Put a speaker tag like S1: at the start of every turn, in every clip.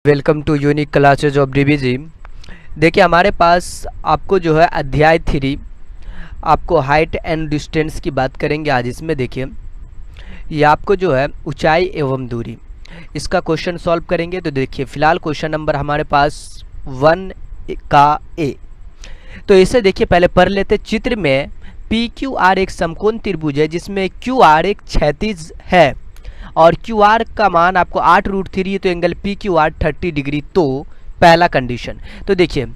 S1: Welcome to unique classes of DBG. देखिए हमारे पास आपको जो है अध्याय 3 आपको हाइट एंड डिस्टेंस की बात करेंगे आज। इसमें देखिए ये आपको जो है ऊंचाई एवं दूरी इसका क्वेश्चन सॉल्व करेंगे। तो देखिए फिलहाल क्वेश्चन नंबर हमारे पास 1 का ए। तो इसे देखिए पहले पढ़ लेते। चित्र में पी क्यू आर एक समकोण त्रिभुज है जिसमें क्यू आर एक क्षैतिज है और क्यू आर का मान आपको 8√3 है, तो angle P Q R 30 degree. तो पहला कंडीशन, तो देखिए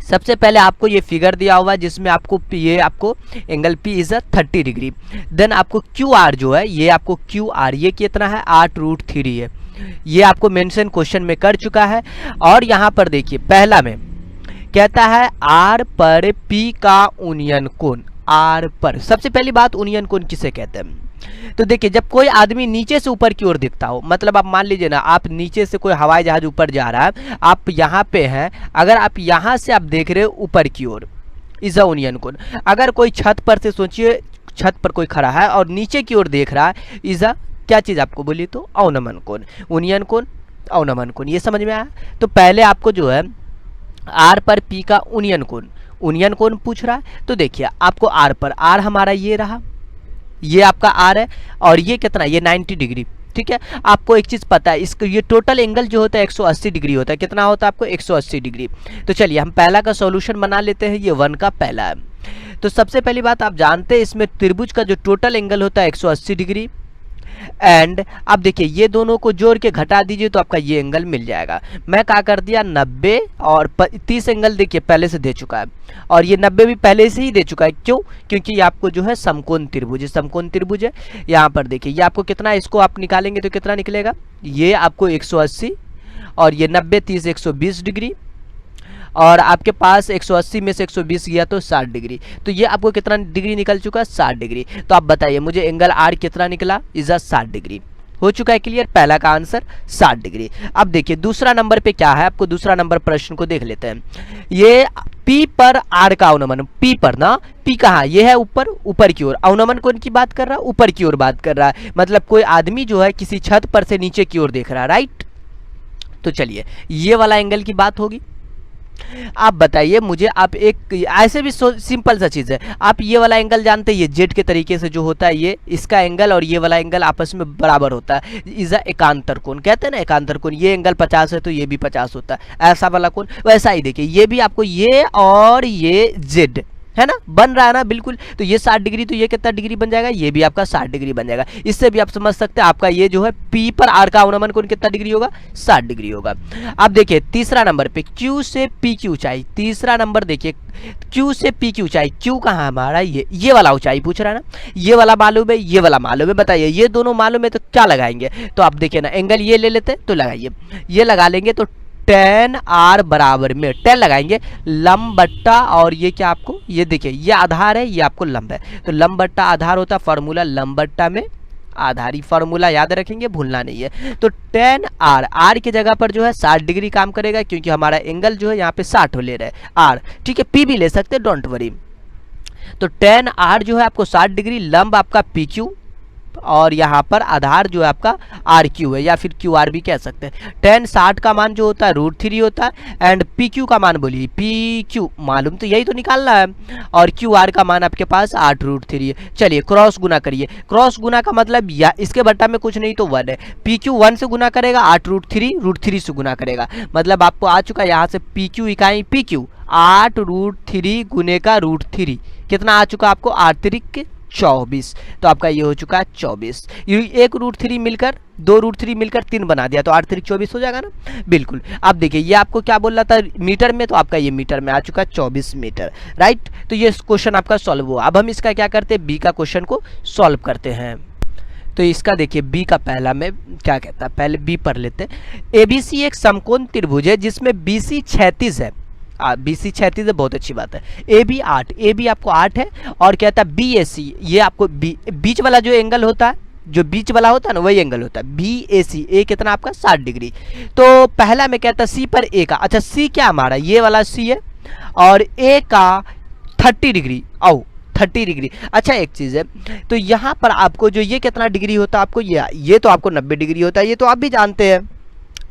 S1: सबसे पहले आपको ये फिगर दिया हुआ है जिसमें आपको ये आपको angle P is 30 degree. Then आपको क्यू आर जो है ये आपको क्यू आर ये कितना है 8√3 है। ये आपको मेंशन क्वेश्चन में कर चुका है। और यहाँ पर देखिए पहला में कहता है आर पर पी का उन्नयन कोण। आर पर सबसे पहली बात उन्नयन कोण किसे कहते हैं। तो देखिए जब कोई आदमी नीचे से ऊपर की ओर दिखता हो, मतलब आप मान लीजिए ना आप नीचे से कोई हवाई जहाज ऊपर जा रहा है, आप यहाँ पे हैं, अगर आप यहाँ से आप देख रहे हो ऊपर की ओर इज अ उन्नयन कोण। अगर कोई छत पर से सोचिए छत पर कोई खड़ा है और नीचे की ओर देख रहा है इज अ क्या चीज आपको बोली तो अवनमन कोण। उन्नयन कोण अवनमन कोण, ये समझ में आया। तो पहले आपको जो है आर पर पी का उन्नयन कोण पूछ रहा है। तो देखिए आपको आर पर आर हमारा ये रहा, ये आपका आर है और ये कितना ये 90 डिग्री। ठीक है, आपको एक चीज पता है इसको ये टोटल एंगल जो होता है 180 डिग्री होता है। कितना होता है आपको 180 डिग्री। तो चलिए हम पहला का सॉल्यूशन बना लेते हैं। ये 1 का पहला है। तो सबसे पहली बात आप जानते हैं इसमें त्रिभुज का जो टोटल एंगल होता है 180 डिग्री। एंड अब देखिए ये दोनों को जोड़ के घटा दीजिए तो आपका ये एंगल मिल जाएगा। मैं क्या कर दिया 90 और 30 एंगल देखिए पहले से दे चुका है और ये 90 भी पहले से ही दे चुका है। क्यों? क्योंकि ये आपको जो है समकोण त्रिभुज है। यहाँ पर देखिए ये आपको कितना, इसको आप निकालेंगे तो कितना निकलेगा, ये आपको 180 और ये 90 30 120 डिग्री और आपके पास 180 में से 120 गया तो 60 डिग्री। तो ये आपको कितना डिग्री निकल चुका है 60 डिग्री। तो आप बताइए मुझे एंगल आर कितना निकला इज 60 डिग्री। हो चुका है क्लियर, पहला का आंसर 60 डिग्री। अब देखिए दूसरा नंबर पे क्या है, आपको दूसरा नंबर प्रश्न को देख लेते हैं। ये पी पर आर का अवनमन, पी पर ना, पी कहाँ ये है ऊपर की ओर, अवनमन कोण की बात कर रहा है, ऊपर की ओर बात कर रहा है। मतलब कोई आदमी जो है किसी छत पर से नीचे की ओर देख रहा है, राइट। तो चलिए ये वाला एंगल की बात होगी। आप बताइए मुझे, आप एक ऐसे भी सिंपल सा चीज है, आप ये वाला एंगल जानते हैं, ये जेड के तरीके से जो होता है ये इसका एंगल और ये वाला एंगल आपस में बराबर होता है, इज अ एकांतर कोण कहते हैं ना, एकांतर कोण। ये एंगल 50 है तो ये भी 50 होता है, ऐसा वाला कोण। वैसा ही देखिए ये भी आपको ये और ये जेड है ना बन रहा है ना, बिल्कुल। तो ये 60 डिग्री, तो ये कितना डिग्री बन जाएगा, ये भी आपका 60 डिग्री बन जाएगा। इससे भी आप समझ सकते हैं आपका ये जो है P पर R का अवनमन कोण कितना डिग्री होगा 60 डिग्री होगा। अब देखिए तीसरा नंबर पे Q से P की ऊंचाई, तीसरा नंबर देखिए Q से P की ऊंचाई। Q कहाँ हमारा ये वाला ऊंचाई पूछ रहा है ना, ये वाला मालूम है, ये वाला मालूम है। बताइए ये दोनों मालूम है तो क्या लगाएंगे, तो आप देखिए ना एंगल ये ले लेते हैं तो लगाइए, ये लगा लेंगे तो tan r बराबर में 10 लगाएंगे लंब बट्टा, और ये क्या आपको ये देखिए ये आधार है, ये आपको लंब है, तो लंब बट्टा आधार होता है, फार्मूला लंब बट्टा में आधारी, फार्मूला याद रखेंगे भूलना नहीं है। तो tan r की जगह पर जो है 60 डिग्री काम करेगा क्योंकि हमारा एंगल जो है यहाँ पे 60 ले रहे हैं r। ठीक है, p भी ले सकते हैं, डोंट वरी। तो tan r जो है आपको 60 डिग्री, लंब आपका PQ और यहाँ पर आधार जो है आपका RQ है या फिर QR भी कह सकते हैं। tan 60 का मान जो होता है √3 होता है एंड PQ का मान बोलिए PQ मालूम तो यही तो निकालना है, और QR का मान आपके पास 8√3 है। चलिए क्रॉस गुना करिए, क्रॉस गुना का मतलब या इसके बट्टा में कुछ नहीं तो 1 है, PQ 1 से गुना करेगा, 8√3 से गुना करेगा, मतलब आपको आ चुका है यहाँ से PQ इकाई PQ 8√3 गुने का √3 कितना आ चुका आपको 8 24। तो आपका ये हो चुका है 24। ये एक √3 मिलकर 2 √3 मिलकर 3 बना दिया तो 8 3 24 हो जाएगा ना, बिल्कुल। अब देखिए ये आपको क्या बोल रहा था मीटर में, तो आपका ये मीटर में आ चुका है 24 मीटर, राइट। तो ये क्वेश्चन आपका सॉल्व हुआ। अब हम इसका क्या करते हैं, बी का क्वेश्चन को सॉल्व करते हैं। तो इसका देखिए बी का पहला में क्या कहता है, पहले बी पढ़ लेते हैं। एबीसी एक समकोण त्रिभुज है जिसमें BC क्षैतिज है, BC क्षैतिज है, बहुत अच्छी बात है। AB 8, AB आपको 8 है और कहता है BAC, ये आपको बीच वाला जो एंगल होता है, जो बीच वाला होता है ना वही एंगल होता है BAC। ए कितना आपका 60 डिग्री। तो पहला में कहता है C पर A का, अच्छा C क्या हमारा ये वाला C है और A का 30 डिग्री, 30 डिग्री। अच्छा एक चीज़ है, तो यहाँ पर आपको जो ये कितना डिग्री होता है आपको, ये तो आपको 90 डिग्री होता है, ये तो आप भी जानते हैं।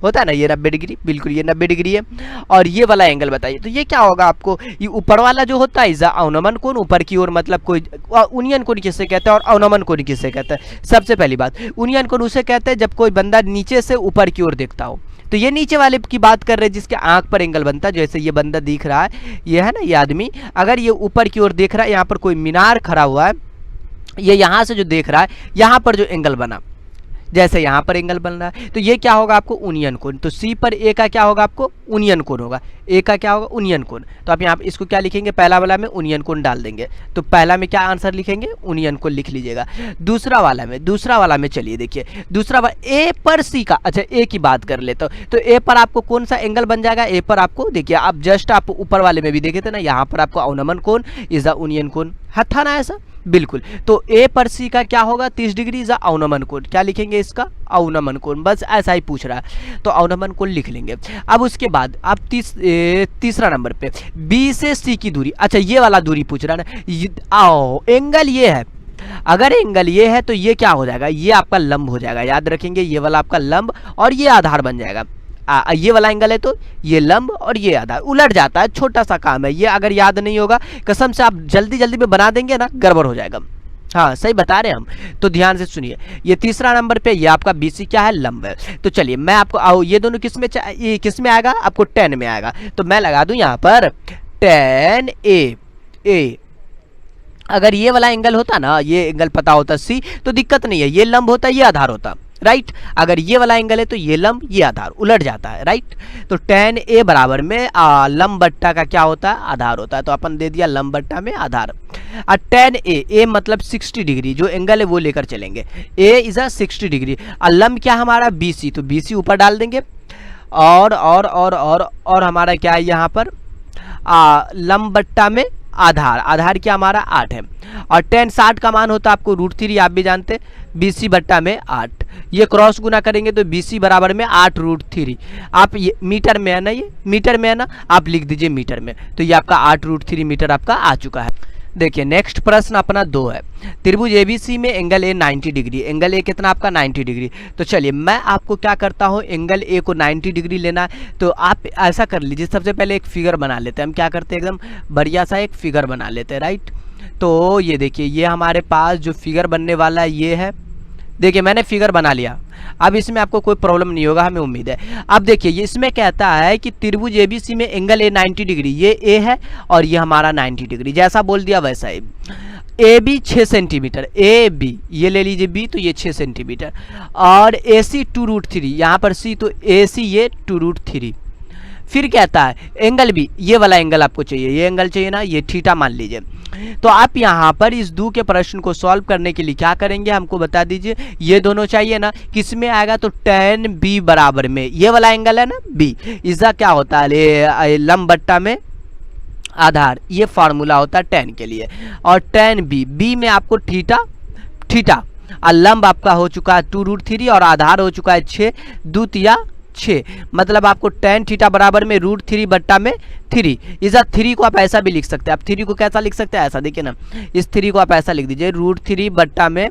S1: होता है ना, ये 90 डिग्री, बिल्कुल ये 90 डिग्री है। और ये वाला एंगल बताइए, तो ये क्या होगा आपको, ये ऊपर वाला जो होता है इज अवनमन कोण, ऊपर की ओर मतलब कोई उन्नयन कोण किसे कहते हैं और अवनमन कोण किसे कहते हैं। सबसे पहली बात, उन्नयन कोण उसे कहते हैं जब कोई बंदा नीचे से ऊपर की ओर देखता हो। तो ये नीचे वाले की बात कर रहे हैं जिसके आंख पर एंगल बनता है, जैसे ये बंदा दिख रहा है, ये है ना ये आदमी, अगर ये ऊपर की ओर देख रहा है, यहाँ पर कोई मीनार खड़ा हुआ है, ये यहाँ से जो देख रहा है, यहाँ पर जो एंगल बना, जैसे यहाँ पर एंगल बन रहा है, तो ये क्या होगा आपको, उन्नयन कोण। तो सी पर ए का क्या होगा आपको, उन्नयन कोण होगा, ए का क्या होगा, उन्नयन कोण। तो आप यहाँ इसको क्या लिखेंगे, पहला वाला में उन्नयन कोण डाल देंगे, तो पहला में क्या आंसर लिखेंगे, उन्नयन कोण लिख लीजिएगा। दूसरा वाला में चलिए देखिए, दूसरा वाला ए पर सी का, अच्छा ए की बात कर लेते हो, तो ए पर आपको कौन सा एंगल बन जाएगा, ए पर आपको देखिए, आप जस्ट आप ऊपर वाले में भी देखे थे ना, यहाँ पर आपको अवनमन कोण इज द उन्नयन कोण था ना ऐसा, बिल्कुल। तो ए पर सी का क्या होगा, 30 डिग्री इज अवनमन कोण, क्या लिखेंगे इसका, अवनमन कोण, बस ऐसा ही पूछ रहा है, तो अवनमन कोण लिख लेंगे। अब उसके बाद आप तीसरा नंबर पे बी से सी की दूरी, अच्छा ये वाला दूरी पूछ रहा है ना, आओ एंगल ये है, अगर एंगल ये है तो ये क्या हो जाएगा, ये आपका लंब हो जाएगा, याद रखेंगे, ये वाला आपका लंब और ये आधार बन जाएगा। ये वाला एंगल है तो ये लंब और ये आधार, उलट जाता है, छोटा सा काम है ये, अगर याद नहीं होगा कसम से आप जल्दी जल्दी में बना देंगे ना, गड़बड़ हो जाएगा। हाँ सही बता रहे हैं हम, तो ध्यान से सुनिए, ये तीसरा नंबर पे ये आपका BC क्या है, लंब है। तो चलिए मैं आपको आओ, ये दोनों ये किस में आएगा, आपको tan में आएगा, तो मैं लगा दूं यहाँ पर tan A। अगर ये वाला एंगल होता ना, ये एंगल पता होता C, तो दिक्कत नहीं है, ये लंब होता, ये आधार होता, राइट। अगर ये वाला एंगल है तो ये लंब ये आधार उलट जाता है, राइट। तो tan A बराबर में लंब बट्टा का क्या होता है, आधार होता है, तो अपन दे दिया लंब बट्टा में आधार। tan A मतलब 60 डिग्री जो एंगल है वो लेकर चलेंगे, A इज अ 60 डिग्री, और लंब क्या हमारा BC, तो BC ऊपर डाल देंगे, और हमारा क्या है यहाँ पर लंब बट्टा में आधार क्या हमारा 8 है, और tan 60 का मान होता है आपको √3, आप भी जानते, BC बट्टा में 8, ये क्रॉस गुना करेंगे तो BC बराबर में 8 √3, आप ये मीटर में है ना, ये मीटर में है ना, आप लिख दीजिए मीटर में, तो ये आपका 8 √3 मीटर आपका आ चुका है। देखिए नेक्स्ट प्रश्न अपना 2 है, त्रिभुज ABC में angle A 90 degree, angle A कितना आपका 90 डिग्री। तो चलिए मैं आपको क्या करता हूँ, एंगल A को 90 डिग्री लेना है, तो आप ऐसा कर लीजिए, सबसे पहले एक फिगर बना लेते हैं, हम क्या करते हैं एकदम बढ़िया सा एक फिगर बना लेते हैं, राइट। तो ये देखिए, ये हमारे पास जो फिगर बनने वाला है ये है, देखिए मैंने फिगर बना लिया, अब इसमें आपको कोई प्रॉब्लम नहीं होगा, हमें उम्मीद है। अब देखिए ये इसमें कहता है कि त्रिभुज ABC में एंगल A 90 डिग्री, ये A है और ये हमारा 90 डिग्री, जैसा बोल दिया वैसा ही। AB 6 सेंटीमीटर, AB ये ले लीजिए B, तो ये 6 सेंटीमीटर, और AC 2 √3, यहाँ पर C, तो AC ये 2 √3। फिर कहता है एंगल B, ये वाला एंगल आपको चाहिए, ये एंगल चाहिए ना, ये थीटा मान लीजिए। तो आप यहाँ पर इस 2 के प्रश्न को सॉल्व करने के लिए क्या करेंगे, हमको बता दीजिए, ये दोनों चाहिए ना, किस में आएगा, तो tan B बराबर में ये वाला एंगल है ना B, इसका क्या होता है, लंब बट्टा में आधार, ये फार्मूला होता है tan के लिए, और tan B में आपको थीटा और लंब आपका हो चुका है 2 √3 और आधार हो चुका है 6 2 6, मतलब आपको tan थीटा बराबर में √3 बट्टा में 3, इस 3 को आप ऐसा भी लिख सकते हैं, आप 3 को कैसा लिख सकते हैं, ऐसा देखिए ना, इस 3 को आप ऐसा लिख दीजिए √3 बट्टा में,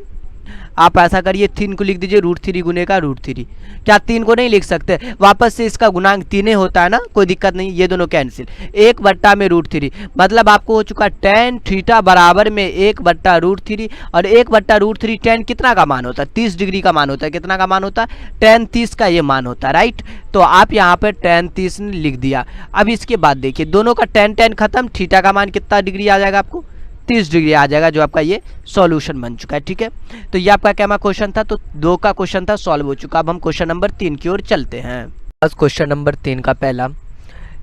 S1: आप ऐसा करिए 3 को लिख दीजिए √3 गुने का √3, क्या 3 को नहीं लिख सकते, वापस से इसका गुणांक 3 होता है ना, कोई दिक्कत नहीं, ये दोनों कैंसिल, 1 बट्टा में √3, मतलब आपको हो चुका tan थीटा बराबर में 1 बट्टा √3, और 1 बट्टा √3 tan कितना का मान होता है, 30 डिग्री का मान होता है, कितना का मान होता है, tan 30 का ये मान होता है, राइट। तो आप यहाँ पर tan 30 लिख दिया। अब इसके बाद देखिए दोनों का tan खत्म, थीटा का मान कितना डिग्री आ जाएगा आपको, 30 डिग्री आ जाएगा, जो आपका ये सॉल्यूशन बन चुका है, ठीक है। तो ये आपका क्या क्वेश्चन था, तो 2 का क्वेश्चन था, सॉल्व हो चुका। अब हम क्वेश्चन नंबर 3 की ओर चलते हैं। बस क्वेश्चन नंबर 3 का पहला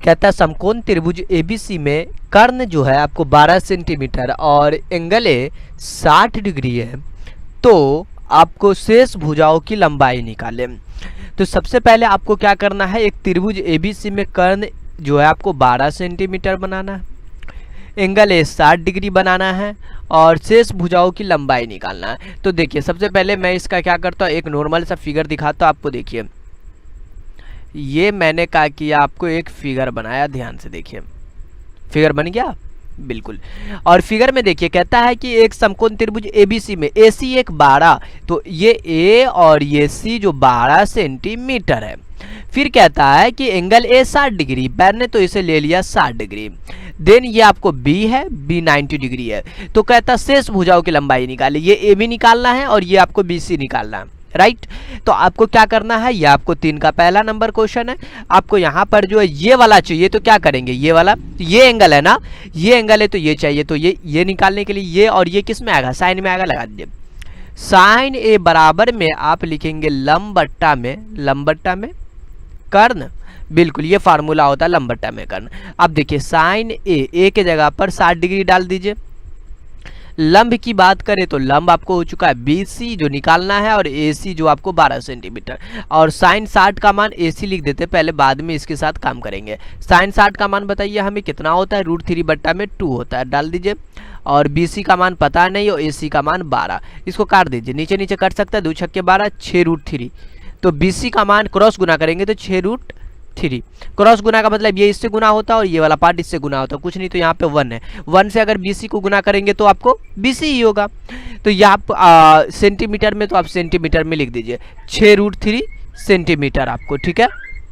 S1: कहता है समकोण त्रिभुज ABC में कर्ण जो है आपको 12 सेंटीमीटर और एंगल A 60 डिग्री है, तो आपको शेष भुजाओं की लंबाई निकालें। तो सबसे पहले आपको क्या करना है, एक त्रिभुज ABC में कर्ण जो है आपको 12 सेंटीमीटर बनाना है, एंगल A 60 डिग्री बनाना है, और शेष भुजाओं की लंबाई निकालना है। तो देखिए सबसे पहले मैं इसका क्या करता हूँ, एक नॉर्मल सा फिगर दिखाता हूँ आपको। देखिए ये मैंने क्या किया, आपको एक फिगर बनाया, ध्यान से देखिए, फिगर बन गया बिल्कुल। और फिगर में देखिए कहता है कि एक समकोण त्रिभुज ABC में AC एक 12, तो ये A और ये C जो 12 सेंटीमीटर है, फिर कहता है कि एंगल ए 60 डिग्री, मैंने तो इसे ले लिया 60 डिग्री। देन ये आपको बी है, बी 90 डिग्री है। तो कहता है शेष भुजाओं की लंबाई निकाले, ये ए बी निकालना है और ये आपको बी सी निकालना है, राइट। तो आपको क्या करना है, ये आपको 3 का पहला नंबर क्वेश्चन है। आपको यहाँ पर जो है ये वाला चाहिए, तो क्या करेंगे, ये वाला, ये एंगल है ना, ये एंगल है तो ये चाहिए, तो ये निकालने के लिए ये और ये किस में आएगा, साइन में आएगा, लगा दीजिए। साइन ए बराबर में आप लिखेंगे लंब बट्टा में कर्ण, बिल्कुल ये फार्मूला होता है लंब बट्टा में कर्ण। अब देखिए साइन ए के जगह पर 60 डिग्री डाल दीजिए। लंब की बात करें तो लंब आपको हो चुका है BC जो निकालना है, और AC जो आपको 12 सेंटीमीटर, और साइन 60 का मान AC लिख देते पहले, बाद में इसके साथ काम करेंगे। साइन 60 का मान बताइए हमें कितना होता है, √3 बट्टा में 2 होता है, डाल दीजिए। और BC का मान पता नहीं, और AC का मान 12, इसको काट दीजिए, नीचे नीचे कट सकता है, 2 छक्के 12, 6 √3। तो BC का मान क्रॉस गुना करेंगे तो 6 √3, क्रॉस गुना का मतलब ये इससे गुना होता है और ये वाला पार्ट इससे गुना होता है, कुछ नहीं, तो यहाँ पे 1 है, 1 से अगर BC को गुना करेंगे तो आपको BC ही होगा। तो ये आप सेंटीमीटर में, तो आप सेंटीमीटर में लिख दीजिए 6 √3 सेंटीमीटर आपको, ठीक है।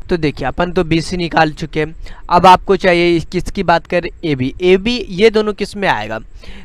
S1: तो देखिए अपन तो BC निकाल चुके हैं, अब आपको चाहिए किसकी बात करें, AB ये दोनों किस में आएगा,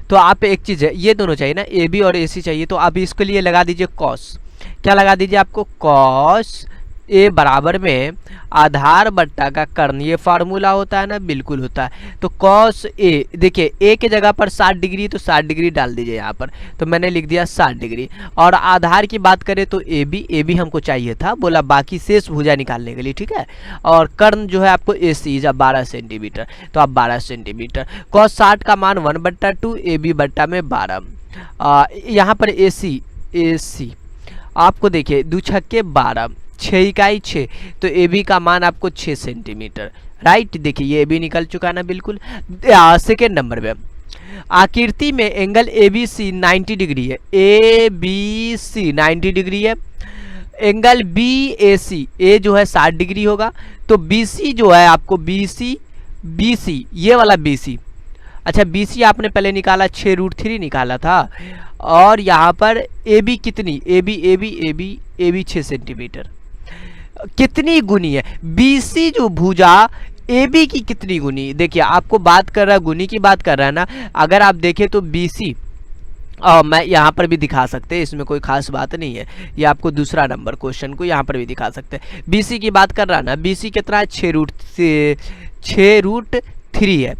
S1: तो आप एक चीज़ है, ये दोनों चाहिए ना, AB और AC चाहिए, तो आप इसके लिए लगा दीजिए कॉस, क्या लगा दीजिए आपको, कॉस ए बराबर में आधार बट्टा का कर्ण, ये फार्मूला होता है ना, बिल्कुल होता है। तो कॉस ए, देखिए ए के जगह पर 60 डिग्री, तो 60 डिग्री डाल दीजिए यहाँ पर, तो मैंने लिख दिया 60 डिग्री। और आधार की बात करें तो ए बी हमको चाहिए था, बोला बाकी शेष भुजा निकालने के लिए, ठीक है। और कर्ण जो है आपको AC जब 12 सेंटीमीटर, तो आप 12 सेंटीमीटर। कॉस 60 का मान 1/2, AB बट्टा में 12। यहाँ पर AC आपको देखिए 2 छक्के 12, 6 इकाई 6, तो AB का मान आपको 6 सेंटीमीटर, राइट। देखिए ये AB निकल चुका है ना, बिल्कुल। सेकेंड नंबर पे आकृति में एंगल ABC 90 डिग्री है, ABC 90 डिग्री है। एंगल BAC, A जो है 60 डिग्री होगा, तो BC जो है आपको BC ये वाला BC, अच्छा BC आपने पहले निकाला 6 √3 निकाला था, और यहाँ पर AB कितनी, AB 6 सेंटीमीटर, कितनी गुनी है BC जो भुजा AB की कितनी गुनी, देखिए आपको बात कर रहा है, गुनी की बात कर रहा है ना। अगर आप देखें तो BC, मैं यहाँ पर भी दिखा सकते हैं, इसमें कोई खास बात नहीं है, ये आपको दूसरा नंबर क्वेश्चन को यहाँ पर भी दिखा सकते हैं। BC की बात कर रहा है ना, BC कितना है, 6 √3 है,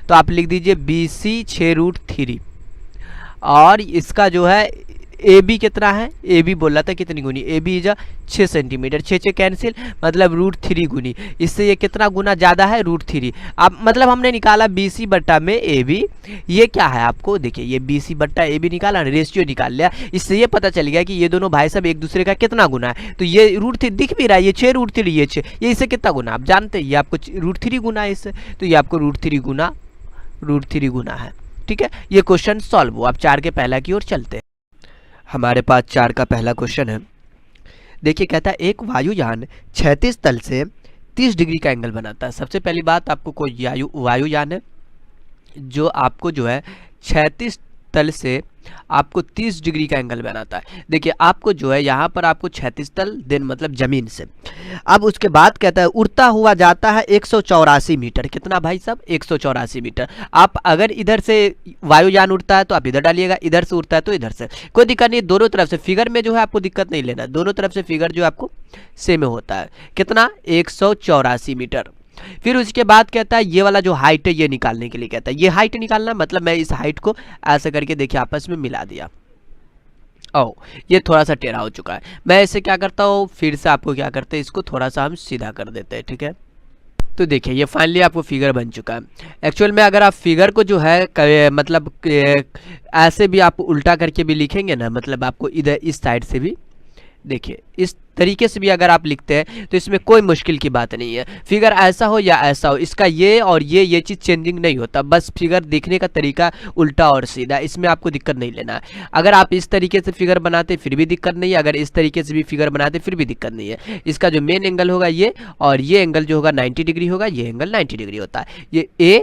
S1: तो आप लिख दीजिए BC 6 √3। और इसका जो है AB कितना है, AB बोला था कितनी गुनी, AB इज 6 सेंटीमीटर, 6 कैंसिल, मतलब √3 गुनी, इससे ये कितना गुना ज़्यादा है, √3। अब मतलब हमने निकाला BC बट्टा में AB, ये क्या है आपको देखिए, ये BC बट्टा AB निकाला, रेशियो निकाल लिया, इससे ये पता चल गया कि ये दोनों भाई साहब एक दूसरे का कितना गुना है। तो ये √3 दिख भी रहा है, ये 6 √3, ये 6, ये इससे कितना गुना आप जानते हैं, ये आपको √3 गुना है इससे, तो ये आपको √3 गुना है, ठीक है। ये क्वेश्चन सॉल्व हुआ। आप 4 के पहला की ओर चलते हैं। हमारे पास 4 का पहला क्वेश्चन है, देखिए कहता है एक वायुयान क्षैतिज तल से 30 डिग्री का एंगल बनाता है। सबसे पहली बात, आपको कोई वायुयान है जो आपको जो है क्षैतिज तल से आपको 30 डिग्री का एंगल बनाता है। देखिए आपको जो है यहाँ पर आपको क्षैतिज तल, देन मतलब जमीन से, अब उसके बाद कहता है उड़ता हुआ जाता है 184 मीटर, कितना भाई साहब, 184 मीटर। आप अगर इधर से वायुयान उड़ता है तो आप इधर डालिएगा, इधर से उड़ता है तो इधर से, कोई दिक्कत नहीं, दोनों तरफ से फिगर में जो है आपको दिक्कत नहीं लेना, दोनों तरफ से फिगर जो आपको सेम होता है, कितना, 184 मीटर। फिर उसके बाद कहता है ये वाला जो हाइट है ये निकालने के लिए कहता है, ये हाइट निकालना, मतलब मैं इस हाइट को ऐसा करके देखिए आपस में मिला दिया, ये थोड़ा सा टेढ़ा हो चुका है, मैं इसे क्या करता हूँ, फिर से आपको क्या करते हैं, इसको थोड़ा सा हम सीधा कर देते हैं, ठीक है। तो देखिए ये फाइनली आपको फिगर बन चुका है। एक्चुअल में अगर आप फिगर को जो है मतलब ऐसे भी आप उल्टा करके भी लिखेंगे ना, मतलब आपको इधर इस साइड से भी, देखिए इस तरीके से भी अगर आप लिखते हैं तो इसमें कोई मुश्किल की बात नहीं है। फिगर ऐसा हो या ऐसा हो, इसका ये और ये चीज़ चेंजिंग नहीं होता, बस फिगर देखने का तरीका उल्टा और सीधा, इसमें आपको दिक्कत नहीं लेना है। अगर आप इस तरीके से फिगर बनाते फिर भी दिक्कत नहीं है, अगर इस तरीके से भी फिगर बनाते फिर भी दिक्कत नहीं है। इसका जो मेन एंगल होगा ये, और ये एंगल जो होगा 90 डिग्री होगा, ये एंगल 90 डिग्री होता है। ये A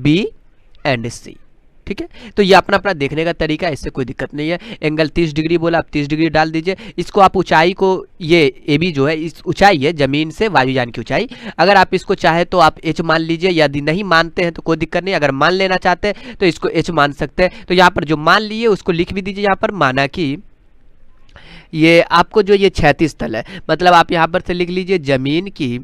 S1: B एंड C, ठीक है। तो ये अपना अपना देखने का तरीका है, इससे कोई दिक्कत नहीं है। एंगल 30 डिग्री बोला, आप 30 डिग्री डाल दीजिए। इसको आप ऊंचाई को, ये ए बी जो है इस ऊंचाई है जमीन से वायुयान की ऊंचाई, अगर आप इसको चाहे तो आप एच मान लीजिए, यदि नहीं मानते हैं तो कोई दिक्कत नहीं, अगर मान लेना चाहते हैं तो इसको एच मान सकते हैं। तो यहाँ पर जो मान लिए उसको लिख भी दीजिए यहाँ पर, माना कि ये आपको जो ये क्षैतिज तल है, मतलब आप यहाँ पर से लिख लीजिए जमीन की,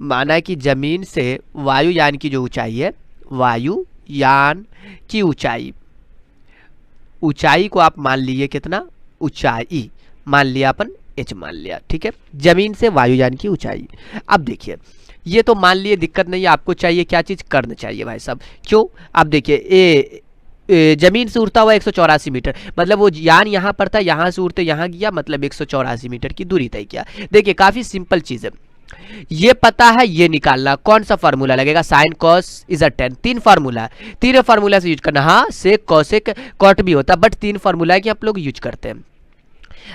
S1: माना कि जमीन से वायुयान की जो ऊंचाई है, वायुयान की ऊंचाई, ऊंचाई को आप मान लिए कितना, ऊंचाई मान लिया अपन, एच मान लिया, ठीक है, जमीन से वायुयान की ऊंचाई। अब देखिए ये तो मान लिए, दिक्कत नहीं है, आपको चाहिए क्या चीज, कर्ण चाहिए भाई साहब। क्यों, आप देखिए जमीन से उड़ता हुआ 184 मीटर, मतलब वो यान यहाँ पर था, यहाँ से उड़ते यहाँ गया, मतलब 184 मीटर की दूरी तय किया। देखिए काफी सिंपल चीज है, ये पता है, ये निकालना, कौन सा फार्मूला लगेगा, sine cos is a ten, 3 formula, 3 formula से यूज करना। हाँ सेक कॉसेक कॉट भी होता है, बट 3 फार्मूला की आप लोग यूज करते हैं।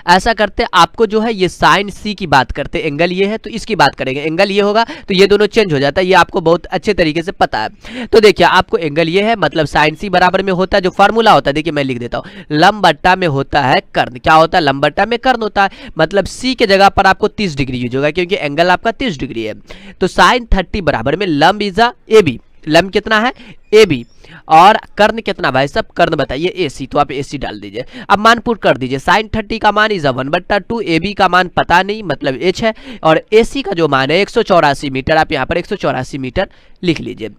S1: ऐसा करते आपको जो है ये साइन सी की बात करते, एंगल ये है तो इसकी बात करेंगे, एंगल ये होगा तो ये दोनों चेंज हो जाता है, ये आपको बहुत अच्छे तरीके से पता है। तो देखिए आपको एंगल ये है, मतलब साइन सी बराबर में होता है, जो फार्मूला होता है देखिए मैं लिख देता हूँ, लंब बट्टा में होता है कर्ण। क्या होता है, लंब बट्टा में कर्ण होता है, मतलब सी के जगह पर आपको 30 डिग्री यूज होगा, क्योंकि एंगल आपका 30 डिग्री है। तो साइन 30 बराबर में लंब इज अ ए बी, लंब कितना है ए बी, और कर्ण कितना भाई सब, कर्ण बताइए ए सी, तो आप ए सी डाल दीजिए। अब मान पुट कर दीजिए, साइन 30 का मान इज 1/2, ए बी का मान पता नहीं मतलब एच है, और ए सी का जो मान है 184 मीटर, आप यहाँ पर 184 मीटर लिख लीजिए।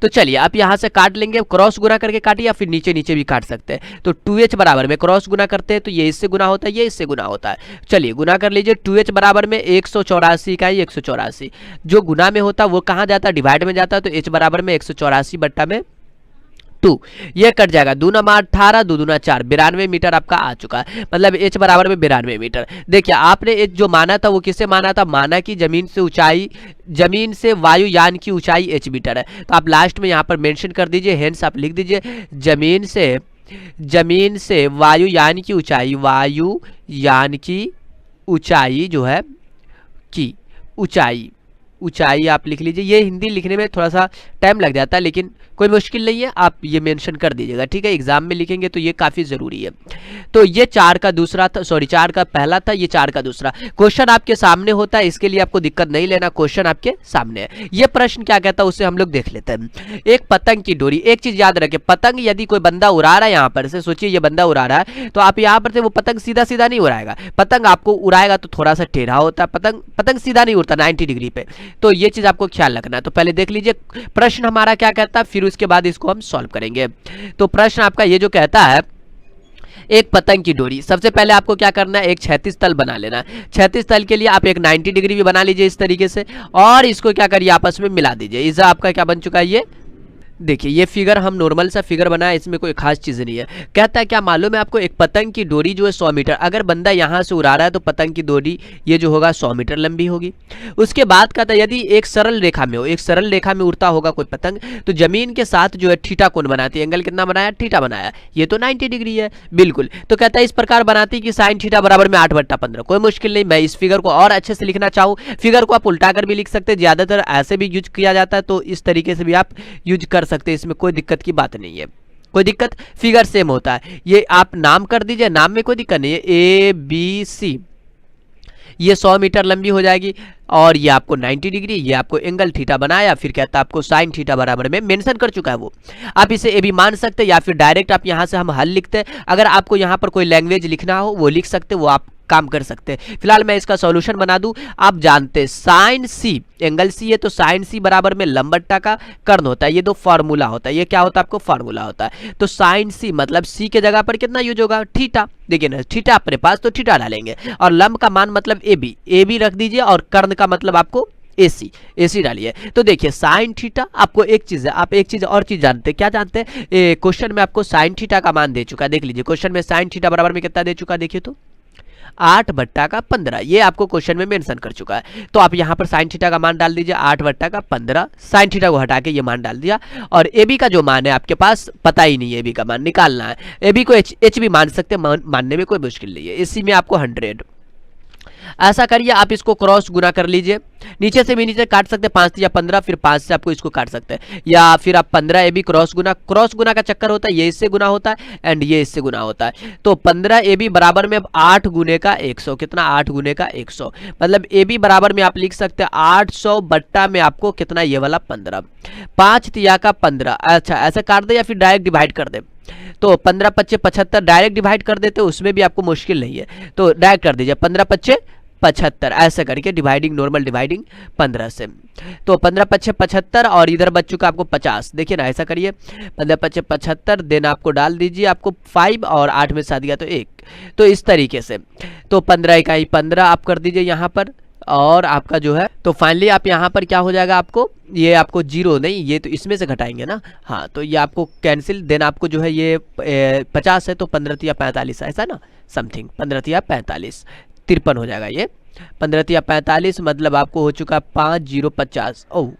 S1: तो चलिए आप यहाँ से काट लेंगे, क्रॉस गुना करके काटिए, या फिर नीचे नीचे भी काट सकते हैं। तो 2h बराबर में क्रॉस गुना करते हैं तो ये इससे गुना होता है, ये इससे गुना होता है। चलिए गुना कर लीजिए, 2h बराबर में 184 का ही 184, जो गुना में होता है वो कहाँ जाता है, डिवाइड में जाता है। तो h बराबर में 184 बट्टा में 2, ये कट जाएगा, 2 9 18, 2 2 4, 92 मीटर आपका आ चुका है, मतलब h बराबर में 92 मीटर। देखिए आपने h जो माना था वो किससे माना था, माना कि जमीन से ऊंचाई, जमीन से वायुयान की ऊंचाई h मीटर है। तो आप लास्ट में यहाँ पर मेंशन कर दीजिए, हेंस आप लिख दीजिए जमीन से वायुयान की ऊंचाई, वायुयान की ऊंचाई जो है की ऊंचाई आप लिख लीजिए। ये हिंदी लिखने में थोड़ा सा टाइम लग जाता है, लेकिन कोई मुश्किल नहीं है, आप ये मेंशन कर दीजिएगा, ठीक है, एग्जाम में लिखेंगे तो ये काफी जरूरी है। तो ये 4 का दूसरा था, सॉरी 4 का पहला था, ये 4 का दूसरा। क्वेश्चन आपके सामने होता है, इसके लिए आपको दिक्कत नहीं लेना, क्वेश्चन आपके सामने है। ये प्रश्न क्या कहता है उसे हम लोग देख लेते हैं। एक पतंग की डोरी, एक चीज याद रखें, पतंग यदि कोई बंदा उड़ा रहा है, यहाँ पर से सोचिए ये बंदा उड़ा रहा है, तो आप यहाँ पर से वो पतंग सीधा सीधा नहीं उड़ाएगा, पतंग आपको उड़ाएगा तो थोड़ा सा टेढ़ा होता है, पतंग सीधा नहीं उड़ता 90 डिग्री पे। तो ये चीज आपको ख्याल रखना है। तो पहले देख लीजिए प्रश्न हमारा क्या कहता है, फिर उसके बाद इसको हम सॉल्व करेंगे। तो प्रश्न आपका ये जो कहता है, एक पतंग की डोरी, सबसे पहले आपको क्या करना है, एक क्षैतिज तल बना लेना है। क्षैतिज तल के लिए आप एक 90 डिग्री भी बना लीजिए इस तरीके से, और इसको क्या करिए आपस में मिला दीजिए। इससे आपका क्या बन चुका है, ये देखिए ये फिगर हम नॉर्मल सा फिगर बनाया, इसमें कोई खास चीज़ नहीं है। कहता है क्या मालूम है आपको, एक पतंग की डोरी जो है 100 मीटर, अगर बंदा यहाँ से उड़ा रहा है तो पतंग की डोरी ये जो होगा 100 मीटर लंबी होगी। उसके बाद कहता है यदि एक सरल रेखा में हो, एक सरल रेखा में उड़ता होगा कोई पतंग, तो जमीन के साथ जो है थीटा कोण बनाती है, एंगल कितना बनाया, थीटा बनाया, ये तो 90 डिग्री है बिल्कुल। तो कहता है इस प्रकार बनाती कि साइन थीटा बराबर में 8/15। कोई मुश्किल नहीं, मैं इस फिगर को और अच्छे से लिखना चाहूँ, फिगर को आप उल्टा कर भी लिख सकते हैं, ज्यादातर ऐसे भी यूज किया जाता है, तो इस तरीके से भी आप यूज कर सकते हैं, इसमें कोई दिक्कत की बात नहीं है, कोई दिक्कत, फिगर सेम होता है। ये आप नाम कर दीजिए, नाम में कोई दिक्कत नहीं है, ABC, ये 100 मीटर लंबी हो जाएगी, और ये आपको 90 डिग्री, ये आपको एंगल थीटा बनाया, फिर कहता है आपको साइन थीटा बराबर में मेंशन कर चुका है वो। आप इसे ए भी मान सकते हैं, या फिर डायरेक्ट आप यहाँ से हम हल लिखते हैं। अगर आपको यहाँ पर कोई लैंग्वेज लिखना हो वो लिख सकते, वो आप काम कर सकते हैं। फिलहाल मैं इसका सॉल्यूशन बना दूं। आप जानते हैं साइन सी, एंगल सी है तो साइन सी बराबर में लंब बट्टा का कर्ण होता है, ये दो फार्मूला होता है, ये क्या होता है आपको फार्मूला होता है। तो साइन सी मतलब सी के जगह पर कितना यूज होगा, थीटा। देखिए ना थीटा अपने पास, तो थीटा डालेंगे, और लंब का मान मतलब ए बी रख दीजिए, और कर्ण का मतलब आपको एसी डालिए। तो देखिए साइन थीटा, आपको एक चीज है, आप एक चीज और चीज जानते हैं, क्या जानते हैं, क्वेश्चन में आपको साइन थीटा का मान दे चुका है। देख लीजिए क्वेश्चन में साइन थीटा बराबर में कितना दे चुका है, देखिए तो 8/15, ये आपको क्वेश्चन में मेंशन कर चुका है। तो आप यहाँ पर साइन थीटा का मान डाल दीजिए 8/15, साइन थीटा को हटा के ये मान डाल दिया, और ए बी का जो मान है आपके पास पता ही नहीं है, ए बी का मान निकालना है। ए बी को एच भी मान सकते हैं, मानने में कोई मुश्किल नहीं है। इसी में आपको 100, ऐसा करिए, आप इसको क्रॉस गुना कर लीजिए, नीचे से भी नीचे काट सकते हैं, 5 या 15, फिर 5 से आपको इसको काट सकते हैं, या फिर आप 15 AB क्रॉस गुना का चक्कर होता है, ये इससे गुना होता है एंड ये इससे गुना होता है। तो 15 AB बराबर में अब 8 गुने का 100, कितना 8 गुने का 100, मतलब AB बराबर में आप लिख सकते हैं 800 बट्टा में आपको कितना ये वाला 15, 5 तिया का 15। अच्छा ऐसे काट दे या फिर डायरेक्ट डिवाइड कर दे, तो 15 पच्चे 75, डायरेक्ट डिवाइड कर देते उसमें भी आपको मुश्किल नहीं है, तो डायरेक्ट कर दीजिए 15 पच्चे 75, ऐसे करके डिवाइडिंग, नॉर्मल डिवाइडिंग 15 से, तो 15 पच्चे 75 और इधर बच चुका आपको 50। देखिए ना, ऐसा करिए 15 पच्चे 75, देन आपको डाल दीजिए आपको 5 और 8 में साथ गया तो 1, तो इस तरीके से, तो 15 इकाई 15 आप कर दीजिए यहाँ पर, और आपका जो है तो फाइनली आप यहाँ पर क्या हो जाएगा, आपको ये आपको 0 नहीं, ये तो इसमें से घटाएंगे ना, हाँ तो ये आपको कैंसिल, देन आपको जो है ये 50 है तो 15 तिया 45, ऐसा ना समथिंग, 15 तिया 45, 53 हो जाएगा ये, 15 तिया 45, मतलब आपको हो चुका 5050। ओह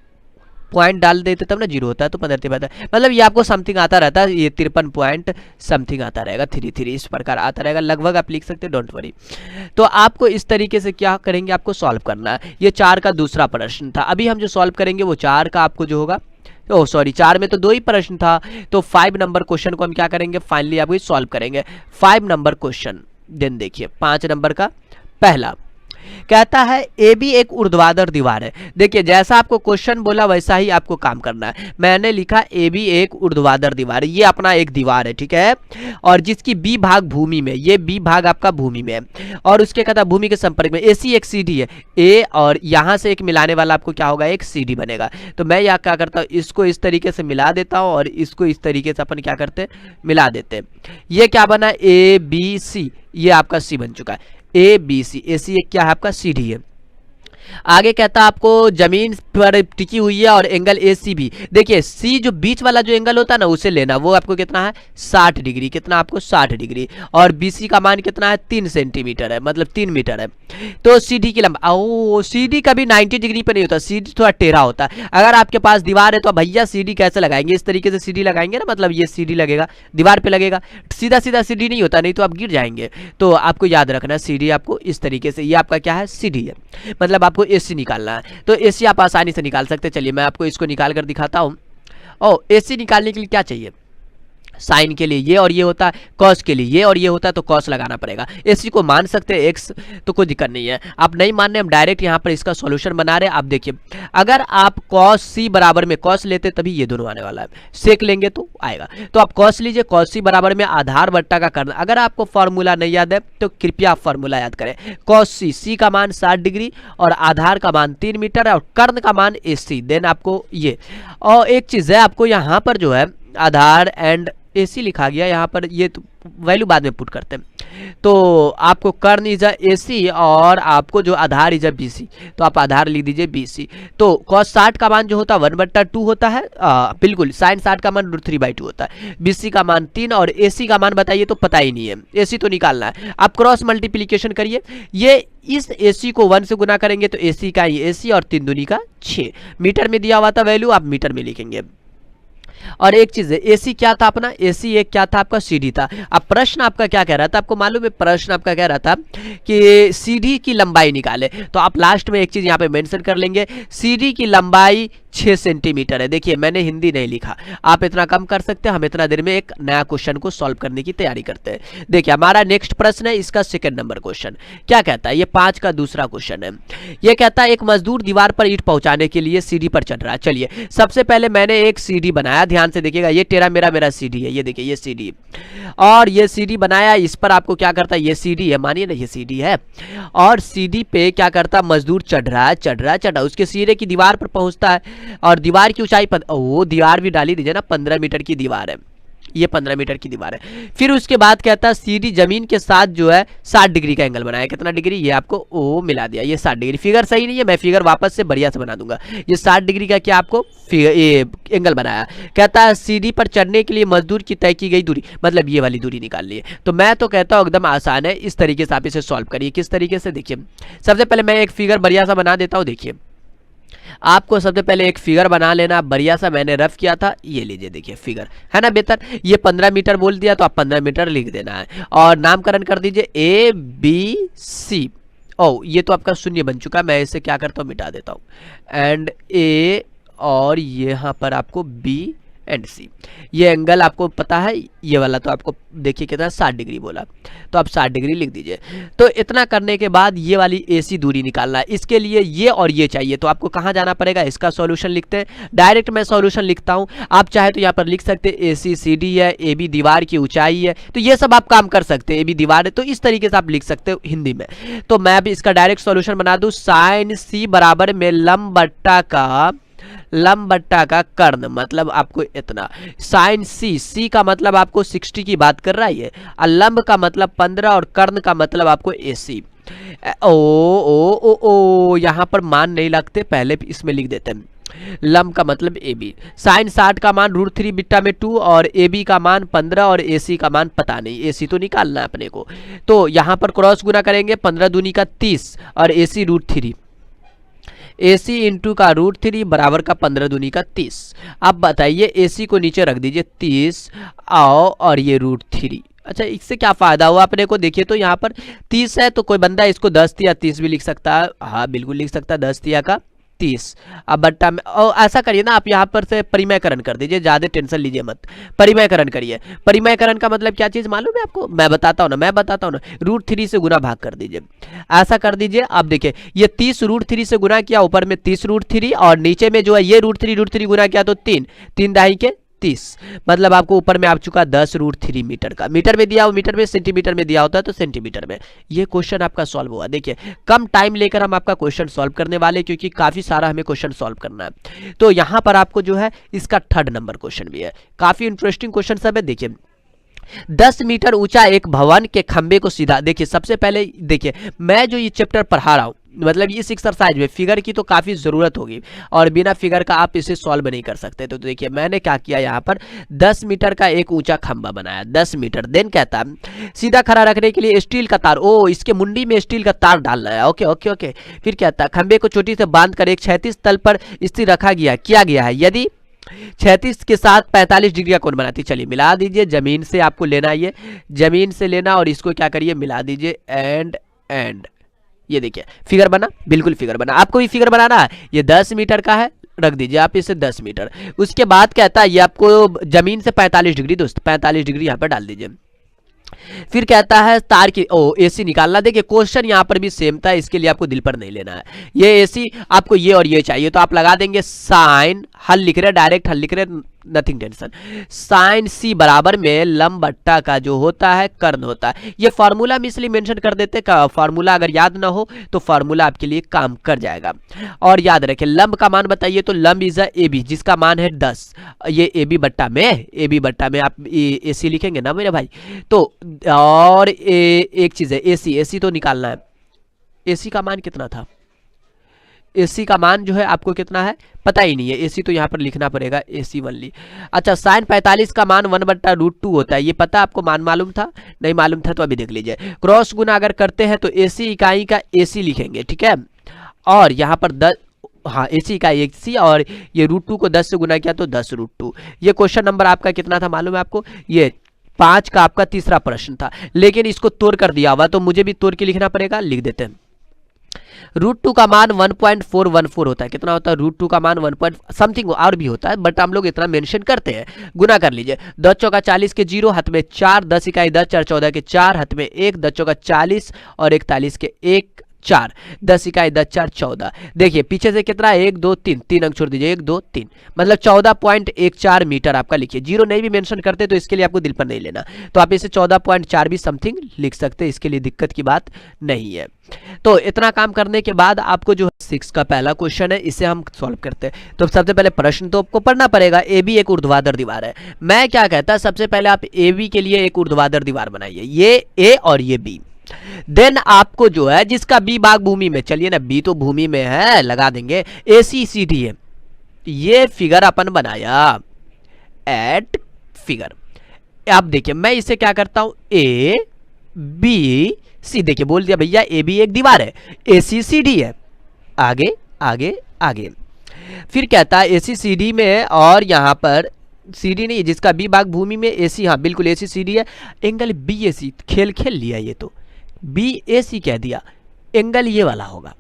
S1: पॉइंट डाल देते तब ना 0 होता है, तो 15 तिया 45, मतलब ये आपको समथिंग आता रहता है, ये 53 पॉइंट समथिंग आता रहेगा, 33 इस प्रकार आता रहेगा, लगभग आप लिख सकते हैं, डोंट वरी। तो आपको इस तरीके से क्या करेंगे, आपको सॉल्व करना है। ये 4 का दूसरा प्रश्न था, अभी हम जो सॉल्व करेंगे वो 4 का आपको जो होगा, ओह सॉरी 4 में तो 2 ही प्रश्न था, तो 5 नंबर क्वेश्चन को हम क्या करेंगे, फाइनली आपको सॉल्व करेंगे 5 नंबर क्वेश्चन। देन देखिए 5 नंबर का पहला कहता है AB एक ऊर्ध्वाधर दीवार है। देखिए जैसा आपको क्वेश्चन बोला वैसा ही आपको काम करना है। मैंने लिखा AB एक ऊर्ध्वाधर दीवार है, ये अपना एक दीवार है, ठीक है, और जिसकी B भाग भूमि में, ये B भाग आपका भूमि में है, और उसके कहता है भूमि के संपर्क में AC एक CD है A, और यहाँ से एक मिलाने वाला आपको क्या होगा, एक CD बनेगा। तो मैं यहाँ क्या करता हूँ, इसको इस तरीके से मिला देता हूँ और इसको इस तरीके से अपन क्या करते हैं, मिला देते हैं। ये क्या बना, ABC, ये आपका C बन चुका है, ABC, AC एक क्या है आपका CD है। आगे कहता है आपको जमीन पर टिकी हुई है और एंगल AC भी, देखिए C जो बीच वाला जो एंगल होता है ना उसे लेना, वो आपको कितना है 60 डिग्री, कितना आपको 60 डिग्री, और BC का मान कितना है 3 सेंटीमीटर है, मतलब 3 मीटर है। तो CD की लंबाई, ओ CD कभी 90 डिग्री पे नहीं होता, CD थोड़ा टेढ़ा होता है। अगर आपके पास दीवार है तो भैया CD कैसे लगाएंगे, इस तरीके से CD लगाएंगे ना, मतलब ये CD लगेगा, दीवार पे लगेगा, सीधा सीधा CD नहीं होता, नहीं तो आप गिर जाएंगे। तो आपको याद रखना CD आपको इस तरीके से, ये आपका क्या है CD है, मतलब आपको AC निकालना है। तो AC आप आसानी से निकाल सकते हैं, चलिए मैं आपको इसको निकाल कर दिखाता हूँ। ओ AC निकालने के लिए क्या चाहिए, साइन के लिए ये और ये होता है, कॉस के लिए ये और ये होता है, तो कॉस लगाना पड़ेगा। AC को मान सकते हैं x, तो कोई दिक्कत नहीं है, आप नहीं मान रहे, हम डायरेक्ट यहाँ पर इसका सॉल्यूशन बना रहे हैं। आप देखिए अगर आप cos C बराबर में cos लेते तभी ये दोनों आने वाला है, सेक लेंगे तो आएगा। तो आप cos लीजिए, cos C बराबर में आधार बट्टा का कर्ण। अगर आपको फॉर्मूला नहीं याद है तो कृपया आप फॉर्मूला याद करें, cos C, C का मान 60 डिग्री और आधार का मान 3 मीटर है और कर्ण का मान AC। देन आपको ये, और एक चीज़ है, आपको यहाँ पर जो है आधार एंड AC लिखा गया यहाँ पर, ये तो वैल्यू बाद में पुट करते हैं। तो आपको कर्ण इज AC और आपको जो आधार इज BC, तो आप आधार लिख दीजिए BC। तो cos 60 का मान जो होता है 1/2 होता है, बिल्कुल, sin 60 का मान √3/2 होता है, BC का मान 3 और AC का मान बताइए, तो पता ही नहीं है, AC तो निकालना है। आप क्रॉस मल्टीप्लीकेशन करिए, ये इस AC को 1 से गुना करेंगे तो AC का ये AC और 3 दूनी का 6, मीटर में दिया हुआ था वैल्यू, आप मीटर में लिखेंगे। और एक चीज है, AC क्या था अपना, AC एक क्या था आपका CD था। अब प्रश्न आपका क्या कह रहा था, आपको मालूम है प्रश्न आपका कह रहा था कि CD की लंबाई निकाले, तो आप लास्ट में एक चीज यहाँ पे मेंशन कर लेंगे, CD की लंबाई 6 सेंटीमीटर है। देखिए मैंने हिंदी नहीं लिखा, आप इतना कम कर सकते हैं, हम इतना देर में एक नया क्वेश्चन को सॉल्व करने की तैयारी करते हैं। देखिए हमारा नेक्स्ट प्रश्न है, इसका सेकंड नंबर क्वेश्चन क्या कहता है, ये 5 का दूसरा क्वेश्चन है। ये कहता है एक मजदूर दीवार पर ईंट पहुंचाने के लिए सीढ़ी पर चढ़ रहा है। चलिए सबसे पहले मैंने एक सीढ़ी बनाया, ध्यान से देखिएगा, ये टेढ़ा मेरा सीढ़ी है, ये देखिए ये सीढ़ी, और ये सीढ़ी बनाया, इस पर आपको क्या करता है, ये सीढ़ी है, मानिए ना ये सीढ़ी है, और सीढ़ी पे क्या करता मजदूर चढ़ रहा, उसके सिरे की दीवार पर पहुंचता है, और दीवार की ऊंचाई पर, वो दीवार भी डाली दीजिए ना, 15 मीटर की दीवार है, ये 15 मीटर की दीवार है। फिर उसके बाद कहता है सीढ़ी जमीन के साथ जो है 60 डिग्री का एंगल बनाया, कितना डिग्री, ये आपको ओ मिला दिया, ये 60 डिग्री। फिगर सही नहीं है, मैं फिगर वापस से बढ़िया से बना दूंगा। ये 60 डिग्री का क्या आपको ये एंगल बनाया। कहता है सीढ़ी पर चढ़ने के लिए मजदूर की तय की गई दूरी, मतलब ये वाली दूरी निकालनी है। तो मैं तो कहता हूँ एकदम आसान है, इस तरीके से आप इसे सॉल्व करिए। किस तरीके से, देखिए सबसे पहले मैं एक फिगर बढ़िया सा बना देता हूँ। देखिए आपको सबसे पहले एक फिगर बना लेना बढ़िया सा, मैंने रफ किया था, ये लीजिए देखिए फिगर है ना बेहतर। ये 15 मीटर बोल दिया तो आप 15 मीटर लिख देना है और नामकरण कर दीजिए ABC। ओ ये तो आपका शून्य बन चुका है, मैं इसे क्या करता हूँ मिटा देता हूँ, एंड ए और यहाँ पर आपको बी एंड सी। ये एंगल आपको पता है, ये वाला तो आपको देखिए कितना 60 डिग्री बोला, तो आप 60 डिग्री लिख दीजिए। तो इतना करने के बाद ये वाली AC दूरी निकालना है, इसके लिए ये और ये चाहिए, तो आपको कहाँ जाना पड़ेगा, इसका सॉल्यूशन लिखते हैं। डायरेक्ट मैं सॉल्यूशन लिखता हूँ, आप चाहे तो यहाँ पर लिख सकते हैं AC CD है, AB दीवार की ऊंचाई है, तो ये सब आप काम कर सकते हैं। AB दीवार है तो इस तरीके से आप लिख सकते हो हिंदी में। तो मैं अभी इसका डायरेक्ट सॉल्यूशन बना दूँ, साइन C बराबर में लंब बट्टा का कर्ण, मतलब आपको इतना, साइन C का मतलब आपको 60 की बात कर रहा है, और लंब का मतलब 15 और कर्ण का मतलब आपको AC। ओ ओ ओ ओ यहाँ पर मान नहीं लगते, पहले इसमें लिख देते हैं। लंब का मतलब AB, साइन 60 का मान √3 बीटा में 2 और AB का मान 15 और AC का मान पता नहीं, AC तो निकालना है अपने को। तो यहाँ पर क्रॉस गुना करेंगे, 15 दूनी का 30 और AC √3, AC इंटू का √3 बराबर का 15 दूनी का 30। अब बताइए AC को नीचे रख दीजिए 30 आओ और ये √3। अच्छा इससे क्या फ़ायदा हुआ अपने को, देखिए तो यहाँ पर 30 है तो कोई बंदा इसको 10 तिया 30 भी लिख सकता है, हाँ बिल्कुल लिख सकता है, 10 तिया का 30। अब बट्टा में और ऐसा करिए ना, आप यहाँ पर से परिमयकरण कर दीजिए, ज़्यादा टेंशन लीजिए मत, परिमयकरण करिए। परिमयकरण का मतलब क्या चीज़ मालूम है आपको, मैं बताता हूँ ना, √3 से गुना भाग कर दीजिए, ऐसा कर दीजिए। अब देखिए ये 30 √3 से गुना किया, ऊपर में 30 √3 और नीचे में जो है ये √3 गुना किया तो 3 दाई के 30, मतलब आपको ऊपर में आ चुका 10 √3 मीटर का। मीटर में दिया हो मीटर में, सेंटीमीटर में दिया होता है तो सेंटीमीटर में। ये क्वेश्चन आपका सॉल्व हुआ। देखिए कम टाइम लेकर हम आपका क्वेश्चन सॉल्व करने वाले, क्योंकि काफ़ी सारा हमें क्वेश्चन सॉल्व करना है। तो यहाँ पर आपको जो है इसका 3rd नंबर क्वेश्चन भी है, काफ़ी इंटरेस्टिंग क्वेश्चन सब है। देखिए 10 मीटर ऊंचा एक भवन के खंबे को सीधा, देखिए सबसे पहले देखिए मैं जो ये चैप्टर पढ़ा रहा हूँ, मतलब इस एक्सरसाइज में फिगर की तो काफ़ी ज़रूरत होगी और बिना फिगर का आप इसे सॉल्व नहीं कर सकते। तो देखिए मैंने क्या किया, यहाँ पर 10 मीटर का एक ऊंचा खंबा बनाया, 10 मीटर। देन कहता है सीधा खड़ा रखने के लिए स्टील का तार, ओ इसके मुंडी में स्टील का तार डालना है, ओके ओके ओके। फिर कहता है खंबे को चोटी से बांधकर एक क्षैतिज तल पर स्थिर रखा किया गया है, यदि 36 के साथ 45 डिग्री का कोण बनाती। चलिए मिला दीजिए, जमीन से आपको लेना, ये जमीन से लेना और इसको क्या करिए मिला दीजिए, एंड ये देखिए फिगर बना, बिल्कुल फिगर बना। आपको भी फिगर बनाना है, ये 10 मीटर का है, रख दीजिए आप इसे 10 मीटर। उसके बाद कहता है ये आपको जमीन से 45 डिग्री, दोस्त 45 डिग्री यहाँ पर डाल दीजिए। फिर कहता है तार की AC निकालना। देखिए क्वेश्चन यहाँ पर भी सेम था, इसके लिए आपको दिल पर नहीं लेना है। ये AC आपको ये और ये चाहिए तो आप लगा देंगे साइन, हल लिख रहे डायरेक्ट हल लिख रहे, नथिंग टेंशन। साइन C बराबर में लंब बट्टा का जो होता है कर्ण होता है। ये फार्मूला में इसलिए मेंशन कर देते हैं, फार्मूला अगर याद ना हो तो फार्मूला आपके लिए काम कर जाएगा। और याद रखें लंब का मान बताइए, तो लंब इज AB जिसका मान है 10, ये AB बट्टा में आप AC लिखेंगे ना मेरे भाई। तो और एक चीज है AC तो निकालना है। AC का मान कितना था, AC का मान जो है आपको कितना है पता ही नहीं है, AC तो यहाँ पर लिखना पड़ेगा AC वनली। अच्छा साइन 45 का मान 1/√2 होता है, ये पता आपको मान मालूम था, नहीं मालूम था तो अभी देख लीजिए। क्रॉस गुना अगर करते हैं तो AC इकाई का AC लिखेंगे, ठीक है। और यहाँ पर 10, हाँ AC इकाई AC, और ये √2 को 10 से गुना किया तो 10√2। ये क्वेश्चन नंबर आपका कितना था मालूम है आपको, ये 5 का आपका तीसरा प्रश्न था, लेकिन इसको तोड़ कर दिया हुआ तो मुझे भी तोड़ के लिखना पड़ेगा, लिख देते हैं। √2 का मान 1.414 होता है, कितना होता है √2 का मान 1 समथिंग और भी होता है, बट हम लोग इतना मेंशन करते हैं। गुना कर लीजिए, 10 चौका 40 के 0, हाथ में 4, 10 इकाई 10, 4 14 के 4, हाथ में 1, 10 चौका 40 और 41 के 1 4, 10 इकाई 10 4 14। देखिए पीछे से कितना 1 2 3, 3 अंक छोड़ दीजिए, 1 2 3, मतलब 14.14 मीटर आपका लिखिए। जीरो नहीं भी मेंशन करते तो इसके लिए आपको दिल पर नहीं लेना, तो आप इसे 14.4 भी समथिंग लिख सकते हैं, इसके लिए दिक्कत की बात नहीं है। तो इतना काम करने के बाद आपको जो 6 का पहला क्वेश्चन है इसे हम सॉल्व करते हैं। तो सबसे पहले प्रश्न तो आपको पढ़ना पड़ेगा। AB एक ऊर्ध्वाधर दीवार है, मैं क्या कहता सबसे पहले आप AB के लिए एक ऊर्ध्वाधर दीवार बनाइए, ये A और ये B। देन आपको जो है जिसका B भाग भूमि में, चलिए ना B तो भूमि में है, लगा देंगे AC CD है। ये फिगर अपन बनाया एट फिगर। आप देखिए मैं इसे क्या करता हूं ABC, देखिए बोल दिया भैया AB एक दीवार है, AC CD है, आगे आगे आगे। फिर कहता है AC CD में, और यहां पर CD नहीं जिसका B भाग भूमि में AC, हाँ बिल्कुल AC CD है, एंगल BAC, खेल लिया ये तो BAC कह दिया, एंगल ये वाला होगा,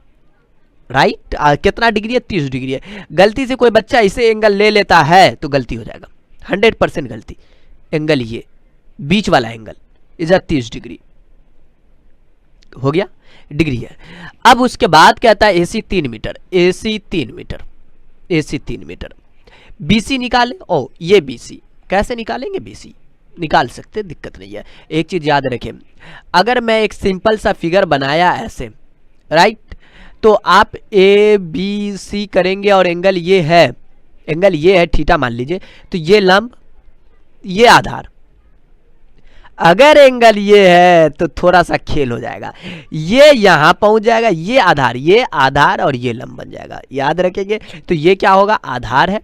S1: राइट। कितना डिग्री है, 30 डिग्री है। गलती से कोई बच्चा इसे एंगल ले लेता है तो गलती हो जाएगा, 100% गलती। एंगल ये बीच वाला एंगल इधर 30 डिग्री हो गया, डिग्री है। अब उसके बाद कहता है AC 3 metre, AC 3 metre, AC 3 metre. BC निकाले, ओ ये BC कैसे निकालेंगे, BC निकाल सकते, दिक्कत नहीं है। एक चीज याद रखें, अगर मैं एक सिंपल सा फिगर बनाया ऐसे, राइट, तो आप ABC करेंगे और एंगल ये है, एंगल ये है थीटा मान लीजिए, तो ये लंब, ये आधार। अगर एंगल ये है तो थोड़ा सा खेल हो जाएगा, ये यहां पहुंच जाएगा, ये आधार और ये लंब बन जाएगा, याद रखेंगे। तो ये क्या होगा, आधार है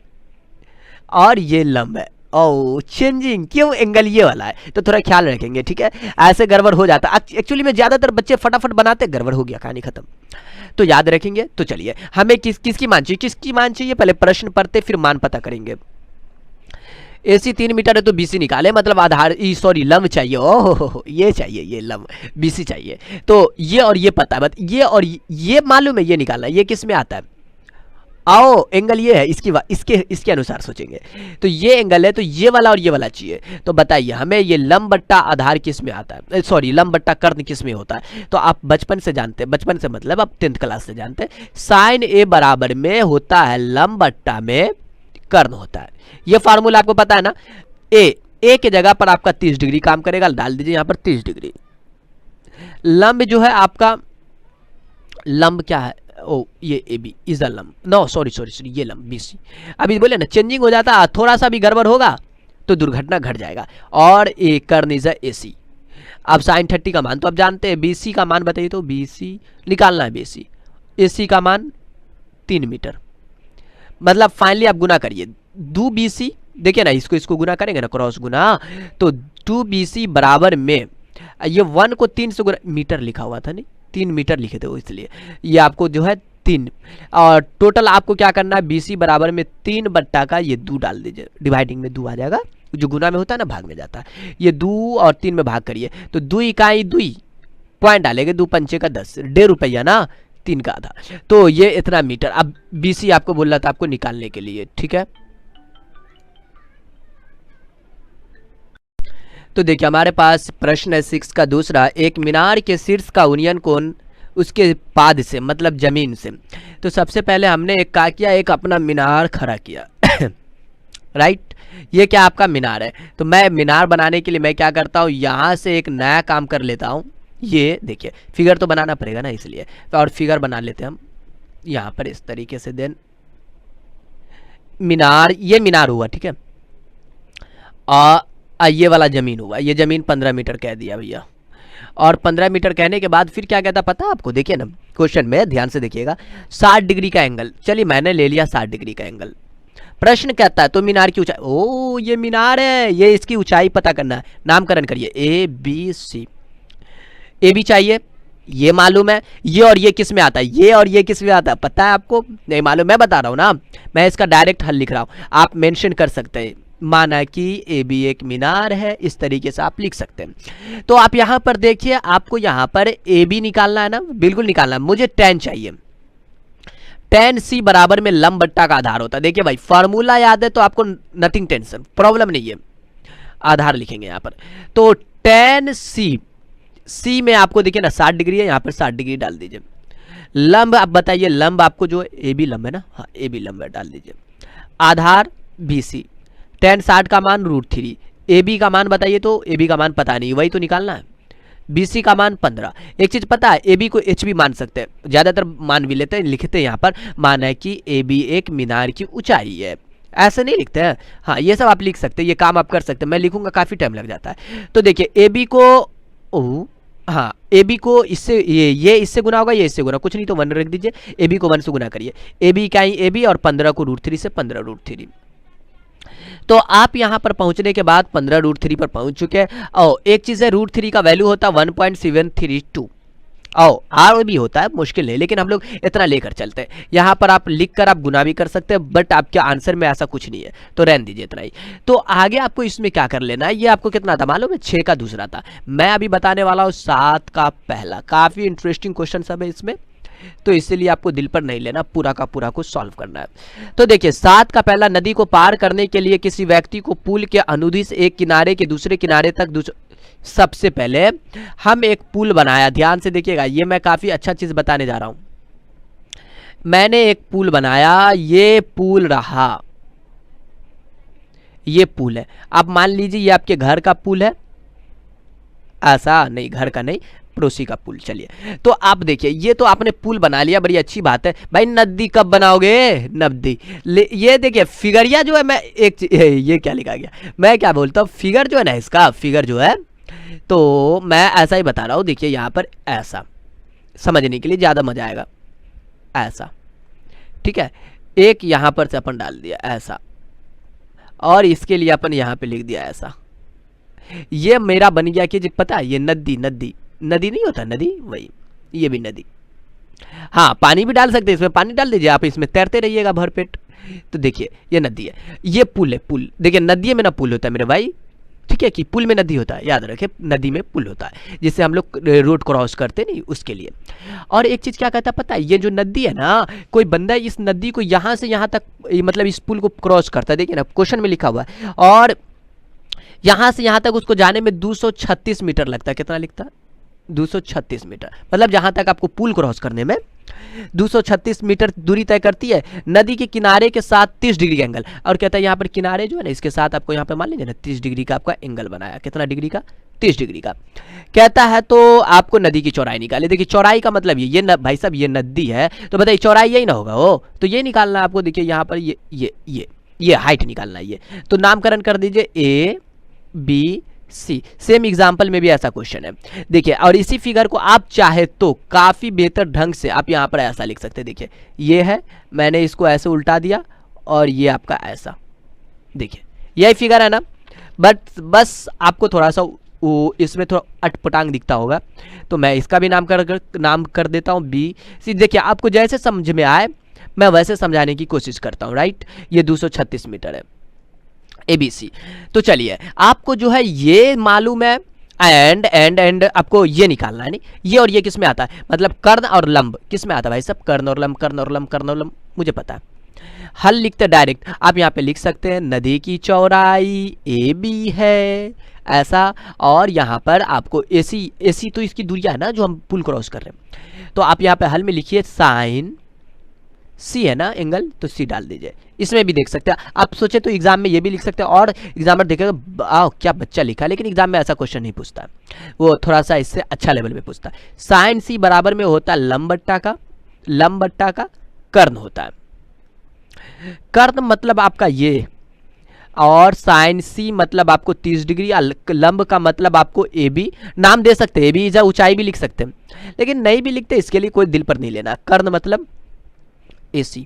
S1: और ये लंब है। ओ चेंजिंग, क्यों, एंगल ये वाला है, तो थोड़ा ख्याल रखेंगे, ठीक है। ऐसे गड़बड़ हो जाता है एक्चुअली में, ज्यादातर बच्चे फटाफट बनाते, गड़बड़ हो गया, कहानी खत्म। तो याद रखेंगे। तो चलिए, हमें किसकी मान चाहिए, किसकी मान चाहिए, पहले प्रश्न पढ़ते फिर मान पता करेंगे। AC 3 मीटर है तो BC निकाले, मतलब आधार, सॉरी लंब चाहिए, ओहो ये चाहिए, ये लंब BC चाहिए। तो ये और ये पता है, ये और ये मालूम है, ये निकालना, ये किस में आता है, आओ एंगल ये है, इसके अनुसार सोचेंगे। तो ये एंगल है, तो ये वाला और ये वाला चाहिए। तो बताइए हमें ये लंब बट्टा आधार किस में आता है, सॉरी लंब बट्टा कर्ण किस में होता है। तो आप बचपन से जानते हैं, बचपन से मतलब आप 10th क्लास से जानते हैं, साइन A बराबर में होता है लंब बट्टा में कर्ण होता है। ये फार्मूला आपको पता है ना। ए के जगह पर आपका 30 डिग्री काम करेगा, डाल दीजिए यहाँ पर 30 डिग्री। लंब जो है आपका, लंब क्या है, ओ ये AB इज अ लंब, नो सॉरी ये लंब BC। अभी बोले ना चेंजिंग हो जाता, थोड़ा सा भी गड़बड़ होगा तो दुर्घटना घट जाएगा। और ए कर्ण इज अ AC। अब साइन 30 का मान तो आप जानते हैं, BC का मान बताइए, तो BC निकालना है, BC AC का मान 3 मीटर। मतलब फाइनली आप गुना करिए, 2BC, देखिए ना, इसको गुना करेंगे ना, क्रॉस गुना, तो 2BC बराबर में, ये 1 को 3 से गुना, मीटर लिखा हुआ था नहीं, 3 मीटर लिखे थे वो, इसलिए ये आपको जो है 3, और टोटल आपको क्या करना है, BC बराबर में 3 बट्टा का ये 2 डाल दीजिए, डिवाइडिंग में 2 आ जाएगा, जो गुना में होता है ना भाग में जाता है, ये 2 और 3 में भाग करिए, तो 2 इकाई 2 पॉइंट डालेंगे, 2 पंचे का 10, 1.5 रुपया ना, 3 का आधा, तो ये इतना मीटर। अब BC आपको बोल रहा था आपको निकालने के लिए, ठीक है। तो देखिए हमारे पास प्रश्न है 6 का दूसरा, एक मीनार के शीर्ष का उन्नयन कोण उसके पाद से, मतलब जमीन से। तो सबसे पहले हमने एक क्या किया, एक अपना मीनार खड़ा किया राइट, ये क्या आपका मीनार है। तो मैं मीनार बनाने के लिए मैं क्या करता हूँ, यहाँ से एक नया काम कर लेता हूँ। ये देखिए फिगर तो बनाना पड़ेगा ना, इसलिए तो और फिगर बना लेते हैं हम यहाँ पर इस तरीके से। देन मीनार, ये मीनार हुआ, ठीक है, ये वाला जमीन हुआ, ये जमीन 15 मीटर कह दिया भैया। और 15 मीटर कहने के बाद फिर क्या कहता पता आपको, देखिए ना क्वेश्चन में ध्यान से देखिएगा, 60 डिग्री का एंगल, चलिए मैंने ले लिया 60 डिग्री का एंगल। प्रश्न कहता है तो मीनार की ऊंचाई, ओ ये मीनार है, ये इसकी ऊंचाई पता करना है, नामकरण करिए ABC। AB चाहिए, ये मालूम है, ये और ये किस में आता है, ये और ये किस में आता है पता है आपको, नहीं मालूम, मैं बता रहा हूँ ना, मैं इसका डायरेक्ट हल लिख रहा हूँ, आप मेंशन कर सकते हैं, माना कि AB एक मीनार है, इस तरीके से आप लिख सकते हैं। तो आप यहाँ पर देखिए, आपको यहाँ पर AB निकालना है ना, बिल्कुल निकालना है, मुझे tan चाहिए, tan C बराबर में लंब बट्टा का आधार होता है। देखिए भाई फार्मूला याद है तो आपको नथिंग टेंशन, प्रॉब्लम नहीं है, आधार लिखेंगे यहाँ पर। तो tan C में आपको देखिए ना 60 डिग्री है, यहाँ पर 60 डिग्री डाल दीजिए। लंब आप बताइए, लंब आपको जो AB लंब है ना, हाँ AB लंब है, डाल दीजिए। आधार BC, tan 60 का मान √3, AB का मान बताइए, तो AB का मान पता नहीं, वही तो निकालना है। BC का मान 15। एक चीज पता है, AB को H भी मान सकते हैं, ज्यादातर मान भी लेते हैं, लिखते हैं यहाँ पर, मान है कि AB एक मीनार की ऊंचाई है, ऐसे नहीं लिखते हैं। हाँ ये सब आप लिख सकते हैं, ये काम आप कर सकते हैं, मैं लिखूंगा काफी टाइम लग जाता है। तो देखिए AB को, हाँ AB को इससे, ये इससे गुना होगा, ये इससे गुना, कुछ नहीं तो 1 रख दीजिए, AB को 1 से गुना करिए, AB का ही AB, और 15 को √3 से 15 √3। तो आप यहाँ पर पहुंचने के बाद 15 √3 पर पहुंच चुके हैं। और एक चीज है, √3 का वैल्यू होता है 1.732, आओ आर भी होता है, मुश्किल नहीं, लेकिन हम लोग इतना लेकर चलते हैं। यहाँ पर आप लिख कर आप गुना भी कर सकते हैं, बट आपके आंसर में ऐसा कुछ नहीं है, तो रहने दीजिए इतना ही। तो आगे आपको इसमें क्या कर लेना है, ये आपको कितना था मालूम है, 6 का दूसरा था। मैं अभी बताने वाला हूँ 7 का पहला। काफ़ी इंटरेस्टिंग क्वेश्चन सब है इसमें, तो इसलिए आपको दिल पर नहीं लेना, पूरा का पूरा को सॉल्व करना है। तो देखिए 7 का पहला, नदी को पार करने के लिए किसी व्यक्ति को पुल के अनुदिश एक किनारे के दूसरे किनारे तक सबसे पहले हम एक पुल बनाया। ध्यान से देखिएगा, ये मैं काफ़ी अच्छा चीज़ बताने जा रहा हूँ। मैंने एक पुल बनाया, ये पुल रहा, ये पुल है। अब मान लीजिए ये आपके घर का पुल है, ऐसा नहीं, घर का नहीं, पड़ोसी का पुल। चलिए तो आप देखिए, ये तो आपने पुल बना लिया, बड़ी अच्छी बात है भाई। नदी कब बनाओगे, नदी। ये देखिए फिगरिया जो है, मैं एक ये क्या लिखा गया, मैं क्या बोलता हूँ, फिगर जो है ना, इसका फिगर जो है, तो मैं ऐसा ही बता रहा हूँ। देखिए यहाँ पर ऐसा, समझने के लिए ज़्यादा मजा आएगा, ऐसा, ठीक है। एक यहाँ पर से अपन डाल दिया ऐसा, और इसके लिए अपन यहाँ पे लिख दिया ऐसा। ये मेरा बन गया कि पता है, ये नदी, नदी नदी नहीं होता, नदी वही, ये भी नदी। हाँ पानी भी डाल सकते हैं, इसमें पानी डाल दीजिए, आप इसमें तैरते रहिएगा भरपेट। तो देखिए ये नदी है, ये पुल है, पुल। देखिए नदी में ना पुल होता है मेरे भाई, ठीक है, कि पुल में नदी होता है, याद रखें, नदी में पुल होता है, जिससे हम लोग रोड क्रॉस करते नहीं, उसके लिए। और एक चीज़ क्या कहता है पता है, ये जो नदी है ना, कोई बंदा इस नदी को यहाँ से यहाँ तक, मतलब इस पुल को क्रॉस करता है, देखिए ना क्वेश्चन में लिखा हुआ है, और यहाँ से यहाँ तक उसको जाने में 236 मीटर लगता है। कितना लिखता है, 236 मीटर, मतलब जहाँ तक आपको पुल क्रॉस करने में 236 मीटर दूरी तय करती है। नदी के किनारे के साथ 30 डिग्री का एंगल, और कहता है यहाँ पर किनारे जो है ना, इसके साथ आपको यहाँ पे मान लीजिए ना 30 डिग्री का आपका एंगल बनाया। कितना डिग्री का, 30 डिग्री का। कहता है तो आपको नदी की चौड़ाई निकाले। देखिए चौड़ाई का मतलब ये भाई साहब, ये नदी है, तो बताइए चौड़ाई यही ना होगा, हो तो ये निकालना है आपको। देखिए यहाँ पर ये हाइट निकालना है, ये तो नामकरण कर दीजिए A B C। Same example में भी ऐसा क्वेश्चन है, देखिए। और इसी फिगर को आप चाहे तो काफ़ी बेहतर ढंग से आप यहाँ पर ऐसा लिख सकते हैं। देखिए ये है, मैंने इसको ऐसे उल्टा दिया, और ये आपका ऐसा, देखिए यही फिगर है ना, बट बस आपको थोड़ा सा इसमें थोड़ा अटपटांग दिखता होगा, तो मैं इसका भी नाम कर देता हूँ B C। देखिए आपको जैसे समझ में आए मैं वैसे समझाने की कोशिश करता हूँ, राइट। ये 236 मीटर है, ABC। तो चलिए आपको जो है ये मालूम है, एंड आपको ये निकालना है, नहीं ये और ये किस में आता है, मतलब कर्ण और लंब किस में आता है भाई सब, कर्ण और लंब, कर्ण और लंब, कर्ण और लंब, मुझे पता है। हल लिखते डायरेक्ट आप यहाँ पे लिख सकते हैं, नदी की चौड़ाई AB है ऐसा, और यहाँ पर आपको AC तो इसकी दूरिया है ना जो हम पुल क्रॉस कर रहे हैं, तो आप यहाँ पे हल में लिखिए साइन C है ना एंगल, तो C डाल दीजिए। इसमें भी देख सकते हैं, आप सोचे तो एग्जाम में ये भी लिख सकते हैं, और एग्जामर देखेगा आओ क्या बच्चा लिखा, लेकिन एग्जाम में ऐसा क्वेश्चन नहीं पूछता, वो थोड़ा सा इससे अच्छा लेवल में पूछता है। साइन C बराबर में होता है लंब बट्टा का कर्ण होता है। कर्ण मतलब आपका ये, और साइन C मतलब आपको 30 डिग्री, लंब का मतलब आपको AB। नाम दे सकते हैं, AB या ऊंचाई भी लिख सकते हैं, लेकिन नहीं भी लिखते, इसके लिए कोई दिल पर नहीं लेना। कर्ण मतलब AC,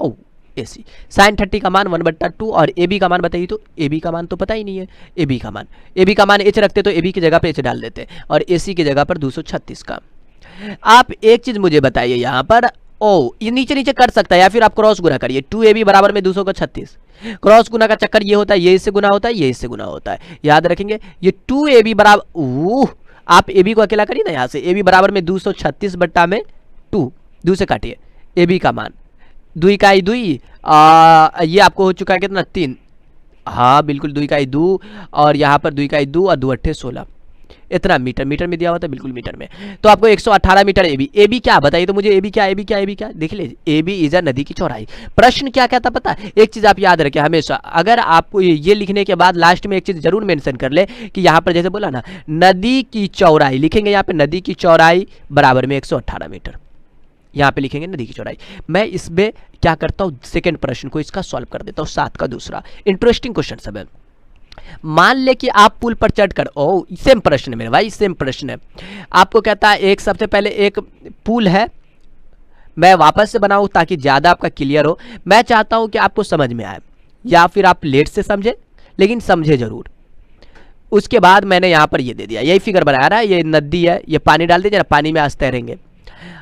S1: ओ AC। साइन 30 का मान 1/2, और AB का मान बताइए, तो AB का मान तो पता ही नहीं है। AB का मान H रखते तो AB की जगह पे H डाल देते, और AC की जगह पर 236 का। आप एक चीज मुझे बताइए यहाँ पर, ये नीचे कर सकता है, या फिर आप क्रॉस गुना करिए। 2AB बराबर में 236, क्रॉस गुना का चक्कर ये होता है, ये इससे गुना होता है, ये इससे गुना होता है, याद रखेंगे। ये 2AB बराबर, आप AB को अकेला करिए ना, यहाँ से AB बराबर में 236 बट्टा में 2 से काटिए AB का मान, 2 इकाई 2, ये आपको हो चुका है कितना 3, हाँ बिल्कुल 2 इकाई 2, और यहाँ पर 2 इकाई 2 और 2 अट्ठे 16, इतना मीटर में दिया हुआ था, बिल्कुल मीटर में। तो आपको 118 मीटर AB क्या बताइए तो मुझे, AB क्या देख लीजिए, AB इज नदी की चौड़ाई। प्रश्न क्या कहता पता, एक चीज आप याद रखें हमेशा, अगर आपको ये लिखने के बाद लास्ट में एक चीज जरूर मेंशन कर ले कि यहाँ पर जैसे बोला ना, नदी की चौड़ाई लिखेंगे, यहाँ पे नदी की चौड़ाई बराबर में 118 मीटर, यहाँ पे लिखेंगे नदी की चौड़ाई। मैं इसमें क्या करता हूँ, सेकेंड प्रश्न को इसका सॉल्व कर देता हूँ, 7 का दूसरा। इंटरेस्टिंग क्वेश्चन सब है। मान ले कि आप पुल पर चढ़कर, सेम प्रश्न है मेरे भाई, सेम प्रश्न है। आपको कहता है एक, सबसे पहले एक पुल है, मैं वापस से बनाऊं ताकि ज्यादा आपका क्लियर हो। मैं चाहता हूं कि आपको समझ में आए, या फिर आप लेट से समझे, लेकिन समझे जरूर। उसके बाद मैंने यहाँ पर ये दे दिया, यही फिगर बनाया ना, ये नदी है, ये पानी डाल दीजिए ना, पानी में आज तैरेंगे,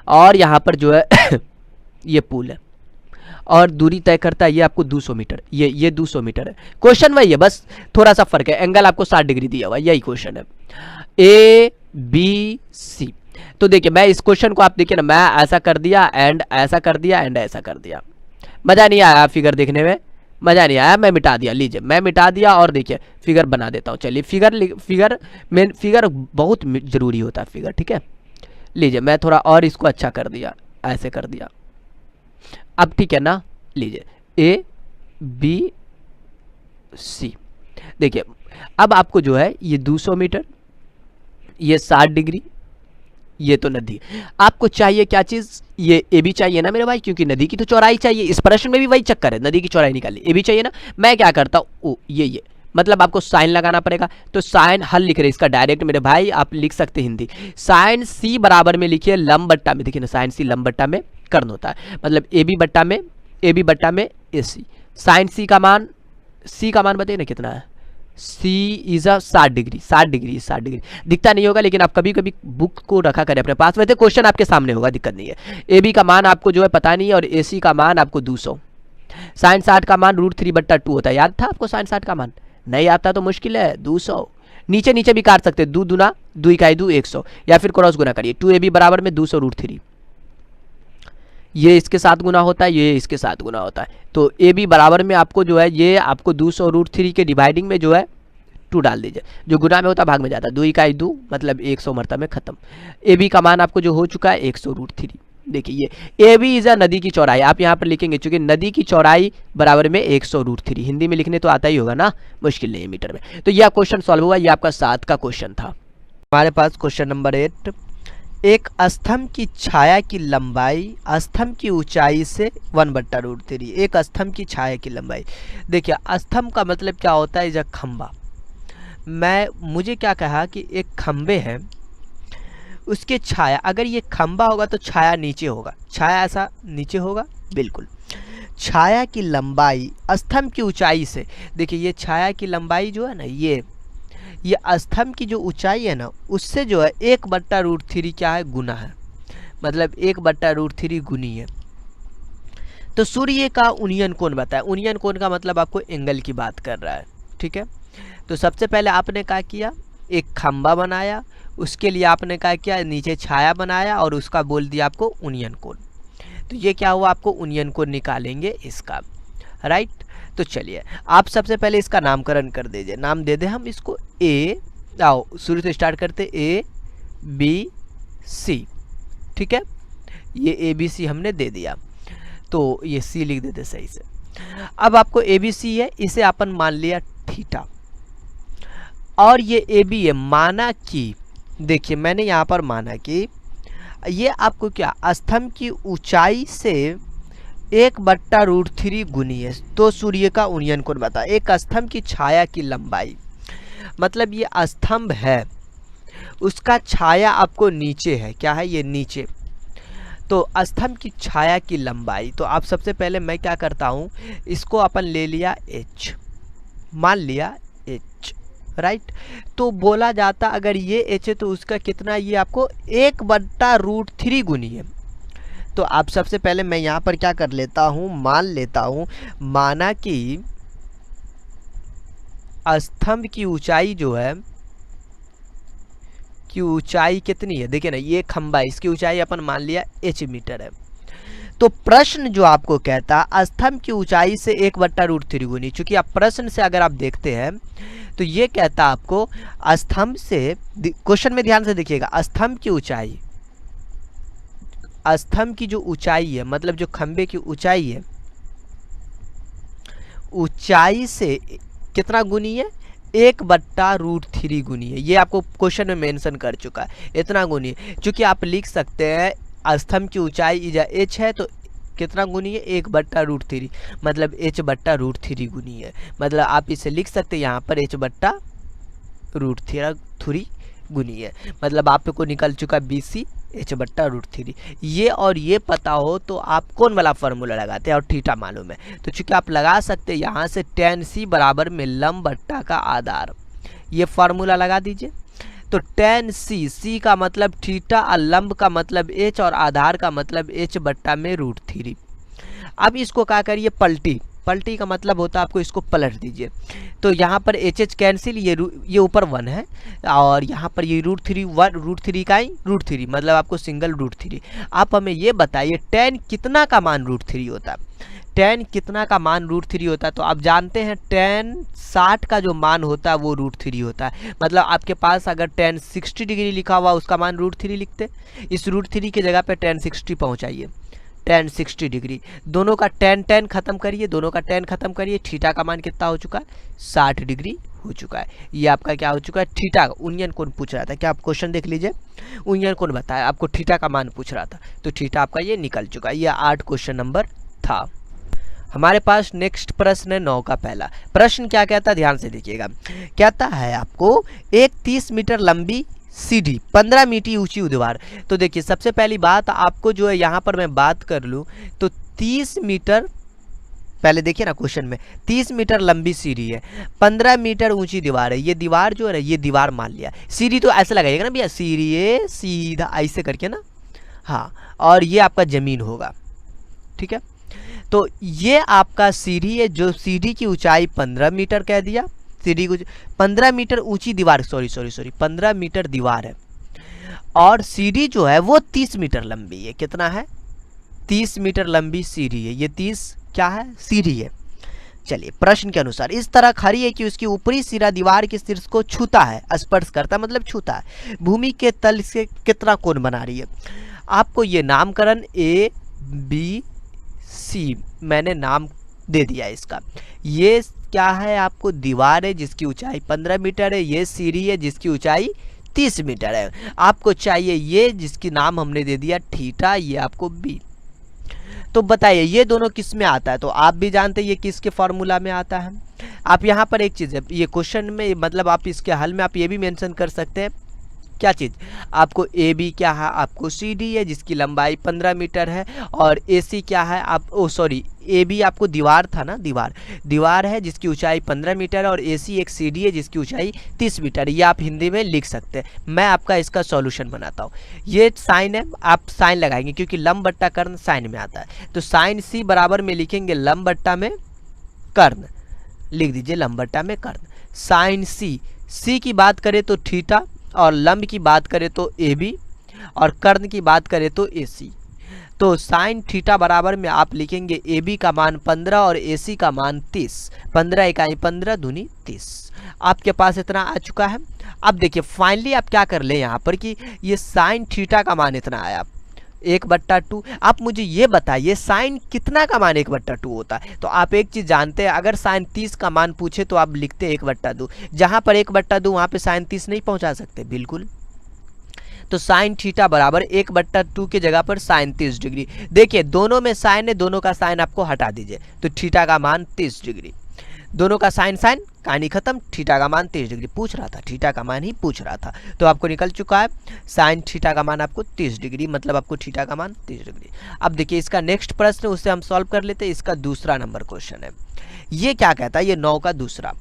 S1: और यहाँ पर जो है ये पुल है, और दूरी तय करता है ये आपको 200 मीटर, ये 200 मीटर है। क्वेश्चन वही है, बस थोड़ा सा फर्क है, एंगल आपको 60 डिग्री दिया हुआ, यही क्वेश्चन है, ए बी सी। तो देखिए मैं इस क्वेश्चन को, आप देखिए ना, मैं ऐसा कर दिया एंड ऐसा कर दिया एंड ऐसा कर दिया, मज़ा नहीं आया फिगर देखने में, मज़ा नहीं आया, मैं मिटा दिया, लीजिए मैं मिटा दिया, और देखिए फिगर बना देता हूँ। चलिए फिगर बहुत ज़रूरी होता है फिगर, ठीक है। लीजिए मैं थोड़ा और इसको अच्छा कर दिया, ऐसे कर दिया, अब ठीक है ना। लीजिए ए बी सी, देखिए अब आपको जो है ये 200 मीटर, ये 60 डिग्री, ये तो नदी, आपको चाहिए क्या चीज़, ये ए बी चाहिए ना मेरे भाई, क्योंकि नदी की तो चौड़ाई चाहिए, इस प्रश्न में भी वही चक्कर है, नदी की चौड़ाई निकाली, ए बी चाहिए ना। मैं क्या करता हूँ, ये मतलब आपको साइन लगाना पड़ेगा, तो साइन हल लिख रहे इसका डायरेक्ट मेरे भाई, आप लिख सकते हैं हिंदी, साइन सी बराबर में लिखिए लंब बट्टा में, देखिए ना साइन सी लंब बट्टा में कर्ण होता है, मतलब ए बी बट्टा में ए सी। साइन सी का मान बताइए ना कितना है, सी इज अ 60 डिग्री, 60 डिग्री दिखता नहीं होगा, लेकिन आप कभी कभी बुक को रखा करें अपने पास, वैसे क्वेश्चन आपके सामने होगा, दिक्कत नहीं है। ए बी का मान आपको जो है पता नहीं है, और ए सी का मान आपको 200, साइन 60 का मान √3/2 होता है, याद था आपको साइन 60 का मान, नहीं आता तो मुश्किल है, 200, नीचे भी काट सकते हैं, 2 दूना 2 इकाई 2 100, या फिर क्रॉस गुना करिए, 2ab बराबर में 200√3, ये इसके साथ गुना होता है, ये इसके साथ गुना होता है, तो ए बी बराबर में आपको जो है ये आपको 200√3 के डिवाइडिंग में जो है 2 डाल दीजिए, जो गुना में होता है भाग में जाता है, 2 इकाई 2 मतलब 100 मरतबा में खत्म। ए बी का मान आपको जो हो चुका है 100√3। देखिए ये ए बी इज अ नदी की चौड़ाई, आप यहाँ पर लिखेंगे चूंकि नदी की चौड़ाई बराबर में 100√3, हिंदी में लिखने तो आता ही होगा ना, मुश्किल नहीं है मीटर में। तो यह क्वेश्चन सॉल्व हुआ, ये आपका 7 का क्वेश्चन था। हमारे पास क्वेश्चन नंबर 8, एक स्तंभ की छाया की लंबाई स्तंभ की ऊंचाई से 1/√3, एक स्तंभ की छाया की लंबाई। देखिए स्तंभ का मतलब क्या होता है, जब खंबा, मुझे क्या कहा कि एक खंबे हैं, उसके छाया, अगर ये खंबा होगा तो छाया नीचे होगा, छाया ऐसा नीचे होगा, बिल्कुल। छाया की लंबाई स्तंभ की ऊंचाई से, देखिए ये छाया की लंबाई जो है ना, ये स्तंभ की जो ऊंचाई है ना, उससे जो है 1/√3 क्या है, गुना है, मतलब 1/√3 गुनी है। तो सूर्य का उन्नयन कोण बताया, उन्नयन कोण का मतलब आपको एंगल की बात कर रहा है, ठीक है। तो सबसे पहले आपने क्या किया, एक खंबा बनाया, उसके लिए आपने क्या किया, नीचे छाया बनाया, और उसका बोल दिया आपको उन्नयन कोण। तो ये क्या हुआ, आपको उन्नयन कोण निकालेंगे इसका, राइट। तो चलिए आप सबसे पहले इसका नामकरण कर दीजिए, नाम दे दें हम इसको ए, आओ शुरू से स्टार्ट करते, ए बी सी, ठीक है। ये ए बी सी हमने दे दिया, तो ये सी लिख देते सही से। अब आपको ए बी सी है, इसे अपन मान लिया थीटा, और ये ए बी है, माना कि, देखिए मैंने यहाँ पर माना कि ये आपको क्या, स्तंभ की ऊंचाई से 1/√3 गुनी है, तो सूर्य का उन्नयन कोण बता। एक स्तंभ की छाया की लंबाई, मतलब ये स्तंभ है, उसका छाया आपको नीचे है, क्या है ये नीचे, तो स्तंभ की छाया की लंबाई। तो आप सबसे पहले मैं क्या करता हूँ, इसको अपन ले लिया h, मान लिया h, राइट। तो बोला जाता अगर ये h है तो उसका कितना, ये आपको 1/√3 गुनी है। तो आप सबसे पहले मैं यहाँ पर क्या कर लेता हूँ, मान लेता हूँ, माना कि स्तंभ की ऊंचाई जो है, की ऊंचाई कितनी है, देखिए ना ये खंबा, इसकी ऊंचाई अपन मान लिया h मीटर है। तो प्रश्न जो आपको कहता स्तंभ की ऊंचाई से 1/√3 गुनी, चूंकि आप प्रश्न से अगर आप देखते हैं तो ये कहता आपको स्तंभ से, क्वेश्चन में ध्यान से देखिएगा, स्तंभ की ऊंचाई, स्तंभ की जो ऊंचाई है, मतलब जो खंबे की ऊंचाई है, ऊंचाई से कितना गुनी है, 1/√3 गुनी है। ये आपको क्वेश्चन में मेंशन कर चुका है, इतना गुनी है। चूंकि आप लिख सकते हैं स्तंभ की ऊंचाई इजा h है, तो कितना गुनी है, 1/√3, मतलब h/√3 गुनी है, मतलब आप इसे लिख सकते हैं यहाँ पर h/√3 गुनी है, मतलब आपको निकल चुका BC h/√3। ये और ये पता हो तो आप कौन वाला फार्मूला लगाते हैं, और थीटा मालूम है तो चूंकि आप लगा सकते हैं यहाँ से tan c बराबर में लंब बट्टा का आधार, ये फार्मूला लगा दीजिए। तो tan c, c का मतलब थीटा और लंब का मतलब h और आधार का मतलब h बट्टा में √3। अब इसको क्या करिए, पलटी, पलटी का मतलब होता है आपको इसको पलट दीजिए। तो यहाँ पर एच कैंसिल, ये ऊपर 1 है और यहाँ पर ये √3 का ही √3 मतलब आपको सिंगल √3। आप हमें ये बताइए tan कितना का मान √3 होता है, tan कितना का मान √3 होता है। तो आप जानते हैं tan 60 का जो मान होता है वो √3 होता है। मतलब आपके पास अगर tan 60 डिग्री लिखा हुआ उसका मान √3 लिखते, इस √3 की जगह पे tan 60 पहुँचाइए, tan 60 डिग्री। दोनों का tan खत्म करिए, दोनों का tan खत्म करिए, थीटा का मान कितना हो चुका है, 60 डिग्री हो चुका है। ये आपका क्या हो चुका है, थीटा। उनियन कोण पूछ रहा था, क्या आप क्वेश्चन देख लीजिए, उनियन कोण बताया, आपको थीटा का मान पूछ रहा था, तो थीटा आपका ये निकल चुका है। ये 8 क्वेश्चन नंबर था। हमारे पास नेक्स्ट प्रश्न है 9 का पहला प्रश्न। क्या कहता है, ध्यान से देखिएगा। कहता है आपको एक 30 मीटर लंबी सीढ़ी 15 मीटर ऊंची दीवार। तो देखिए सबसे पहली बात आपको जो है यहाँ पर मैं बात कर लूँ तो 30 मीटर, पहले देखिए ना क्वेश्चन में 30 मीटर लंबी सीढ़ी है, 15 मीटर ऊंची दीवार है। ये दीवार जो है ना, ये दीवार मान लिया, सीढ़ी तो ऐसे लगाइएगा ना भैया, सीढ़ी है सीधा ऐसे करके ना, हाँ, और ये आपका जमीन होगा, ठीक है। तो ये आपका सीढ़ी है, जो सीढ़ी की ऊंचाई 15 मीटर कह दिया, सीढ़ी को 15 मीटर ऊंची दीवार, सॉरी 15 मीटर दीवार है, और सीढ़ी जो है वो 30 मीटर लंबी है। कितना है, 30 मीटर लंबी सीढ़ी है। ये 30 क्या है, सीढ़ी है। चलिए प्रश्न के अनुसार इस तरह खड़ी है कि उसकी ऊपरी सिरा दीवार के शीर्ष को छूता है, स्पर्श करता मतलब छूता है। भूमि के तल से कितना कोण बना रही है। आपको ये नामकरण A B C मैंने नाम दे दिया इसका। ये क्या है, आपको दीवार है जिसकी ऊंचाई 15 मीटर है, ये सीढ़ी है जिसकी ऊंचाई 30 मीटर है। आपको चाहिए ये जिसकी नाम हमने दे दिया थीटा, ये आपको B। तो बताइए ये दोनों किस में आता है, तो आप भी जानते हैं ये किसके फॉर्मूला में आता है। आप यहाँ पर एक चीज़ है, ये क्वेश्चन में मतलब आप इसके हल में आप ये भी मेंशन कर सकते हैं, क्या चीज़, आपको ए बी क्या है, आपको सी डी है जिसकी लंबाई 15 मीटर है, और ए सी क्या है, आप ए बी आपको दीवार था ना, दीवार है जिसकी ऊंचाई 15 मीटर है, और ए सी एक सी डी है जिसकी ऊंचाई 30 मीटर है। ये आप हिंदी में लिख सकते हैं। मैं आपका इसका सॉल्यूशन बनाता हूँ। ये साइन है, आप साइन लगाएंगे क्योंकि लंब बट्टा कर्ण साइन में आता है। तो साइन सी बराबर में लिखेंगे लंब बट्टा में कर्ण, लिख दीजिए लंब बट्टा में कर्ण। साइन सी की बात करें तो थीटा, और लंब की बात करें तो ए बी, और कर्ण की बात करें तो ए सी। तो साइन थीटा बराबर में आप लिखेंगे ए बी का मान 15 और ए सी का मान 30। 15 इकाई 15 दूनी 30। आपके पास इतना आ चुका है। अब देखिए फाइनली आप क्या कर ले यहाँ पर कि ये साइन थीटा का मान इतना आया 1/2। आप मुझे ये बताइए साइन कितना का मान 1/2 होता है। तो आप एक चीज़ जानते हैं, अगर साइन 30 का मान पूछे तो आप लिखते 1/2। जहाँ पर 1/2 वहाँ पे साइन 30 नहीं पहुँचा सकते, बिल्कुल। तो साइन थीटा बराबर 1/2 की जगह पर साइन 30 डिग्री। देखिए दोनों में साइन है, दोनों का साइन आपको हटा दीजिए, तो थीटा का मान 30 डिग्री। दोनों का साइन कहानी खत्म, थीटा का मान 30 डिग्री पूछ रहा था, थीटा का मान ही पूछ रहा था। तो आपको निकल चुका है साइन थीटा का मान आपको 30 डिग्री, मतलब आपको थीटा का मान 30 डिग्री। अब देखिए इसका नेक्स्ट प्रश्न, उससे हम सॉल्व कर लेते हैं। इसका दूसरा नंबर क्वेश्चन है। ये क्या कहता है, ये 9 का दूसरा,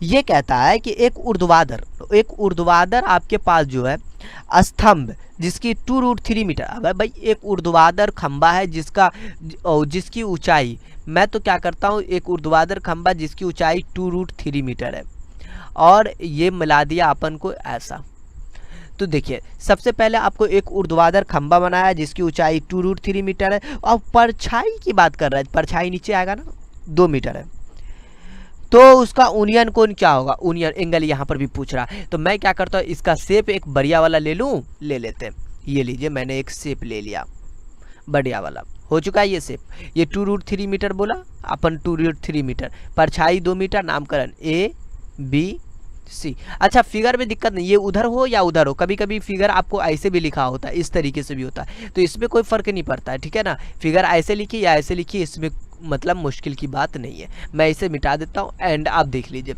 S1: ये कहता है कि एक ऊर्ध्वाधर आपके पास जो है स्तंभ जिसकी 2√3 मीटर। अब भाई एक ऊर्ध्वाधर खंबा है जिसकी ऊंचाई, मैं तो क्या करता हूँ, एक ऊर्ध्वाधर खंबा जिसकी ऊंचाई 2√3 मीटर है, और ये मिला दिया अपन को ऐसा। तो देखिए सबसे पहले आपको एक ऊर्ध्वाधर खंबा बनाया जिसकी ऊंचाई 2√3 मीटर है, और परछाई की बात कर रहा है, परछाई नीचे आएगा ना 2 मीटर है, तो उसका उनियन कोण क्या होगा, उनियन एंगल यहाँ पर भी पूछ रहा है। तो मैं क्या करता हूँ, इसका शेप एक बढ़िया वाला ले लूँ, ले लेते हैं। ये लीजिए मैंने एक शेप ले लिया बढ़िया वाला, हो चुका है ये शेप। ये 2√3 मीटर बोला अपन, 2√3 मीटर, परछाई 2 मीटर, नामकरण A B C। अच्छा फिगर में दिक्कत नहीं, ये उधर हो या उधर हो, कभी कभी फिगर आपको ऐसे भी लिखा होता है, इस तरीके से भी होता है, तो इसमें कोई फर्क नहीं पड़ता है, ठीक है ना। फिगर ऐसे लिखिए या ऐसे लिखिए, इसमें मतलब मुश्किल की बात नहीं है। मैं इसे मिटा देता हूँ एंड आप देख लीजिए।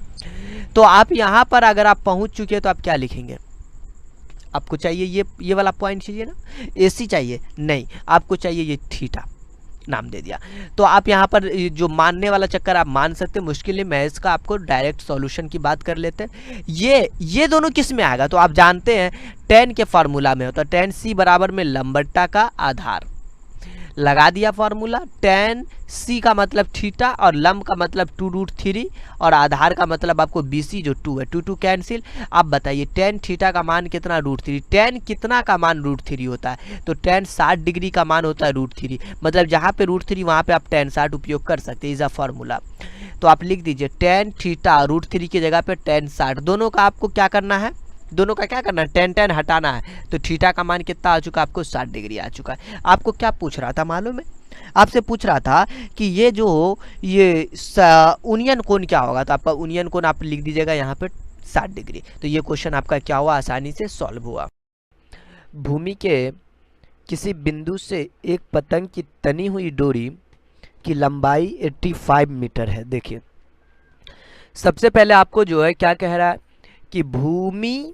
S1: तो आप यहाँ पर अगर आप पहुँच चुके हैं तो आप क्या लिखेंगे, आपको चाहिए ये वाला पॉइंट चाहिए ना, AC चाहिए नहीं, आपको चाहिए ये थीटा, नाम दे दिया। तो आप यहाँ पर जो मानने वाला चक्कर आप मान सकते हैं, मुश्किल नहीं। मैं इसका आपको डायरेक्ट सॉल्यूशन की बात कर लेते हैं। ये दोनों किस में आएगा, तो आप जानते हैं tan के फार्मूला में होता है tan c बराबर में लंब बट्टा का आधार। लगा दिया फार्मूला, tan c का मतलब थीटा और लंब का मतलब 2√3 और आधार का मतलब आपको bc जो 2 है, 2 कैंसिल। आप बताइए tan थीटा का मान कितना, √3। tan कितना का मान √3 होता है, तो tan 60 डिग्री का मान होता है √3। मतलब जहाँ पे √3 वहाँ पे आप tan 60 उपयोग कर सकते हैं, इज अ फार्मूला। तो आप लिख दीजिए tan थीटा √3 की जगह पे tan 60। दोनों का आपको क्या करना है, दोनों का क्या करना है, tan हटाना है। तो थीटा का मान कितना आ चुका है आपको, 60 डिग्री आ चुका है। आपको क्या पूछ रहा था मालूम है, आपसे पूछ रहा था कि ये जो ये उनियन कोण क्या होगा, तो आपका उनियन कोण आप लिख दीजिएगा यहाँ पे 60 डिग्री। तो ये क्वेश्चन आपका क्या हुआ, आसानी से सॉल्व हुआ। भूमि के किसी बिंदु से एक पतंग की तनी हुई डोरी की लंबाई 85 मीटर है। देखिए सबसे पहले आपको जो है क्या कह रहा है कि भूमि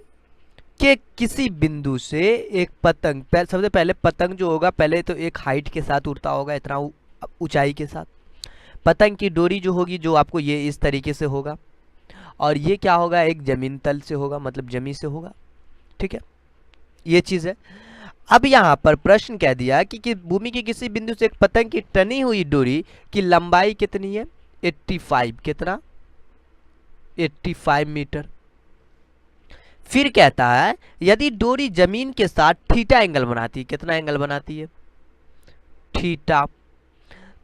S1: के किसी बिंदु से एक पतंग, सबसे पहले पतंग जो होगा पहले तो एक हाइट के साथ उड़ता होगा, इतना ऊंचाई के साथ। पतंग की डोरी जो होगी जो आपको ये इस तरीके से होगा, और ये क्या होगा, एक जमीन तल से होगा, मतलब जमीन से होगा। ठीक है, ये चीज़ है। अब यहाँ पर प्रश्न कह दिया कि भूमि के किसी बिंदु से एक पतंग की टनी हुई डोरी की लंबाई कितनी है, 85। कितना, 85 मीटर। फिर कहता है यदि डोरी जमीन के साथ थीटा एंगल बनाती है, कितना एंगल बनाती है, थीटा।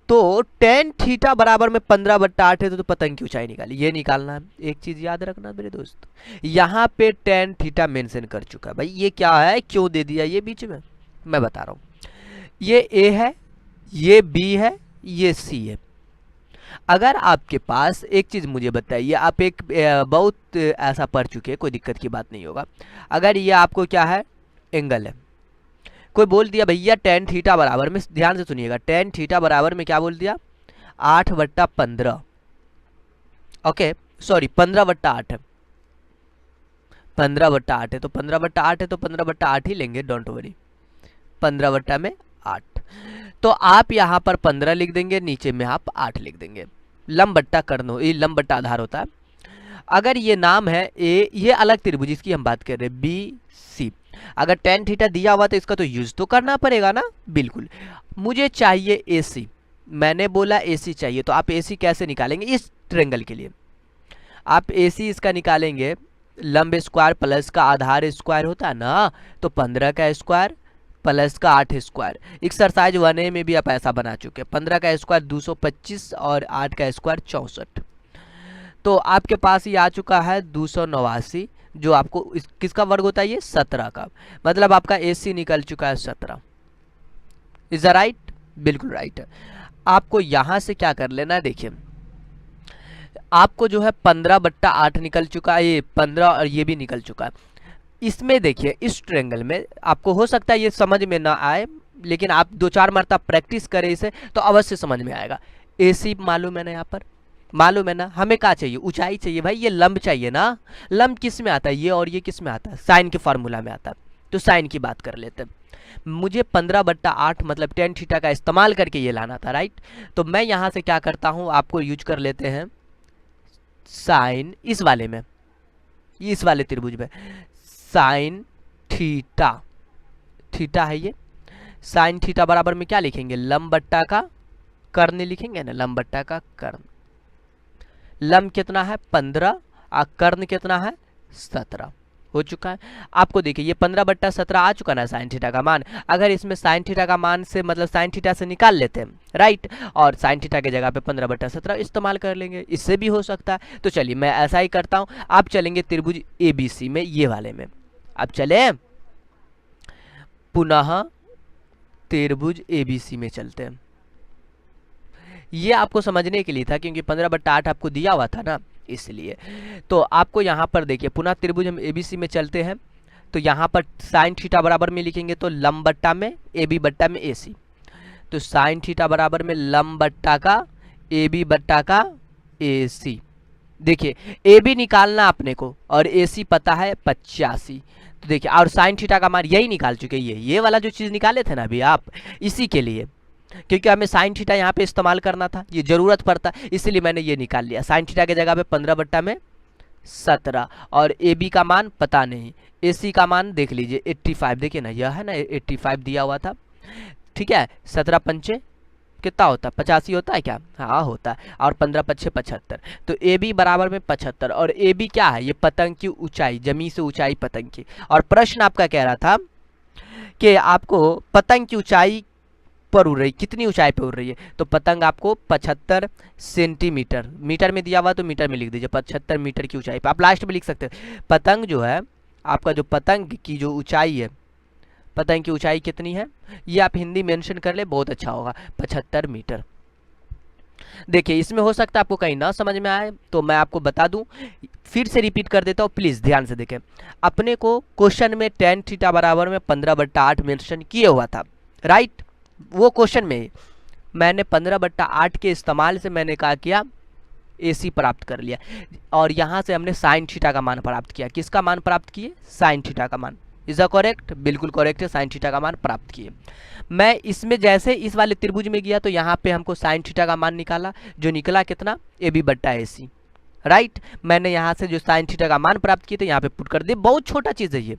S1: तो tan थीटा बराबर में 15/8 है, तो पतंग की ऊंचाई निकाली, ये निकालना है। एक चीज याद रखना मेरे दोस्त, यहाँ पे tan थीटा मेंशन कर चुका है भाई। ये क्या है, क्यों दे दिया ये बीच में, मैं बता रहा हूँ। ये A है, ये B है, ये C है। अगर आपके पास एक चीज़ मुझे बताइए, आप एक बहुत ऐसा पढ़ चुके हैं, कोई दिक्कत की बात नहीं होगा। अगर ये आपको क्या है, एंगल है, कोई बोल दिया भैया tan थीटा बराबर में, ध्यान से सुनिएगा, tan थीटा बराबर में क्या बोल दिया, 8/15। ओके सॉरी 15/8 है, 15/8 है, तो 15/8 है तो 15/8 ही लेंगे, डोंट वरी, 15/8। तो आप यहाँ पर 15 लिख देंगे, नीचे में आप 8 लिख देंगे। लंब बट्टा कर्ण, ये लंब बट्टा आधार होता है। अगर ये नाम है ए, ये अलग त्रिभुज इसकी हम बात कर रहे हैं, बी सी। अगर tan थीटा दिया हुआ तो इसका तो यूज तो करना पड़ेगा ना, बिल्कुल। मुझे चाहिए ए सी, मैंने बोला ए सी चाहिए, तो आप ए सी कैसे निकालेंगे, इस ट्रेंगल के लिए आप ए सी इसका निकालेंगे, लंब स्क्वायर प्लस का आधार स्क्वायर होता है ना, तो 15 का स्क्वायर प्लस का 8 स्क्वायर। एक्सरसाइज 1A में भी आप ऐसा बना चुके हैं। 15 का स्क्वायर 225 और 8 का स्क्वायर 64। तो आपके पास ये आ चुका है 289, जो आपको किसका वर्ग होता है, ये 17 का। मतलब आपका AC निकल चुका है 17। इज द राइट, बिल्कुल राइट है। आपको यहाँ से क्या कर लेना है, देखिए आपको जो है 15/8 निकल चुका है, ये 15 और ये भी निकल चुका है। इसमें देखिए इस ट्रायंगल में आपको हो सकता है ये समझ में ना आए, लेकिन आप 2-4 मरतबा प्रैक्टिस करें इसे तो अवश्य समझ में आएगा। AC मालूम है ना, यहाँ पर मालूम है ना, हमें क्या चाहिए, ऊंचाई चाहिए भाई, ये लंब चाहिए ना। लंब किस में आता है, ये और ये किस में आता है, साइन के फार्मूला में आता है। तो साइन की बात कर लेते हैं। मुझे 15/8 मतलब tan थीटा का इस्तेमाल करके ये लाना था, राइट। तो मैं यहाँ से क्या करता हूँ, आपको यूज कर लेते हैं साइन, इस वाले में, इस वाले त्रिभुज में साइन थीटा, थीटा है ये, साइन थीटा बराबर में क्या लिखेंगे, लंब बट्टा का कर्ण लिखेंगे ना, लंब बट्टा का कर्ण। लंब कितना है 15 और कर्ण कितना है 17 हो चुका है। आपको देखिए ये 15/17 आ चुका ना साइन थीटा का मान। अगर इसमें साइन थीटा का मान से मतलब साइन थीटा से निकाल लेते हैं, राइट, और साइन थीटा की जगह पे 15/17 इस्तेमाल कर लेंगे, इससे भी हो सकता है। तो चलिए मैं ऐसा ही करता हूँ, आप चलेंगे त्रिभुज ABC में, ये वाले में आप चले, पुनः त्रिभुज ABC में चलते हैं। ये आपको समझने के लिए था क्योंकि 15/8 आपको दिया हुआ था ना, इसलिए। तो आपको यहाँ पर देखिए पुनः त्रिभुज हम ABC में चलते हैं। तो यहाँ पर साइन थीटा बराबर में लिखेंगे तो लंब बट्टा में AB बट्टा में AC। तो साइन थीटा बराबर में लंब बट्टा का AB बट्टा का AC। देखिए AB निकालना अपने को और AC पता है 85। तो देखिए और साइन थीटा का मान यही निकाल चुके हैं, ये वाला जो चीज़ निकाले थे ना अभी आप, इसी के लिए क्योंकि हमें साइन थीटा यहाँ पे इस्तेमाल करना था, ये जरूरत पड़ता, इसलिए मैंने ये निकाल लिया। साइन थीटा की जगह पे 15/17 और ए बी का मान पता नहीं, ए सी का मान देख लीजिए 85, देखिए ना यह है ना 85 दिया हुआ था, ठीक है। 17 पंचे कितना होता है, 85 होता है क्या, हाँ होता है, और 15 पच्छे 75, तो ए बी बराबर में 75। और ए बी क्या है, ये पतंग की ऊंचाई, जमीन से ऊंचाई पतंग की। और प्रश्न आपका कह रहा था कि आपको पतंग की ऊंचाई पर उड़ रही, कितनी ऊंचाई पे उड़ रही है, तो पतंग आपको 75 सेंटीमीटर, मीटर में दिया हुआ तो मीटर में लिख दीजिए, 75 मीटर की ऊंचाई पे। आप लास्ट में लिख सकते हैं पतंग जो है आपका, जो पतंग की जो ऊंचाई है, पतंग की ऊंचाई कितनी है, ये आप हिंदी मेंशन कर ले, बहुत अच्छा होगा, 75 मीटर। देखिए इसमें हो सकता है आपको कहीं ना समझ में आए, तो मैं आपको बता दूं, फिर से रिपीट कर देता हूं, प्लीज ध्यान से देखें। अपने को क्वेश्चन में tan थीटा बराबर में 15/8 मेंशन किए हुआ था, राइट। वो क्वेश्चन में मैंने 15/8 के इस्तेमाल से मैंने क्या किया, AC प्राप्त कर लिया, और यहाँ से हमने साइन थीटा का मान प्राप्त किया। किसका मान प्राप्त किए, साइन थीटा का मान। इज अ करेक्ट, बिल्कुल करेक्ट है, साइन थीटा का मान प्राप्त किए। मैं इसमें जैसे इस वाले त्रिभुज में गया तो यहाँ पे हमको साइन थीटा का मान निकाला, जो निकला कितना, AB/AC, राइट। मैंने यहाँ से जो साइन थीटा का मान प्राप्त किए थे यहाँ पे पुट कर दिए, बहुत छोटा चीज़ है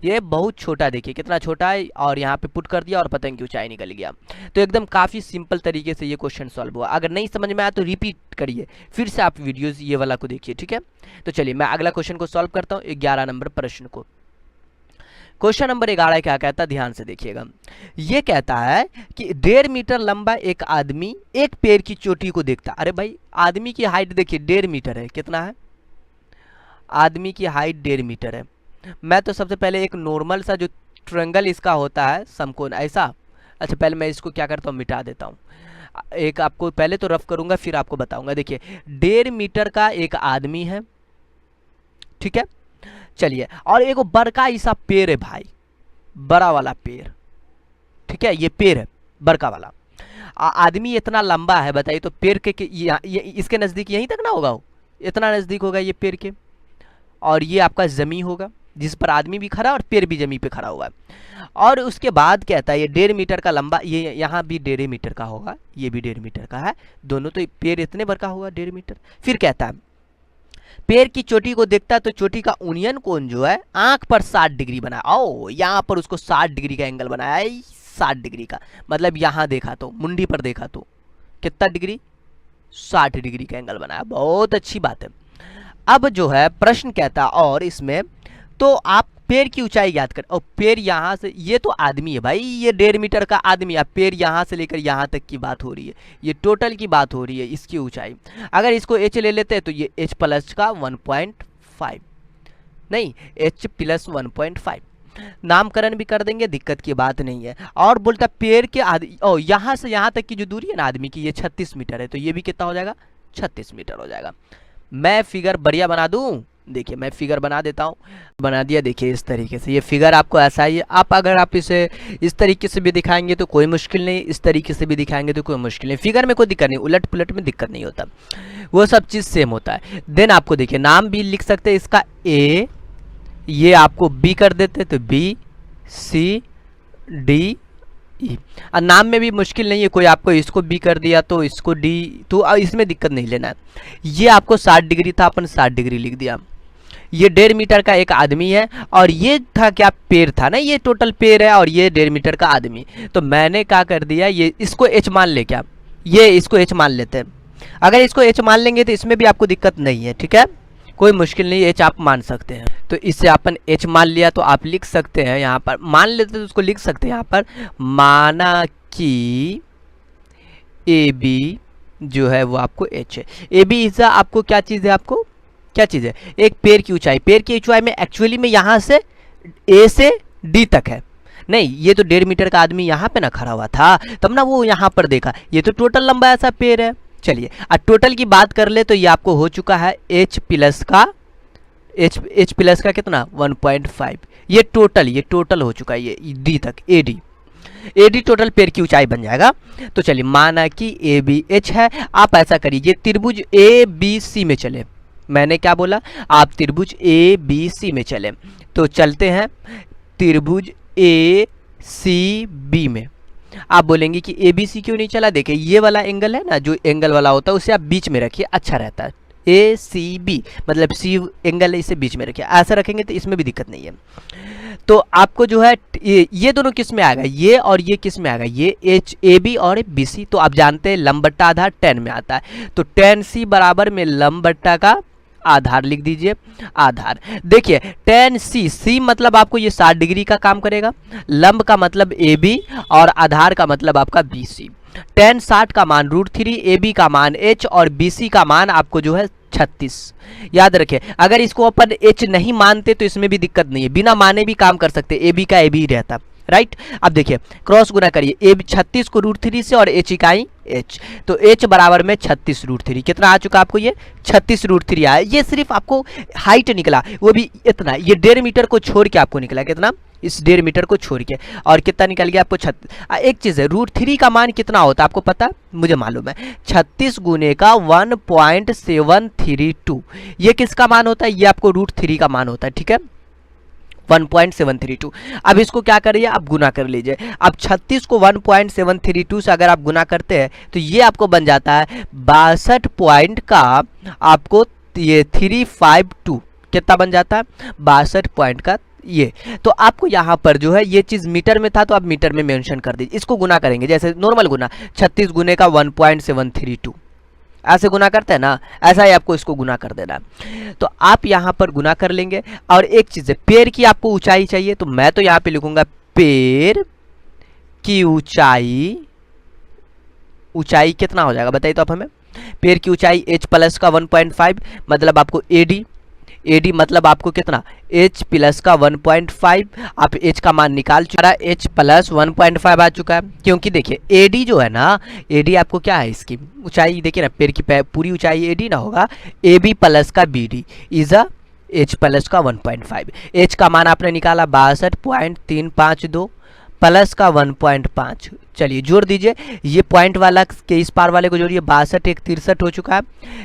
S1: ये बहुत छोटा, देखिए कितना छोटा है, और यहाँ पे पुट कर दिया और पतंग की ऊंचाई निकल गया। तो एकदम काफ़ी सिंपल तरीके से ये क्वेश्चन सॉल्व हुआ। अगर नहीं समझ में आया तो रिपीट करिए, फिर से आप वीडियोज़ ये वाला को देखिए, ठीक है। तो चलिए मैं अगला क्वेश्चन को सॉल्व करता हूँ, 11 नंबर प्रश्न को। क्वेश्चन नंबर 11 क्या कहता है, ध्यान से देखिएगा। ये कहता है कि 1.5 मीटर लंबा एक आदमी एक पेड़ की चोटी को देखता। अरे भाई आदमी की हाइट देखिए 1.5 मीटर है, कितना है, आदमी की हाइट 1.5 मीटर है। मैं तो सबसे पहले एक नॉर्मल सा जो ट्रायंगल इसका होता है समकोण ऐसा, अच्छा पहले मैं इसको क्या करता हूँ, मिटा देता हूँ। एक आपको पहले तो रफ करूंगा फिर आपको बताऊंगा। देखिए 1.5 मीटर का एक आदमी है, ठीक है। चलिए, और एक बड़का ऐसा पेड़ है भाई, बड़ा वाला पेड़, ठीक है, ये पेड़ है बड़का वाला। आदमी इतना लंबा है, बताइए तो पेड़ के ये इसके नज़दीक यहीं तक ना होगा, वो इतना नज़दीक होगा ये पेड़ के, और ये आपका ज़मीन होगा जिस पर आदमी भी खड़ा और पेड़ भी ज़मीन पे खड़ा हुआ है। और उसके बाद कहता है ये 1.5 मीटर का लंबा, ये यहाँ भी 1.5 मीटर का होगा, ये भी 1.5 मीटर का है, दोनों तो पेड़ इतने बड़का होगा 1.5 मीटर। फिर कहता है पेड़ की चोटी को देखता है तो चोटी का उन्नयन कोण जो है आंख पर 60 डिग्री बनाया। ओ यहाँ पर उसको 60 डिग्री का एंगल बनाया है, 60 डिग्री का, मतलब यहाँ देखा तो मुंडी पर देखा तो कितना डिग्री, 60 डिग्री का एंगल बनाया, बहुत अच्छी बात है। अब जो है प्रश्न कहता है, और इसमें तो आप पेड़ की ऊंचाई याद कर, और पेड़ यहाँ से, ये तो आदमी है भाई, ये 1.5 मीटर का आदमी है, पेड़ यहाँ से लेकर यहाँ तक की बात हो रही है, ये टोटल की बात हो रही है इसकी ऊंचाई। अगर इसको h ले लेते हैं तो ये h प्लस का 1.5, नहीं h प्लस 1.5, नामकरण भी कर देंगे, दिक्कत की बात नहीं है। और बोलता पेड़ के यहाँ से यहाँ तक की जो दूरी है ना आदमी की, ये 36 मीटर है, तो ये भी कितना हो जाएगा, 36 मीटर हो जाएगा। मैं फिगर बढ़िया बना दूं, देखिए मैं फिगर बना देता हूँ, बना दिया। देखिए इस तरीके से ये फिगर आपको ऐसा ही है। अगर आप इसे इस तरीके से भी दिखाएंगे तो कोई मुश्किल नहीं, इस तरीके से भी दिखाएंगे तो कोई मुश्किल नहीं, फिगर में कोई दिक्कत नहीं, उलट पुलट में दिक्कत नहीं होता, वो सब चीज़ सेम होता है। देन आपको देखिए नाम भी लिख सकते हैं इसका, ए, ये आपको बी कर देते तो बी, सी, डी, ई। नाम में भी मुश्किल नहीं है, कोई आपको इसको बी कर दिया तो इसको डी, तो इसमें दिक्कत नहीं लेना है। ये आपको 60 डिग्री था, अपन 60 डिग्री लिख दिया। ये 1.5 मीटर का एक आदमी है, और ये था क्या, पेड़ था ना, ये टोटल पेड़ है, और ये 1.5 मीटर का आदमी। तो मैंने क्या कर दिया, ये इसको h मान ले, क्या ये इसको h मान लेते हैं। अगर इसको h मान लेंगे तो इसमें भी आपको दिक्कत नहीं है, ठीक है, कोई मुश्किल नहीं, h आप मान सकते हैं। तो इससे अपन h मान लिया, तो आप लिख सकते हैं यहाँ पर, मान लेते तो उसको लिख सकते हैं यहाँ पर, माना कि AB जो है वो आपको h है। AB इज आपको क्या चीज़ है, आपको क्या चीज़ है, एक पेड़ की ऊंचाई। पेड़ की ऊंचाई में एक्चुअली में यहाँ से A से D तक है, नहीं ये तो 1.5 मीटर का आदमी यहाँ पे ना खड़ा हुआ था, तब ना वो यहाँ पर देखा, ये तो टोटल लंबा ऐसा पेड़ है। चलिए अब टोटल की बात कर ले तो ये आपको हो चुका है h प्लस का कितना 1.5, ये टोटल हो चुका है, ये D तक AD टोटल पेड़ की ऊंचाई बन जाएगा। तो चलिए माना कि ABH है, आप ऐसा करिए त्रिभुज ABC में चले, मैंने क्या बोला, आप त्रिभुज ABC में चले, तो चलते हैं त्रिभुज ACB में। आप बोलेंगे कि ABC क्यों नहीं चला, देखिए ये वाला एंगल है ना, जो एंगल वाला होता है उसे आप बीच में रखिए, अच्छा रहता है। ACB मतलब C एंगल है, इसे बीच में रखिए, ऐसा रखेंगे तो इसमें भी दिक्कत नहीं है। तो आपको जो है ये दोनों किस में आएगा, ये और ये किस में आएगा, ये AB और BC। तो आप जानते हैं लंब बट्टा आधार tan में आता है, तो tan C बराबर में लंब बट्टा का आधार लिख दीजिए, आधार। देखिए tan C मतलब आपको ये 60 डिग्री का काम करेगा, लंब का मतलब AB और आधार का मतलब आपका BC। tan 60 का मान √3, AB का मान h और BC का मान आपको जो है 36। याद रखें, अगर इसको अपन h नहीं मानते तो इसमें भी दिक्कत नहीं है, बिना माने भी काम कर सकते, AB का AB ही रहता, राइट। अब देखिए क्रॉस गुना करिए, 36 को √3 से और h इकाई h, तो h बराबर में 36 √3। कितना आ चुका आपको, ये 36 √3 आया। ये सिर्फ आपको हाइट निकला, वो भी इतना, ये 1.5 मीटर को छोड़ के आपको निकला, कितना, इस 1.5 मीटर को छोड़ के, और कितना निकल गया आपको 36। एक चीज़ है, √3 का मान कितना होता है आपको पता, मुझे मालूम है, 36 गुने का 1.732, ये किसका मान होता है, ये आपको √3 का मान होता है, ठीक है, 1.732। अब इसको क्या करिए, आप गुना कर लीजिए। अब 36 को 1.732 से अगर आप गुना करते हैं तो ये आपको बन जाता है 62 पॉइंट का आपको ये 352, कितना बन जाता है, 62 पॉइंट का ये। तो आपको यहाँ पर जो है ये चीज़ मीटर में था तो आप मीटर में मेंशन कर दीजिए। इसको गुना करेंगे जैसे नॉर्मल गुना, 36 गुने का 1.732, ऐसे गुना करते हैं ना, ऐसा ही आपको इसको गुना कर देना। तो आप यहाँ पर गुना कर लेंगे। और एक चीज़ है, पेड़ की आपको ऊंचाई चाहिए, तो मैं तो यहाँ पे लिखूंगा पेड़ की ऊंचाई, ऊंचाई कितना हो जाएगा बताइए तो आप हमें, पेड़ की ऊंचाई h प्लस का 1.5 मतलब आपको AD मतलब आपको कितना, h प्लस का 1.5, आप h का मान निकाल चुका है, h प्लस 1.5 आ चुका है। क्योंकि देखिए AD जो है ना, AD आपको क्या है, इसकी ऊंचाई देखिए ना, पेड़ की पूरी ऊंचाई AD ना होगा, AB प्लस का BD is a h plus का 1.5। h का मान आपने निकाला 62.352 प्लस का 1.5, चलिए जोड़ दीजिए, ये पॉइंट वाला के इस पार वाले को जोड़िए, 62 एक 63 हो चुका है,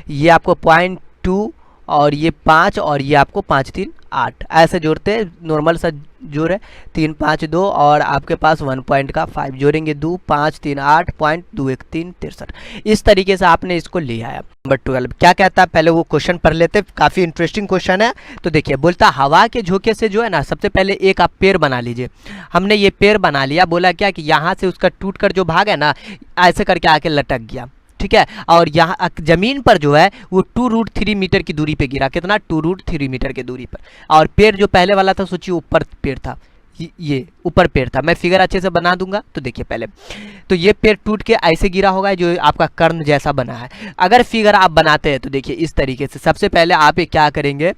S1: ये आपको 0.2 और ये 5 और ये आपको 5 3 8, ऐसे जोड़ते हैं, नॉर्मल सा जोड़ है, 3 5 2 और आपके पास 1.5 जोड़ेंगे, 2 5 3 8.21 63। इस तरीके से आपने इसको लिया है। नंबर 12 क्या कहता है, पहले वो क्वेश्चन पढ़ लेते, काफ़ी इंटरेस्टिंग क्वेश्चन है। तो देखिए बोलता हवा के झोंके से जो है ना, सबसे पहले एक आप पेड़ बना लीजिए। हमने ये पेड़ बना लिया, बोला क्या कि यहाँ से उसका टूट कर जो भाग है ना, ऐसे करके आके लटक गया, ठीक है, और यहाँ जमीन पर जो है वो 2√3 मीटर की दूरी पे गिरा, कितना, 2√3 मीटर की दूरी पर। और पेड़ जो पहले वाला था सोचिए ऊपर पेड़ था, ये ऊपर पेड़ था, मैं फिगर अच्छे से बना दूंगा। तो देखिए पहले तो ये पेड़ टूट के ऐसे गिरा होगा जो आपका कर्ण जैसा बना है। अगर फिगर आप बनाते हैं तो देखिए इस तरीके से, सबसे पहले आप क्या करेंगे,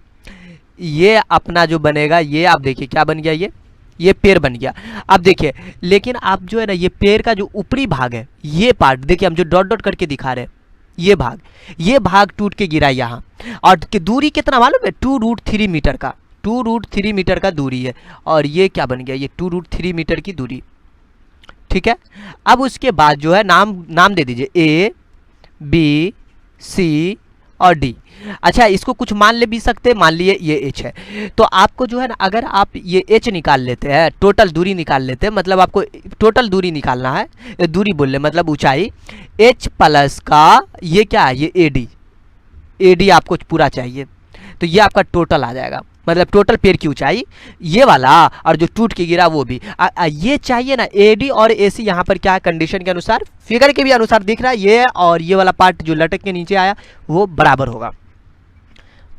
S1: ये अपना जो बनेगा, ये आप देखिए क्या बन गया, ये पेड़ बन गया। अब देखिए लेकिन आप जो है ना, ये पेड़ का जो ऊपरी भाग है, ये पार्ट देखिए, हम जो डॉट डॉट करके दिखा रहे हैं, ये भाग टूट के गिरा यहाँ, और की दूरी कितना मालूम है, 2√3 मीटर का, 2√3 मीटर का दूरी है, और ये क्या बन गया, ये 2√3 मीटर की दूरी, ठीक है। अब उसके बाद जो है नाम दे दीजिए A B C और D। अच्छा इसको कुछ मान ले भी सकते, मान लिए ये h है, तो आपको जो है ना, अगर आप ये h निकाल लेते हैं, टोटल दूरी निकाल लेते हैं, मतलब आपको टोटल दूरी निकालना है, दूरी बोल ले मतलब ऊंचाई, h प्लस का ये क्या है, ये AD आपको पूरा चाहिए, तो ये आपका टोटल आ जाएगा, मतलब टोटल पेड़ की ऊंचाई ये वाला, और जो टूट के गिरा वो भी ये चाहिए ना। AD और AC यहाँ पर क्या कंडीशन के अनुसार, फिगर के भी अनुसार दिख रहा है, ये और ये वाला पार्ट जो लटक के नीचे आया वो बराबर होगा।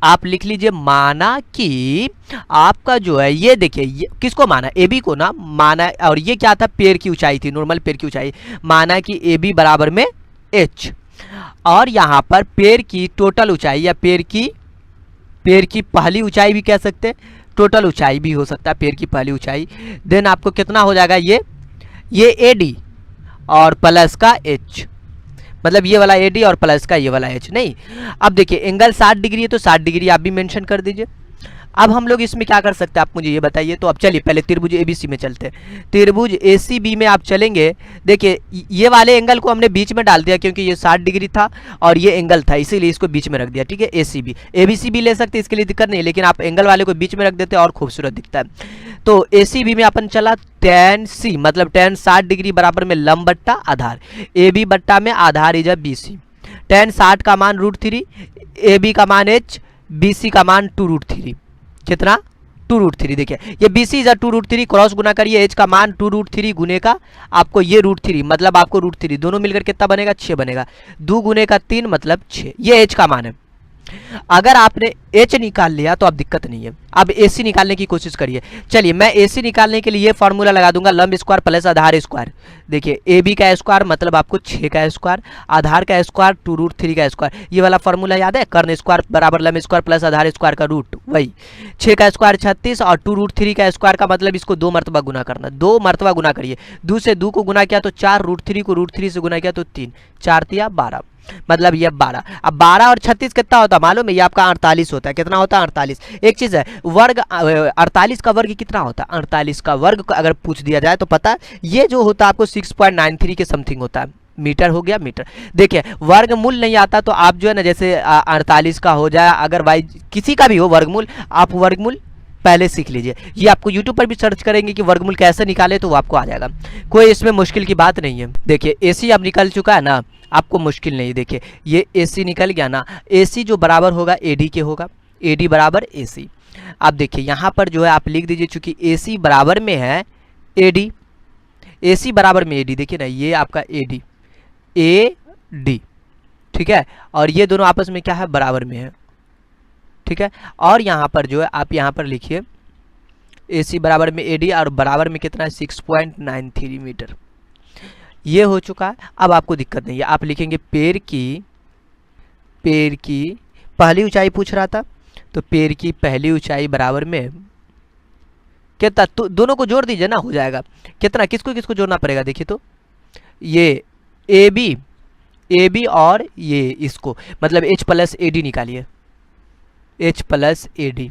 S1: आप लिख लीजिए, माना कि आपका जो है ये देखिए, किसको माना, AB को ना माना, और ये क्या था, पेड़ की ऊंचाई थी, नॉर्मल पेड़ की ऊंचाई, माना कि AB बराबर में h, और यहाँ पर पेड़ की टोटल ऊंचाई या पेड़ की पहली ऊंचाई भी कह सकते हैं, टोटल ऊंचाई भी हो सकता है, पेड़ की पहली ऊंचाई। देन आपको कितना हो जाएगा, ये AD और प्लस का h, मतलब ये वाला AD और प्लस का ये वाला h नहीं। अब देखिए एंगल 60 डिग्री है तो 60 डिग्री आप भी मेंशन कर दीजिए। अब हम लोग इसमें क्या कर सकते हैं आप मुझे ये बताइए। तो अब चलिए पहले त्रिभुज एबीसी में चलते हैं। त्रिभुज एसीबी में आप चलेंगे, देखिए ये वाले एंगल को हमने बीच में डाल दिया क्योंकि ये 60 डिग्री था और ये एंगल था, इसीलिए इसको बीच में रख दिया, ठीक है। एसीबी, एबीसी भी ले सकते, इसके लिए दिक्कत नहीं, लेकिन आप एंगल वाले को बीच में रख देते और खूबसूरत दिखता है। तो एसीबी में अपन चला tan सी, मतलब tan 60 डिग्री बराबर में लंब बट्टा आधार, ए बी बट्टा में आधार इज बी सी। tan 60 का मान √3, ए बी का मान h, बी सी का मान 2√3, कितना 2√3। देखिए ये बी सी इज 2√3, क्रॉस गुना करिए, h का मान 2√3 गुने का आपको ये √3, मतलब आपको √3 दोनों मिलकर कितना बनेगा 6 बनेगा, 2 गुने का 3 मतलब 6, ये h का मान है। अगर आपने h निकाल लिया तो अब दिक्कत नहीं है। अब AC निकालने की कोशिश करिए। चलिए मैं AC निकालने के लिए ये फॉर्मूला लगा दूंगा, लंब स्क्वायर प्लस आधार स्क्वायर। देखिए AB का स्क्वायर मतलब आपको 6 का स्क्वायर, आधार का स्क्वायर 2√3 का स्क्वायर। ये वाला फॉर्मूला याद है, कर्ण स्क्वायर बराबर लंब स्क्वायर प्लस आधार स्क्वायर का रूट, वही 6 का स्क्वायर 36 और 2√3 का स्क्वायर का मतलब इसको 2 मरतबा गुना करना, 2 मरतबा गुना करिए। 2 से 2 को गुना किया तो 4, √3 को √3 से गुना किया तो 3, 4 तिया 12, मतलब ये 12। अब 12 और 36 कितना होता है मालूम है, ये आपका 48 होता है। कितना होता है 48। एक चीज है वर्ग, 48 का वर्ग कितना होता है, 48 का वर्ग अगर पूछ दिया जाए तो पता है ये जो होता है आपको 6.93 के समथिंग होता है, मीटर हो गया मीटर। देखिए वर्गमूल नहीं आता तो आप जो है ना जैसे 48 का हो जाए, अगर भाई किसी का भी हो वर्गमूल, आप वर्गमूल पहले सीख लीजिए। ये आपको YouTube पर भी सर्च करेंगे कि वर्गमूल कैसे निकाले तो वो आपको आ जाएगा, कोई इसमें मुश्किल की बात नहीं है। देखिए AC अब निकल चुका है ना, आपको मुश्किल नहीं। देखिए ये AC निकल गया ना, AC जो बराबर होगा AD के होगा, AD बराबर AC। अब देखिए यहाँ पर जो है आप लिख दीजिए, चूंकि AC बराबर में है AD, AC बराबर में AD, देखिए ना ये आपका AD, ठीक है, और ये दोनों आपस में क्या है बराबर में है, ठीक है। और यहाँ पर जो है आप यहाँ पर लिखिए AC बराबर में AD और बराबर में कितना है 6.93 मीटर, ये हो चुका है। अब आपको दिक्कत नहीं है, आप लिखेंगे पैर की पहली ऊंचाई पूछ रहा था, तो पैर की पहली ऊंचाई बराबर में कितना, तो दोनों को जोड़ दीजिए ना, हो जाएगा कितना, किसको किसको जोड़ना पड़ेगा। देखिए तो ये AB और ये इसको मतलब H प्लस AD निकालिए, H प्लस AD।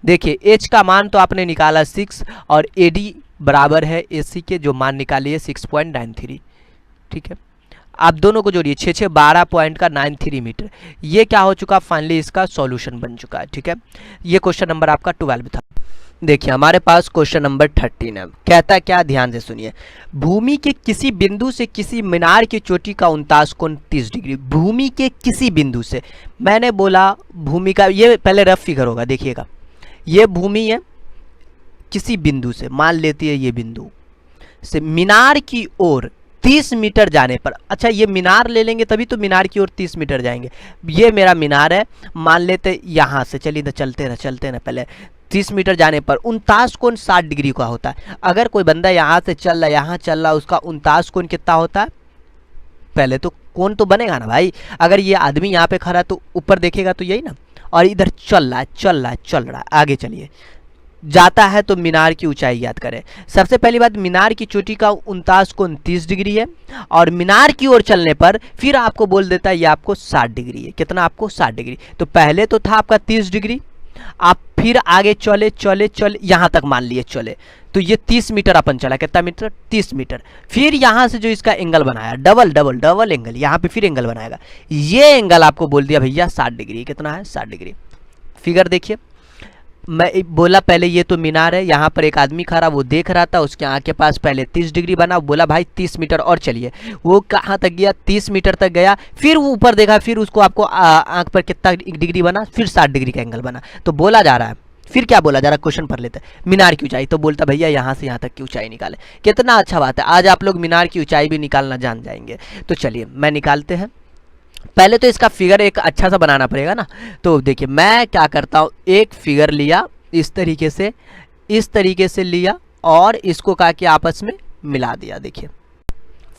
S1: देखिए H का मान तो आपने निकाला 6 और AD बराबर है AC के जो मान निकालिए 6.93, ठीक है। आप दोनों को जोड़िए, 6 6 12 पॉइंट का 93 मीटर। ये क्या हो चुका, फाइनली इसका सॉल्यूशन बन चुका है, ठीक है। ये क्वेश्चन नंबर आपका 12 था। देखिए हमारे पास क्वेश्चन नंबर 13 है, कहता है क्या, ध्यान से सुनिए। भूमि के किसी बिंदु से किसी मीनार की चोटी का 49 कोण 30 डिग्री। भूमि के किसी बिंदु से, मैंने बोला भूमि का, ये पहले रफ फिगर होगा, देखिएगा ये भूमि है, किसी बिंदु से मान लेती है ये बिंदु से मीनार की ओर 30 मीटर जाने पर, अच्छा ये मीनार ले लेंगे तभी तो मीनार की ओर 30 मीटर जाएंगे। ये मेरा मीनार है, मान लेते यहाँ से, चलिए ना चलते ना पहले 30 मीटर जाने पर 49 कोण 60 डिग्री का होता है। अगर कोई बंदा यहाँ से चल रहा, यहाँ चल रहा, उसका 49 कोण कितना होता है, पहले तो कोण तो बनेगा ना भाई। अगर ये आदमी यहाँ पे खड़ा है तो ऊपर देखेगा तो यही ना, और इधर चल रहा है, आगे चलिए जाता है तो मीनार की ऊंचाई याद करें। सबसे पहली बात, मीनार की चोटी का 49 कोण 30 डिग्री है, और मीनार की ओर चलने पर फिर आपको बोल देता है ये आपको 60 डिग्री है। कितना आपको 60 डिग्री। तो पहले तो था आपका 30 डिग्री, आप फिर आगे चले यहाँ तक मान लिए चले, तो ये 30 मीटर अपन चला, कितना मीटर 30 मीटर। फिर यहाँ से जो इसका एंगल बनाया डबल एंगल, यहाँ पे फिर एंगल बनाएगा, ये एंगल आपको बोल दिया भैया 60 डिग्री। कितना है 60 डिग्री। फिगर देखिए, मैं बोला पहले ये तो मीनार है, यहाँ पर एक आदमी खड़ा, वो देख रहा था, उसके आँख के पास पहले 30 डिग्री बना, बोला भाई 30 मीटर और चलिए। वो कहाँ तक गया, 30 मीटर तक गया, फिर वो ऊपर देखा, फिर उसको आपको आँख पर कितना डिग्री बना, फिर 60 डिग्री का एंगल बना। तो बोला जा रहा है, फिर क्या बोला जा रहा है, क्वेश्चन पढ़ लेते हैं। मीनार की ऊंचाई, तो बोलता भैया यहाँ से यहाँ तक की ऊंचाई निकाले। कितना अच्छा बात है, आज आप लोग मीनार की ऊंचाई भी निकालना जान जाएंगे। तो चलिए मैं निकालते हैं। पहले तो इसका फिगर एक अच्छा सा बनाना पड़ेगा ना। तो देखिए मैं क्या करता हूँ, एक फिगर लिया इस तरीके से लिया और इसको कहा कि आपस में मिला दिया। देखिए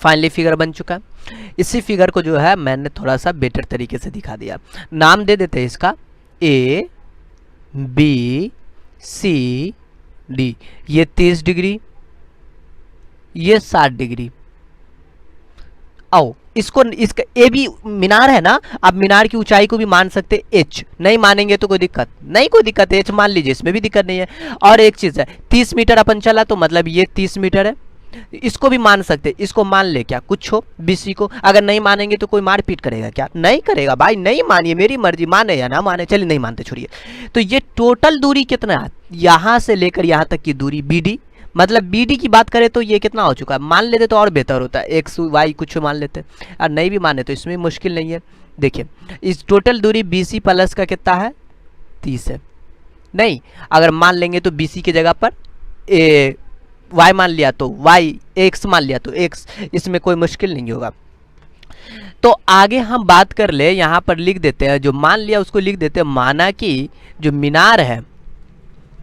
S1: फाइनली फिगर बन चुका है। इसी फिगर को जो है मैंने थोड़ा सा बेटर तरीके से दिखा दिया। नाम दे देते हैं इसका A B C D। ये 30 डिग्री, ये 60 डिग्री। आओ इसको इसका ए बी मीनार है ना, आप मीनार की ऊंचाई को भी मान सकते एच, नहीं मानेंगे तो कोई दिक्कत नहीं, कोई दिक्कत है, एच मान लीजिए, इसमें भी दिक्कत नहीं है। और एक चीज़ है 30 मीटर अपन चला तो मतलब ये 30 मीटर है, इसको भी मान सकते, इसको मान ले क्या कुछ हो बीसी को, अगर नहीं मानेंगे तो कोई मारपीट करेगा क्या, नहीं करेगा भाई, नहीं मानिए, मेरी मर्जी, माने या ना माने, चलिए नहीं मानते छोड़िए। तो ये टोटल दूरी कितना है, यहाँ से लेकर यहाँ तक की दूरी बीडी, मतलब बीडी की बात करें तो ये कितना हो चुका है, मान लेते तो और बेहतर होता है, एक्स वाई कुछ मान लेते, और नहीं भी माने तो इसमें मुश्किल नहीं है। देखिए इस टोटल दूरी बीसी प्लस का कितना है 30 है, नहीं अगर मान लेंगे तो बीसी की जगह पर ए वाई मान लिया तो वाई, एक्स मान लिया तो एक्स, इसमें कोई मुश्किल नहीं होगा। तो आगे हम बात कर ले, यहाँ पर लिख देते हैं, जो मान लिया उसको लिख देते हैं, माना कि जो मीनार है,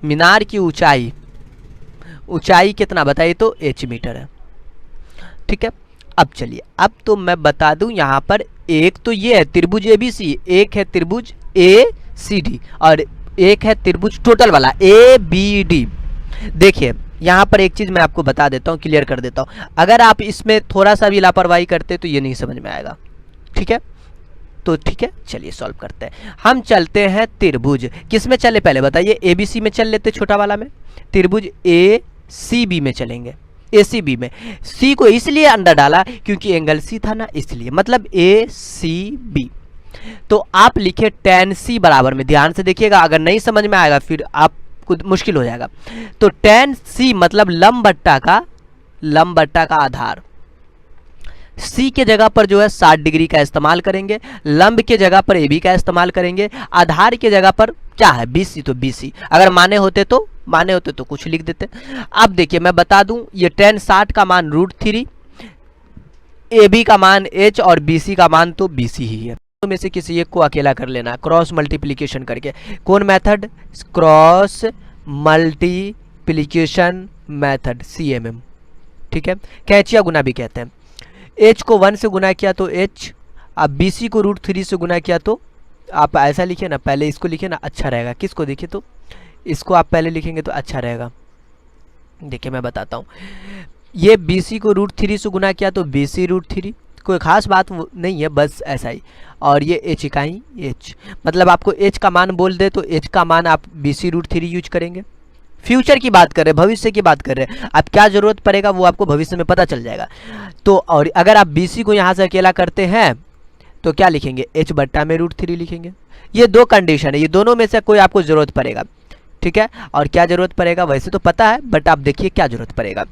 S1: मीनार की ऊंचाई, ऊंचाई कितना बताइए तो h मीटर है, ठीक है। अब चलिए, अब तो मैं बता दूं यहाँ पर, एक तो ये है त्रिभुज ABC, एक है त्रिभुज ACD और एक है त्रिभुज टोटल वाला ABD। देखिए यहाँ पर एक चीज मैं आपको बता देता हूँ, क्लियर कर देता हूँ, अगर आप इसमें थोड़ा सा भी लापरवाही करते तो ये नहीं समझ में आएगा, ठीक है। तो ठीक है चलिए सॉल्व करते हैं। हम चलते हैं त्रिभुज, किस में चले पहले बताइए, ABC में चल लेते, छोटा वाला में, त्रिभुज ACB में चलेंगे, ACB में, C को इसलिए अंदर डाला क्योंकि एंगल C था ना, इसलिए मतलब ACB। तो आप लिखे tan C बराबर में, ध्यान से देखिएगा, अगर नहीं समझ में आएगा फिर आपको मुश्किल हो जाएगा। तो tan C मतलब लंब बट्टा का आधार, C के जगह पर जो है 60 डिग्री का इस्तेमाल करेंगे, लंब के जगह पर AB का इस्तेमाल करेंगे, आधार के जगह पर क्या है BC, तो BC, अगर माने होते तो कुछ लिख देते। अब देखिए मैं बता दूं, ये tan 60 का मान √3, AB का मान H और BC का मान तो BC ही है। तो में से किसी एक को अकेला कर लेना क्रॉस मल्टीप्लिकेशन करके। कौन method, cross multiplication method, CMM, ठीक है, कैचिया गुना भी कहते हैं। H को 1 से गुना किया तो H, अब BC को √3 से गुना किया तो आप ऐसा लिखिए ना, पहले इसको लिखिए ना, अच्छा रहेगा। किसको देखिए तो इसको आप पहले लिखेंगे तो अच्छा रहेगा। देखिए मैं बताता हूँ, ये BC को √3 से गुना किया तो BC √3, कोई खास बात नहीं है, बस ऐसा ही। और ये H इकाई H, मतलब आपको H का मान बोल दे तो H का मान आप BC √3 यूज करेंगे। फ्यूचर की बात कर रहे हैं, भविष्य की बात कर रहे हैं, अब क्या जरूरत पड़ेगा वो आपको भविष्य में पता चल जाएगा। तो और अगर आप BC को यहाँ से अकेला करते हैं तो क्या लिखेंगे, H बट्टा में √3 लिखेंगे। ये दो कंडीशन है, ये दोनों में से कोई आपको जरूरत पड़ेगा, ठीक है। और क्या जरूरत पड़ेगा वैसे तो पता है, बट आप देखिए क्या जरूरत पड़ेगा।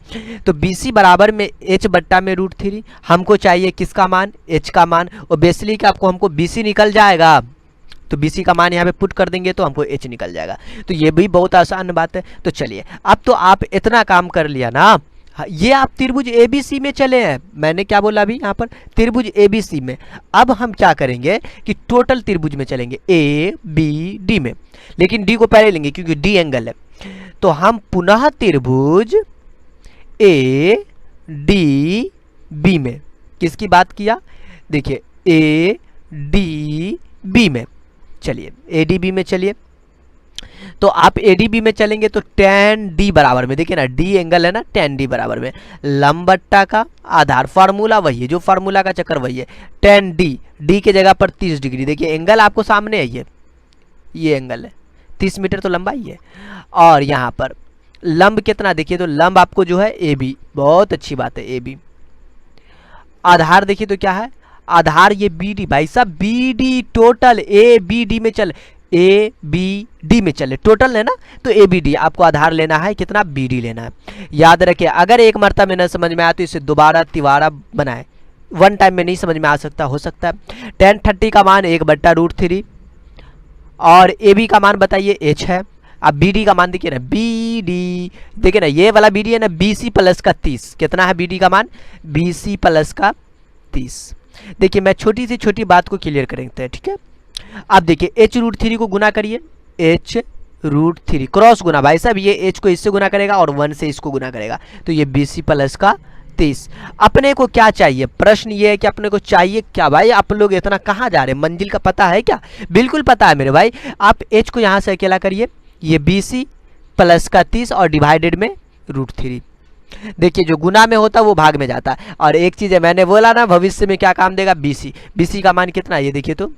S1: तो BC बराबर में H बट्टा में √3, हमको चाहिए किसका मान, H का मान, और बेसिकली कि आपको हमको BC निकल जाएगा, तो BC का मान यहाँ पे पुट कर देंगे तो हमको H निकल जाएगा। तो ये भी बहुत आसान बात है। तो चलिए अब तो आप इतना काम कर लिया ना, ये आप त्रिभुज ABC में चले हैं, मैंने क्या बोला अभी यहाँ पर, त्रिभुज ABC में। अब हम क्या करेंगे कि टोटल त्रिभुज में चलेंगे ABD में, लेकिन D को पहले लेंगे क्योंकि D एंगल है। तो हम पुनः त्रिभुज ADB में, किसकी बात किया, देखिए ADB में, चलिए ADB में चलिए। तो आप ADB में चलेंगे तो tan D बराबर में, देखिए ना D एंगल है ना, tan D बराबर में लंब बट्टा का आधार, फार्मूला वही है, जो फार्मूला का चक्कर वही है, tan D, D के जगह पर 30 डिग्री, देखिए एंगल आपको सामने है, ये एंगल है 30 मीटर तो लंबाई है। और यहाँ पर लंब कितना, देखिए तो लंब आपको जो है AB, बहुत अच्छी बात है AB। आधार देखिए तो क्या है, आधार ये BD, भाई साहब BD टोटल ABD में चल, ABD में चले, टोटल है ना, तो ABD आपको आधार लेना है, कितना BD लेना है। याद रखिए, अगर एक मरतबा में न समझ में आए तो इसे दोबारा तिबारा बनाए, वन टाइम में नहीं समझ में आ सकता, हो सकता है। tan 30 का मान 1 बट्टा √3 और AB का मान बताइए H है। अब BD का मान देखिए ना, BD देखिए ना, ये वाला BD है ना, BC प्लस का 30, कितना है BD का मान, BC प्लस का 30। देखिए मैं छोटी से छोटी बात को क्लियर करेंगे, ठीक है। अब देखिए H √3 को गुना करिए, H √3 क्रॉस गुना, भाई साहब ये H को इससे गुना करेगा और 1 से इसको गुना करेगा, तो ये BC प्लस का 30। अपने को क्या चाहिए, प्रश्न ये है कि अपने को चाहिए क्या, भाई आप लोग इतना कहाँ जा रहे हैं, मंजिल का पता है क्या, बिल्कुल पता है मेरे भाई। आप H को यहाँ से अकेला करिए, ये BC प्लस का 30 और डिवाइडेड में √3, देखिए जो गुना में होता है वो भाग में जाता है। और एक चीज़ है, मैंने बोला ना भविष्य में क्या काम देगा, BC। BC का मान कितना है ये देखिए तो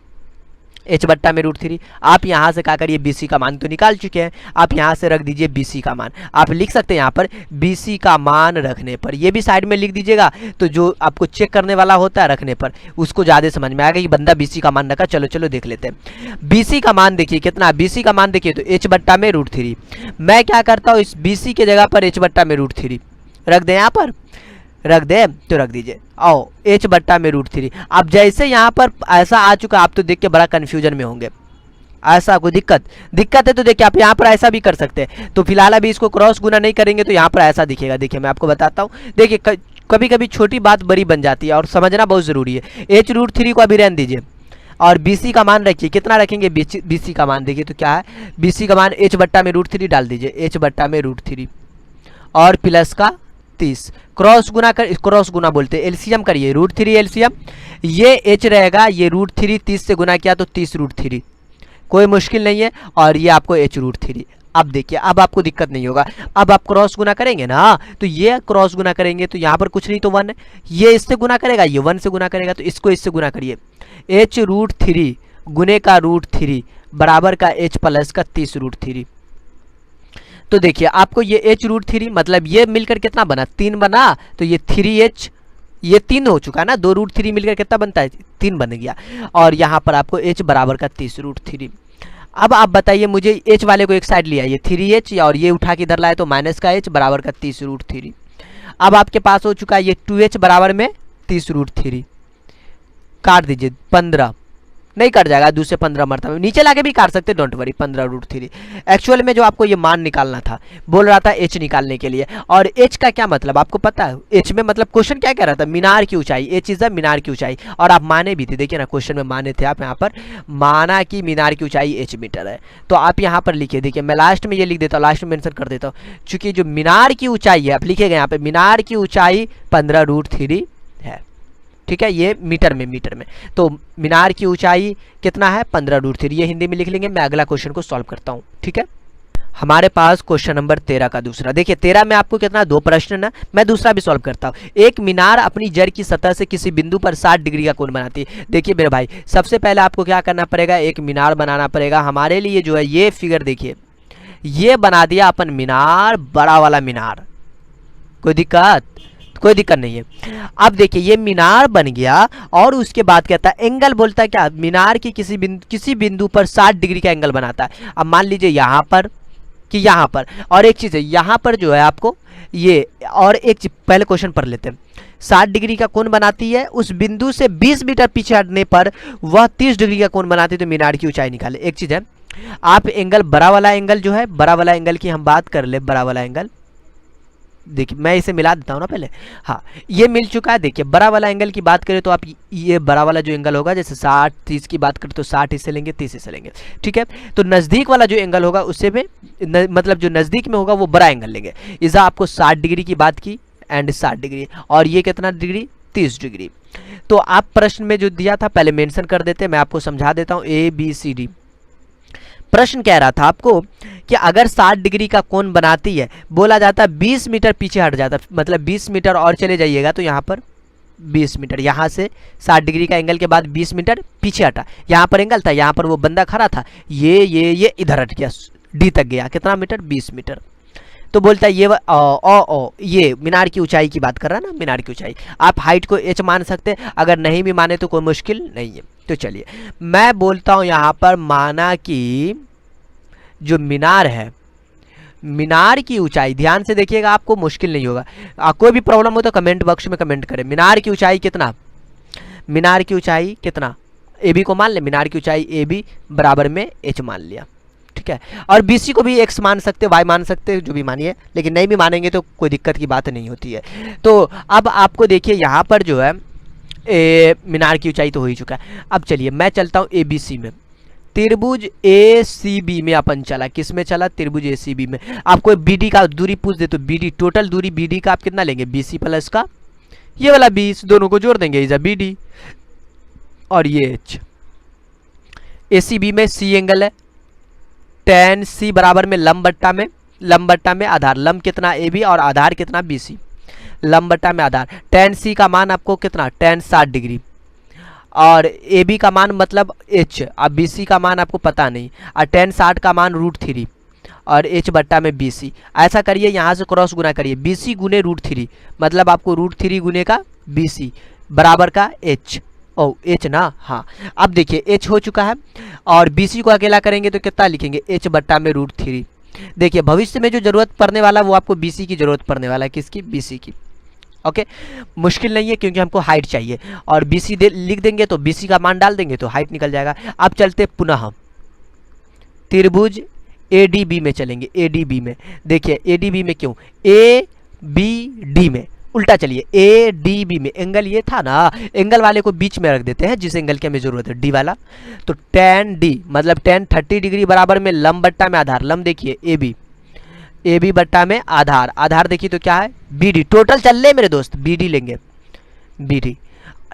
S1: h बट्टा में √3। आप यहाँ से क्या करिए, BC का मान तो निकाल चुके हैं, आप यहाँ से रख दीजिए BC का मान। आप लिख सकते हैं यहाँ पर BC का मान रखने पर, ये भी साइड में लिख दीजिएगा, तो जो आपको चेक करने वाला होता है रखने पर उसको ज़्यादा समझ में आएगा कि बंदा BC का मान रखा। चलो चलो देख लेते हैं। BC का मान देखिए कितना, BC का मान देखिए तो h बट्टा में √3। मैं क्या करता हूँ, इस BC के जगह पर h बट्टा में √3 रख दें, यहाँ पर रख दे तो रख दीजिए। आओ h बट्टा में √3। अब जैसे यहाँ पर ऐसा आ चुका, आप तो देख के बड़ा कन्फ्यूजन में होंगे। ऐसा कोई दिक्कत है तो देखिए आप यहाँ पर ऐसा भी कर सकते हैं। तो फिलहाल अभी इसको क्रॉस गुना नहीं करेंगे तो यहाँ पर ऐसा दिखेगा। देखिए मैं आपको बताता हूँ, देखिए कभी कभी छोटी बात बड़ी बन जाती है और समझना बहुत ज़रूरी है। h√3 को अभी रहने दीजिए और BC का मान रखिए, कितना रखेंगे BC का मान देखिए तो क्या है, BC का मान h बट्टा में √3 डाल दीजिए, h बट्टा में √3 और प्लस का 30। क्रॉस गुना बोलते हैं, एलसीएम करिए, √3 एलसीएम, ये h रहेगा, ये √3 30 से गुना किया तो 30√3, कोई मुश्किल नहीं है। और ये आपको h√3। अब देखिए अब आपको दिक्कत नहीं होगा। अब आप क्रॉस गुना करेंगे ना, तो ये क्रॉस गुना करेंगे तो यहाँ पर कुछ नहीं तो 1 है, ये इससे गुना करेगा, ये 1 से गुना करेगा, तो इसको इससे गुना करिए। h√3 गुने का √3 बराबर का h प्लस का 30√3। तो देखिए आपको ये h√3 मतलब ये मिलकर कितना बना, 3 बना, तो ये 3h, ये 3 हो चुका है ना, 2√3 मिलकर कितना बनता है, 3 बन गया। और यहाँ पर आपको h बराबर का 30√3। अब आप बताइए मुझे, h वाले को एक साइड लिया, ये 3h और ये उठा के इधर लाए तो माइनस का h बराबर का 30√3। अब आपके पास हो चुका है ये 2h बराबर में 30√3, काट दीजिए 15, नहीं कट जाएगा, दूसरे 15 मरतबा नीचे लाके भी काट सकते, डोंट वरी। 15√3 एक्चुअल में जो आपको ये मान निकालना था, बोल रहा था h निकालने के लिए। और h का क्या मतलब आपको पता है, h में मतलब क्वेश्चन क्या कह रहा था, मीनार की ऊंचाई, h इज द मीनार की ऊंचाई। और आप माने भी थे, देखिए ना क्वेश्चन में माने थे आप, यहाँ पर माना कि मीनार की ऊंचाई h मीटर है। तो आप यहाँ पर लिखिए, देखिए मैं लास्ट में ये लिख देता हूँ, लास्ट में मेंशन कर देता हूँ, चूंकि जो मीनार की ऊंचाई है, आप लिखेगा यहाँ पे मीनार की ऊंचाई 15√3 है, ठीक है, ये मीटर में। तो मीनार की ऊंचाई कितना है, 15√3, ये हिंदी में लिख लेंगे। मैं अगला क्वेश्चन को सॉल्व करता हूँ, ठीक है। हमारे पास क्वेश्चन नंबर 13 का दूसरा, देखिए 13 में आपको कितना, 2 प्रश्न ना, मैं दूसरा भी सॉल्व करता हूँ। एक मीनार अपनी जड़ की सतह से किसी बिंदु पर 60 डिग्री का कोण बनाती है। देखिए मेरे भाई, सबसे पहले आपको क्या करना पड़ेगा, एक मीनार बनाना पड़ेगा। हमारे लिए जो है ये फिगर देखिए, ये बना दिया अपन मीनार, बड़ा वाला मीनार, कोई दिक्कत नहीं है। अब देखिए ये मीनार बन गया और उसके बाद कहता है एंगल, बोलता है क्या, मीनार की किसी बिंदु पर 60 डिग्री का एंगल बनाता है। अब मान लीजिए यहाँ पर कि यहाँ पर, और एक चीज़ है यहाँ पर जो है आपको ये, और एक चीज पहले क्वेश्चन पढ़ लेते हैं। 60 डिग्री का कोण बनाती है, उस बिंदु से 20 मीटर पीछे हटने पर वह 30 डिग्री का कोण बनाती है, तो मीनार की ऊंचाई निकाले। एक चीज़ है, आप एंगल, बड़ा वाला एंगल जो है, बड़ा वाला एंगल की हम बात कर ले, बड़ा वाला एंगल देखिए, मैं इसे मिला देता हूँ ना पहले, हाँ ये मिल चुका है। देखिए बड़ा वाला एंगल की बात करें तो आप ये बड़ा वाला जो एंगल होगा, जैसे 60 30 की बात करें तो 60 हिस्से लेंगे, 30 हिस्से लेंगे, ठीक है। तो नज़दीक वाला जो एंगल होगा उससे में मतलब जो नज़दीक में होगा वो बड़ा एंगल लेंगे। इस आपको 60 डिग्री की बात की एंड 60 डिग्री, और ये कितना डिग्री, 30 डिग्री। तो आप प्रश्न में जो दिया था पहले मेंशन कर देते, मैं आपको समझा देता हूँ। ABCD प्रश्न कह रहा था आपको कि अगर 60 डिग्री का कोण बनाती है, बोला जाता है 20 मीटर पीछे हट जाता, मतलब 20 मीटर और चले जाइएगा तो यहाँ पर 20 मीटर, यहाँ से 60 डिग्री का एंगल के बाद 20 मीटर पीछे हटा, यहाँ पर एंगल था, यहाँ पर वो बंदा खड़ा था, ये इधर हट गया, D तक गया, कितना मीटर, 20 मीटर। तो बोलता है ये मीनार की ऊंचाई की बात कर रहा है ना, मीनार की ऊंचाई। आप हाइट को h मान सकते हैं, अगर नहीं भी माने तो कोई मुश्किल नहीं है। तो चलिए मैं बोलता हूं यहाँ पर, माना कि जो मीनार है, मीनार की ऊंचाई, ध्यान से देखिएगा आपको मुश्किल नहीं होगा, कोई भी प्रॉब्लम हो तो कमेंट बॉक्स में कमेंट करें। मीनार की ऊंचाई कितना, मीनार की ऊंचाई कितना, AB को मान ले, मीनार की ऊंचाई AB बराबर में h मान लिया, ठीक है। और BC को भी x मान सकते, y मान सकते, जो भी मानिए, लेकिन नहीं भी मानेंगे तो कोई दिक्कत की बात नहीं होती है। तो अब आपको देखिए यहाँ पर जो है मीनार की ऊंचाई तो हो ही चुका है। अब चलिए मैं चलता हूँ ABC में, त्रिभुज ACB में अपन चला, किस में चला, त्रिभुज ACB में। आपको BD का दूरी पूछ दे तो BD, टोटल दूरी BD का आप कितना लेंगे, BC प्लस का ये वाला 20, दोनों को जोड़ देंगे, इज BD, और ये H। ACB में C एंगल है, tan C बराबर में लंब बट्टा में आधार, लंब कितना AB और आधार कितना BC। लंब बट्टा में आधार। tan सी का मान आपको कितना, tan 60 डिग्री, और ए बी का मान मतलब h, अब बी सी का मान आपको पता नहीं, और tan 60 का मान √3 और h बट्टा में बी सी। ऐसा करिए, यहाँ से क्रॉस गुना करिए, बी सी गुने √3 मतलब आपको √3 गुने का बी सी बराबर का h, ओ h ना, हाँ। अब देखिए h हो चुका है, और बी सी को अकेला करेंगे तो कितना लिखेंगे, h बट्टा में √3। देखिए भविष्य में जो जरूरत पड़ने वाला वो आपको बी सी की जरूरत पड़ने वाला है, किसकी, बी सी की। ओके, मुश्किल नहीं है क्योंकि हमको हाइट चाहिए, और बी सी लिख देंगे तो बी सी का मान डाल देंगे तो हाइट निकल जाएगा। अब चलते पुनः त्रिभुज ए डी बी में चलेंगे, ए डी बी में। देखिए ए डी बी में क्यों, ए बी डी में उल्टा चलिए, ए डी बी में एंगल ये था ना, एंगल वाले को बीच में रख देते हैं जिस एंगल की हमें जरूरत है, डी वाला। तो tan डी मतलब tan 30 डिग्री बराबर में लंब बट्टा में आधार, लंब देखिए ए बी बट्टा में आधार, आधार देखिए तो क्या है, बी डी। टोटल चल रहे मेरे दोस्त, बी डी लेंगे, बी डी।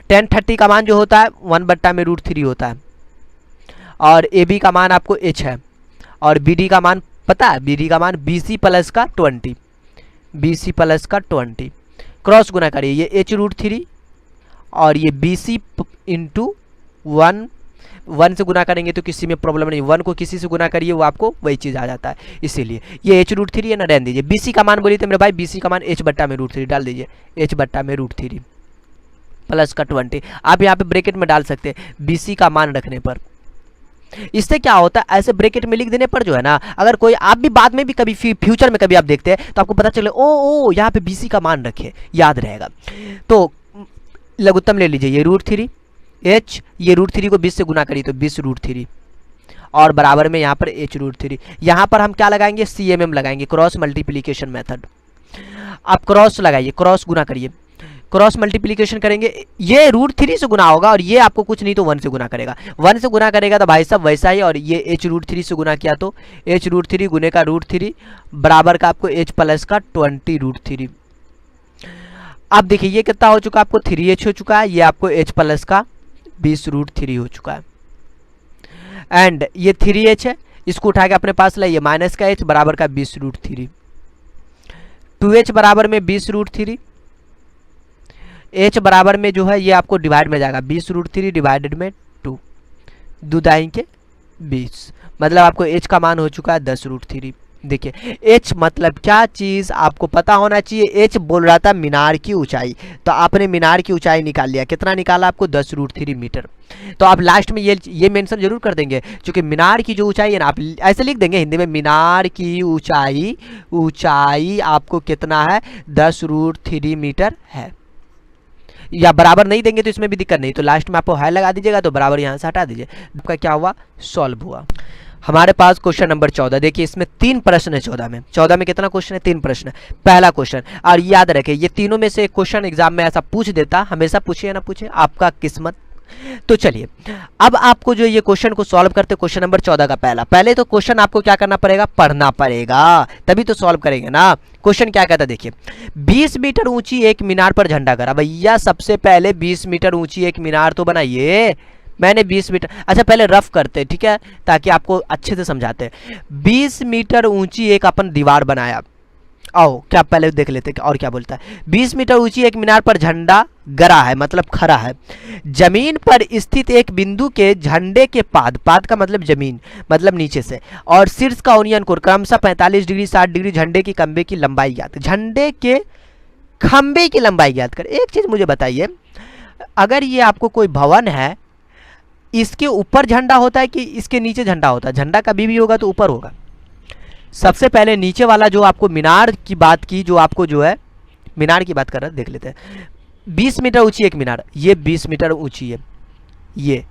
S1: tan 30 का मान जो होता है 1 बट्टा में √3 होता है, और ए बी का मान आपको h है, और बी डी का मान पता है, बी डी का मान बी सी प्लस का 20, बी सी प्लस का 20। क्रॉस गुना करिए, ये h √3 और ये बी सी इंटू 1 से गुना करेंगे तो किसी में प्रॉब्लम नहीं, 1 को किसी से गुना करिए वो आपको वही चीज़ आ जाता है, इसीलिए ये h √3 है ना, रहने दीजिए। बी सी का मान बोलिए तो मेरे भाई, बी सी का मान h बट्टा में √3 डाल दीजिए, h बट्टा में √3 प्लस का 20। आप यहाँ पे ब्रैकेट में डाल सकते हैं बी सी का मान रखने पर। इससे क्या होता है, ऐसे ब्रैकेट में लिख देने पर जो है ना, अगर कोई आप भी बाद में भी कभी फ्यूचर में कभी आप देखते हैं तो आपको पता चले ओ यहाँ पे बीसी का मान रखे, याद रहेगा। तो लघुत्तम ले लीजिए, ये √3 h, ये √3 को 20 से गुना करिए तो 20 √3 और बराबर में यहाँ पर h √3। यहाँ पर हम क्या लगाएंगे, CMM लगाएंगे, क्रॉस मल्टीप्लीकेशन मेथड। आप क्रॉस लगाइए, क्रॉस गुना करिए, क्रॉस मल्टीप्लिकेशन करेंगे, ये √3 से गुना होगा और ये आपको कुछ नहीं तो 1 से गुना करेगा, 1 से गुना करेगा तो भाई साहब वैसा ही, और ये h √3 से गुना किया तो h √3 गुने का √3 बराबर का आपको h प्लस का 20 √3। अब देखिए ये कितना हो चुका, आपको 3h हो चुका है, ये आपको h प्लस का 20 √3 हो चुका है, एंड ये 3h है, इसको उठा के अपने पास लाइए, माइनस का h बराबर का 20 √3, 2h बराबर में 20 √3, h बराबर में जो है ये आपको डिवाइड में जाएगा, 20 √3 डिवाइडेड में 2, 2 दाई के 20, मतलब आपको h का मान हो चुका है 10 √3। देखिए h मतलब क्या चीज़ आपको पता होना चाहिए, h बोल रहा था मीनार की ऊंचाई, तो आपने मीनार की ऊंचाई निकाल लिया, कितना निकाला आपको 10 √3 मीटर। तो आप लास्ट में ये मेंशन जरूर कर देंगे, क्योंकि मीनार की जो ऊंचाई है ना, आप ऐसे लिख देंगे हिंदी में, मीनार की ऊंचाई आपको कितना है, 10 √3 मीटर है। या बराबर नहीं देंगे तो इसमें भी दिक्कत नहीं, तो लास्ट में आपको हाई लगा दीजिएगा, तो बराबर यहाँ से हटा दीजिए, आपका क्या हुआ, सॉल्व हुआ। हमारे पास क्वेश्चन नंबर 14, देखिए इसमें 3 प्रश्न है, 14 में कितना क्वेश्चन है, 3 प्रश्न है। पहला क्वेश्चन, और याद रखें ये तीनों में से एक क्वेश्चन एग्जाम में ऐसा पूछ देता, हमेशा पूछे या ना पूछे, आपका किस्मत। तो चलिए अब आपको जो ये क्वेश्चन को सॉल्व करते, क्वेश्चन नंबर 14 का पहले तो क्वेश्चन आपको क्या करना पड़ेगा, पढ़ना पड़ेगा, तभी तो सॉल्व करेंगे ना। क्वेश्चन क्या कहता है, देखिए 20 मीटर ऊंची एक मीनार पर झंडा गड़ा। भैया सबसे पहले 20 मीटर ऊंची एक मीनार तो बनाइए, मैंने 20 मीटर, अच्छा पहले रफ करते, ठीक है, ताकि आपको अच्छे से समझाते हैं। 20 मीटर ऊंची एक अपन दीवार बनाया, आओ क्या पहले देख लेते और क्या बोलता है। 20 मीटर ऊंची एक मीनार पर झंडा गड़ा है, मतलब खड़ा है। जमीन पर स्थित एक बिंदु के झंडे के पाद का मतलब जमीन, मतलब नीचे से, और शीर्ष का ओनियन कोण क्रमशः 45 डिग्री 60 डिग्री झंडे की खंबे की लंबाई ज्ञात, झंडे के खंबे की लंबाई ज्ञात कर। एक चीज मुझे बताइए, अगर ये आपको कोई भवन है, इसके ऊपर झंडा होता है कि इसके नीचे झंडा होता है, झंडा कभी भी होगा तो ऊपर होगा। सबसे पहले नीचे वाला जो आपको मीनार की बात की, जो आपको जो है मीनार की बात कर रहा है, देख लेते हैं। 20 मीटर ऊंची एक मीनार, ये 20 मीटर ऊंची है, ये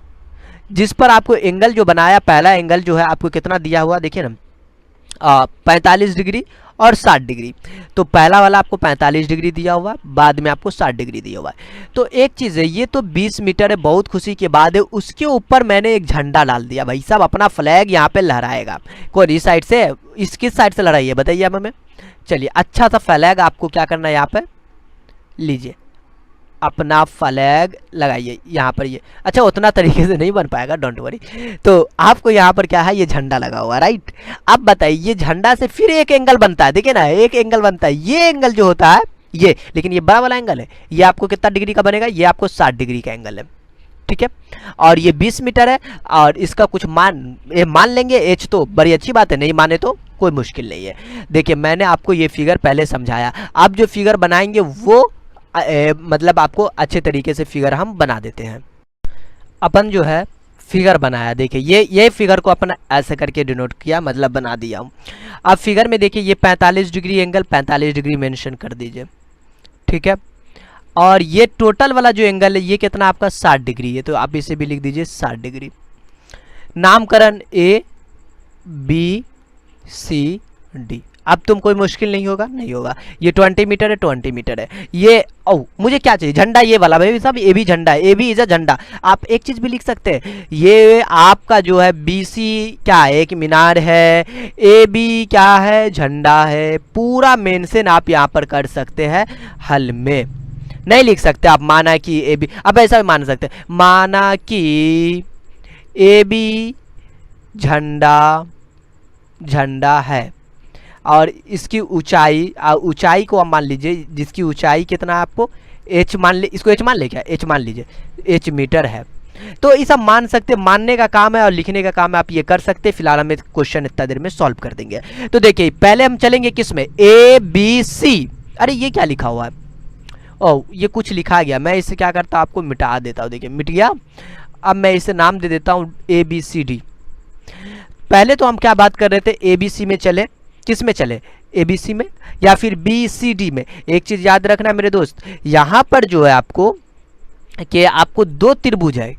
S1: जिस पर आपको एंगल जो बनाया, पहला एंगल जो है आपको कितना दिया हुआ, देखिए ना 45 डिग्री और 60 डिग्री। तो पहला वाला आपको 45 डिग्री दिया हुआ, बाद में आपको 60 डिग्री दिया हुआ है। तो एक चीज़ है, ये तो 20 मीटर है, बहुत खुशी की बात है। उसके ऊपर मैंने एक झंडा डाल दिया, भाई साहब अपना फ्लैग यहाँ पे लहराएगा। कौन इस साइड से, किस साइड से लहराइए बताइए आप हमें। चलिए अच्छा सा फ्लैग आपको क्या करना है, यहाँ पे लीजिए अपना फ्लैग लगाइए यहाँ पर। ये अच्छा उतना तरीके से नहीं बन पाएगा, डोंट वरी। तो आपको यहाँ पर क्या है, ये झंडा लगा हुआ, राइट। अब बताइए ये झंडा से फिर एक एंगल बनता है, देखिए ना एक एंगल बनता है, ये एंगल जो होता है ये, लेकिन ये बड़ा वाला एंगल है, ये आपको कितना डिग्री का बनेगा, ये आपको 60 डिग्री का एंगल है, ठीक है। और ये 20 मीटर है, और इसका कुछ मान लेंगे एच, तो बड़ी अच्छी बात है, नहीं माने तो कोई मुश्किल नहीं है। देखिए मैंने आपको ये फिगर पहले समझाया, आप जो फिगर बनाएंगे वो मतलब आपको अच्छे तरीके से फिगर हम बना देते हैं। अपन जो है फिगर बनाया, देखिए ये फिगर को अपन ऐसे करके डिनोट किया, मतलब बना दिया हूँ। अब फिगर में देखिए ये 45 डिग्री एंगल, 45 डिग्री मेंशन कर दीजिए, ठीक है। और ये टोटल वाला जो एंगल है ये कितना आपका 60 डिग्री है, तो आप इसे भी लिख दीजिए 60 डिग्री। नामकरण ए बी सी डी, अब तुम कोई मुश्किल नहीं होगा, नहीं होगा। ये 20 मीटर है, 20 मीटर है। ये मुझे क्या चाहिए, झंडा ये वाला भाई साहब, ये भी झंडा है, ए बी इज अ झंडा। आप एक चीज भी लिख सकते हैं, ये आपका जो है बी सी क्या है, एक मीनार है, ए बी क्या है, झंडा है। पूरा मेंशन आप यहाँ पर कर सकते हैं हल में, नहीं लिख सकते आप माना कि ए बी, अब ऐसा भी मान सकते हैं, माना कि ए बी झंडा है, और इसकी ऊंचाई को आप मान लीजिए, जिसकी ऊंचाई कितना है आपको h मान ले, इसको h मान ले, क्या h मान लीजिए, h मीटर है। तो ये सब मान सकते, मानने का काम है और लिखने का काम है, आप ये कर सकते। फिलहाल हम क्वेश्चन इतना देर में सॉल्व कर देंगे। तो देखिए पहले हम चलेंगे किस में, ए बी सी। अरे ये क्या लिखा हुआ है, ये कुछ लिखा गया, मैं इसे क्या करता हूँ आपको मिटा देता हूँ। देखिए मिट गया। अब मैं इसे नाम दे देता हूँ ए बी सी डी। पहले तो हम क्या बात कर रहे थे, ए बी सी में चले, किस में चले, ए बी सी में या फिर बी सी डी में। एक चीज याद रखना मेरे दोस्त, यहाँ पर जो है आपको कि आपको दो त्रिभुज है,